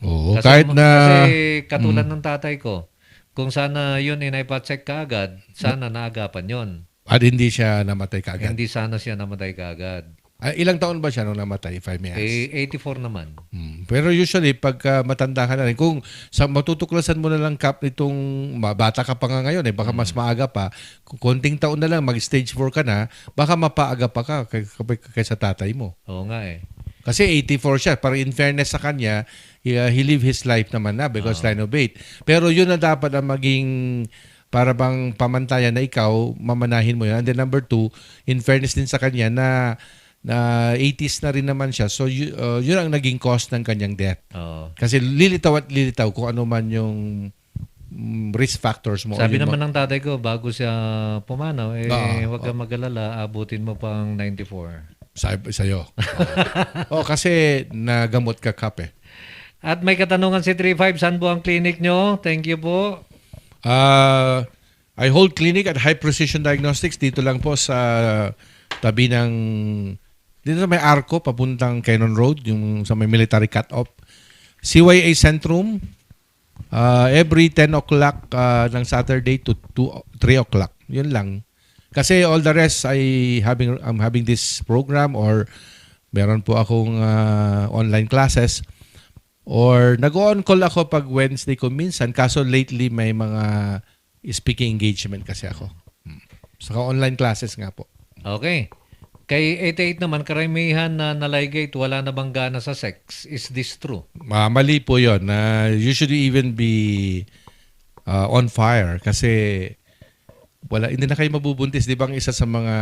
Oo, kahit na... Kasi katulad ng tatay ko, kung sana yun inaipa-check kaagad, sana naagapan yun. At hindi siya namatay kaagad. Hindi sana siya namatay kaagad. Ilang taon ba siya nung namatay, if I may ask? 84 naman. Pero usually, pag matanda ka na rin, kung matutuklasan mo na lang Kap itong bata ka pa nga ngayon, baka mas maaga pa, kung konting taon na lang, mag-stage 4 ka na, baka mapaaga pa ka kaysa tatay mo. Oo nga eh. Kasi 84 siya. Para in fairness sa kanya, he live his life naman na because line of 8. Pero yun na dapat ang maging para bang pamantayan na ikaw, mamanahin mo yun. And then number 2, in fairness din sa kanya na 80s na rin naman siya. So yun ang naging cause ng kanyang death. Oo. Kasi lilitaw at lilitaw kung ano man yung risk factors mo. Sabi o yung naman ng tatay ko, bago siya pumanaw, Oo. huwag kang mag-alala, abutin mo pang 94. Sa'yo. Kasi nagamot ka, Kap eh. At may katanungan si 35, saan po ang clinic nyo? Thank you po. I hold clinic at High Precision Diagnostics dito lang po sa tabi ng dito sa may Arco papuntang Cannon Road, yung sa may military cut-off. CYA Centrum every 10 o'clock ng Saturday to 3 o'clock. Yun lang. Kasi all the rest I'm having this program or meron po akong online classes or nag-on call ako pag Wednesday ko minsan. Kaso lately may mga speaking engagement kasi ako. Saka online classes nga po. Okay. Kay 88 naman, karamihan na nalaygate, wala na bang gana sa sex. Is this true? Mali po yun. You should even be on fire kasi hindi na kayo mabubuntis. Di ba ang isa sa mga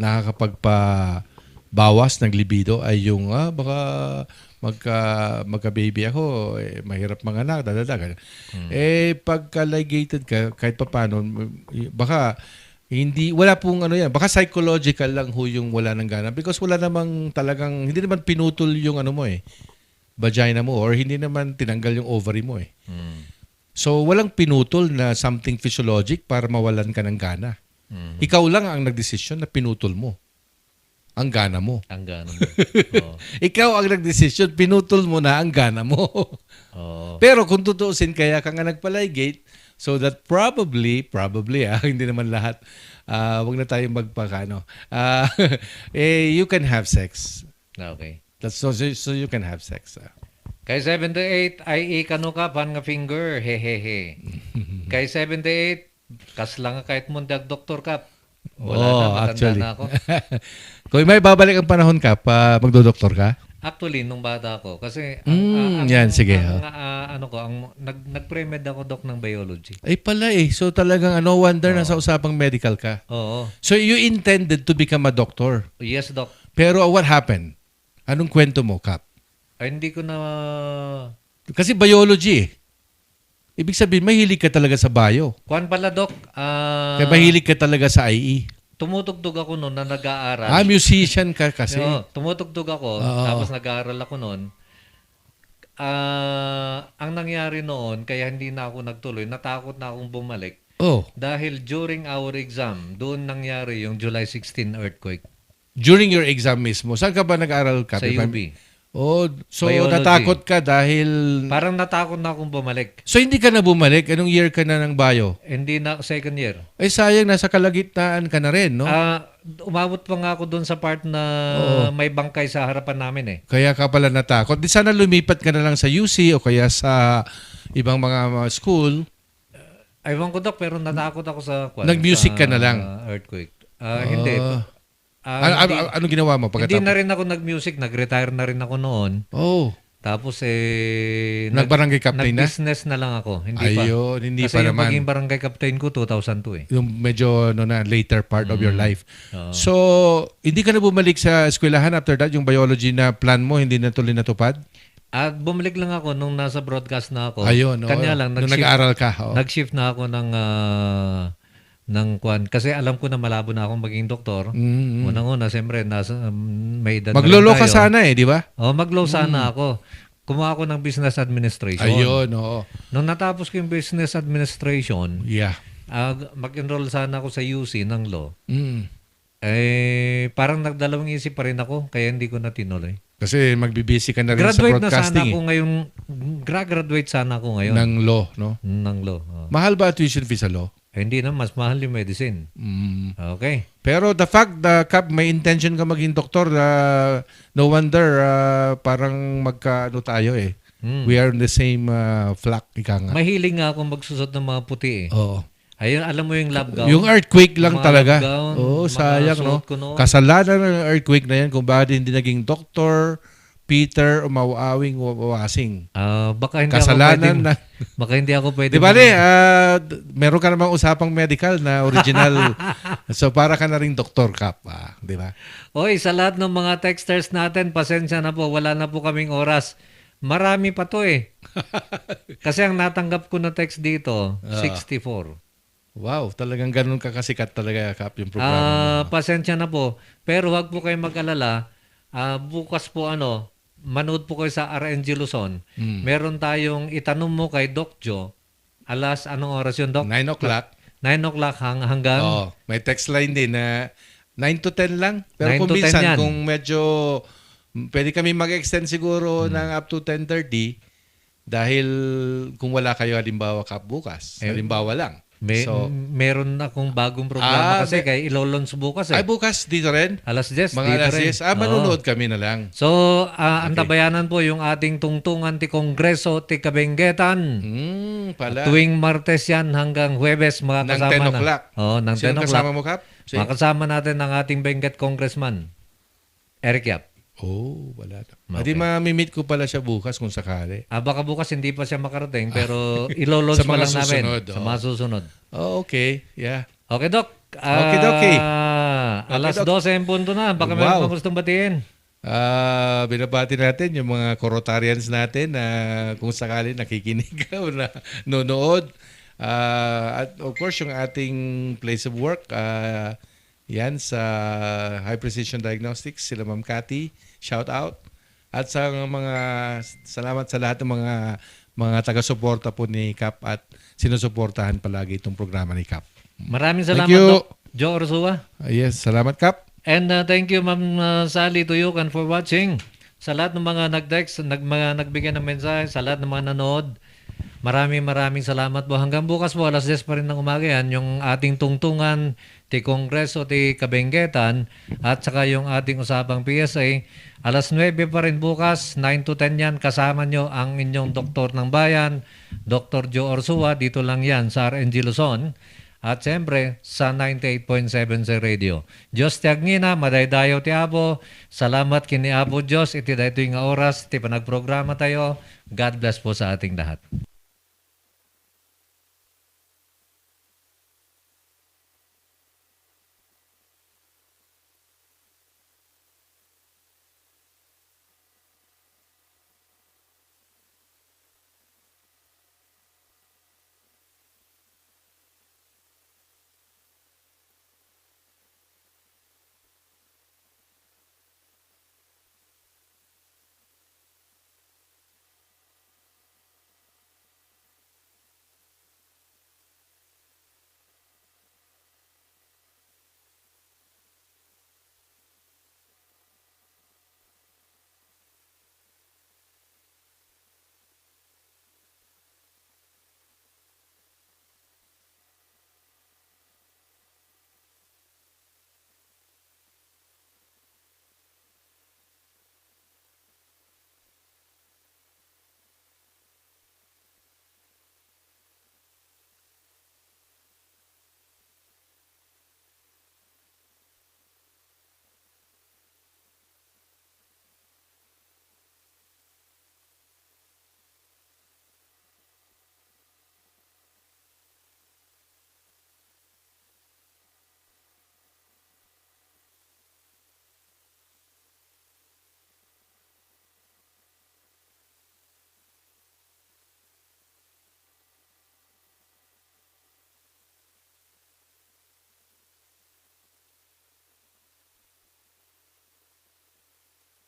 nakakapagpabawas ng libido ay yung baka magka-baby ako, mahirap manganak, dadadagan. Pagka ligated ka, kahit pa paano, baka wala pong yan. Baka psychological lang yung wala ng gana because wala namang talagang, hindi naman pinutol yung vagina mo or hindi naman tinanggal yung ovary mo So, walang pinutol na something physiologic para mawalan ka ng gana. Ikaw lang ang nagdesisyon na pinutol mo ang gana mo. Ang gana mo. Ikaw ang nagdesisyon, pinutol mo na ang gana mo. Pero kung tutuusin, kaya ka nga nagpaligate, so that probably, hindi naman lahat, wag na tayong magpakano, you can have sex. Okay. So you can have sex. Kay 78, ay ikano ka, pan nga finger, hehehe. Kay 78, kas lang nga kahit mundag doktor ka. Wala na, matanda actually. na ako. Kung may babalik ang panahon ka, magdodoktor ka? Actually, nung bata ako, kasi sige. nag-pre-med ako, Doc, ng biology. Ay pala So talagang no wonder nasa usapang medical ka. Oo. So you intended to become a doctor. Yes, Doc. Pero what happened? Anong kwento mo, Kap? Ay, hindi ko na... Kasi biology Ibig sabihin, mahilig ka talaga sa bio. Kuan pala, Doc. Kaya mahilig ka talaga sa IE. Tumutugtog ako noon na nag-aaral. Musician ka kasi. Tumutugtog ako, tapos nag-aaral ako noon. Ang nangyari noon, kaya hindi na ako nagtuloy, natakot na akong bumalik. Dahil during our exam, doon nangyari yung July 16 earthquake. During your exam mismo? Saan ka ba nag-aaral ka? Sa UB. So biology. natakot ka dahil... Parang natakot na akong bumalik. So hindi ka na bumalik? Anong year ka na ng bio? Hindi na, second year. Sayang, nasa kalagitnaan ka na rin, no? Umabot pa nga ako doon sa part na may bangkay sa harapan namin Kaya ka pala natakot. Di sana lumipat ka na lang sa UC o kaya sa ibang mga school. Ewan ko, Doc, pero natakot ako sa... Nag-music ka na lang? Earthquake. Hindi. Ano ginawa mo pagkatapos? Hindi na rin ako nag-music. Nag-retire na rin ako noon. Tapos nag-barangay captain na? Nag-business na lang ako. Hindi hindi Kasi pa yung naman. maging barangay captain ko 2002 Yung medyo later part of your life. So, hindi ka na bumalik sa eskwelahan after that? Yung biology na plan mo, hindi na tuloy natupad? At bumalik lang ako nung nasa broadcast na ako. Kanya lang, nung nag-aaral ka. Nag-shift na ako ng kwan. Kasi alam ko na malabo na akong maging doktor. Unang-una, siyempre, may edad Maglo-law ka sana di ba? Mag-law sana ako. Kumuha ako ng business administration. Nung natapos ko yung business administration, mag-enroll sana ako sa UC ng law. Parang nagdalawang isip pa rin ako, kaya hindi ko na tinuloy. Kasi magbibisi ka na rin sa broadcasting. Graduate sana ako ngayon. Ng law, no? Ng law. Mahal ba tuition fee sa law? Hindi na, mas mahal yung medicine. Okay. Pero the fact Kap, may intention ka maging doktor, no wonder parang magkaano tayo We are in the same flock, ika nga. Mahiling nga akong magsusot ng mga puti Ayun, alam mo yung lab gown? Yung earthquake lang talaga. Gown, sayang, no? Kasalanan ng earthquake na yan kung bakit hindi naging doktor, Peter, o mauawing wasing. Baka hindi kasalanan ako pwede. Baka hindi ako pwede. Di ba meron ka namang usapang medical na original. So para ka na rin doktor, Kap. Di ba? Sa lahat ng mga texters natin, pasensya na po. Wala na po kaming oras. Marami pa to Kasi ang natanggap ko na text dito, 64. Wow, talagang ganun kakasikat talaga, Kap, yung programa mo. Pasensya na po. Pero wag po kayo mag-alala. Bukas po manood po kayo sa RNG Luzon. Meron tayong itanong mo kay Doc Joe. Alas, anong oras yun, Doc? 9 o'clock. 9 o'clock hanggang... Oh, may text line din na 9 to 10 lang. 9 Pero kung to 10 minsan, yan. kung medyo pwede kami mag-extend siguro ng up to 10:30 dahil kung wala kayo halimbawa, Kap, bukas. Halimbawa lang. Meron akong bagong programa kasi kay ilolons bukas Ay, bukas dito rin? Alas 10 Mga dito alas rin. 10. Manunood kami na lang. So, antabayanan po yung ating tungtungan ti Kongreso ti Kabenggetan. Pala. Tuwing Martes yan hanggang Huwebes Ng makakasama 10 na. o'clock. Oo, ng 10 Sino o'clock. kasama mo, Kap? Makasama natin ang ating Benguet Congressman, Eric Yap. Oh, wala na. Hindi mamimit ko pala siya bukas kung sakali. Baka bukas hindi pa siya makarating pero ilolons Sa pa mga lang namin. susunod, Sa mga susunod. Oh, okay. Yeah. Okay, Doc. Okie-dokie. Alas Doc. 12 en punto na. Baka meron pa gustong batiin. Binabati natin yung mga Corotarians natin na kung sakali nakikinig o na nonood. At of course, yung ating place of work, yan sa High Precision Diagnostics, sila Ma'am Cathy, shout out. At sa mga salamat sa lahat ng mga taga-suporta po ni Kap at sinusuportahan palagi itong programa ni Kap. Maraming salamat, Thank you. Doc Joe Orsua. Yes, salamat Kap. And thank you, Ma'am Sally Tuyukan, for watching. Sa lahat ng mga nag-text, mga nagbigay ng mensahe, sa lahat ng mga nanood, maraming salamat po. Hanggang bukas po, alas 10 pa rin ng umaga yan, yung ating tungtungan, ti Kongreso, ti Kabenggetan, at saka yung ating usapang PSA. Alas 9 pa rin bukas, 9 to 10 yan, kasama nyo ang inyong doktor ng bayan, Dr. Joe Orsua, dito lang yan sa RNG Luzon. At siyempre, sa 98.7 sa radio. Diyos ti Agnina, madaydayo ti Apo. Salamat kini Apo Diyos, iti daytoy nga oras, iti panagprograma tayo. God bless po sa ating lahat.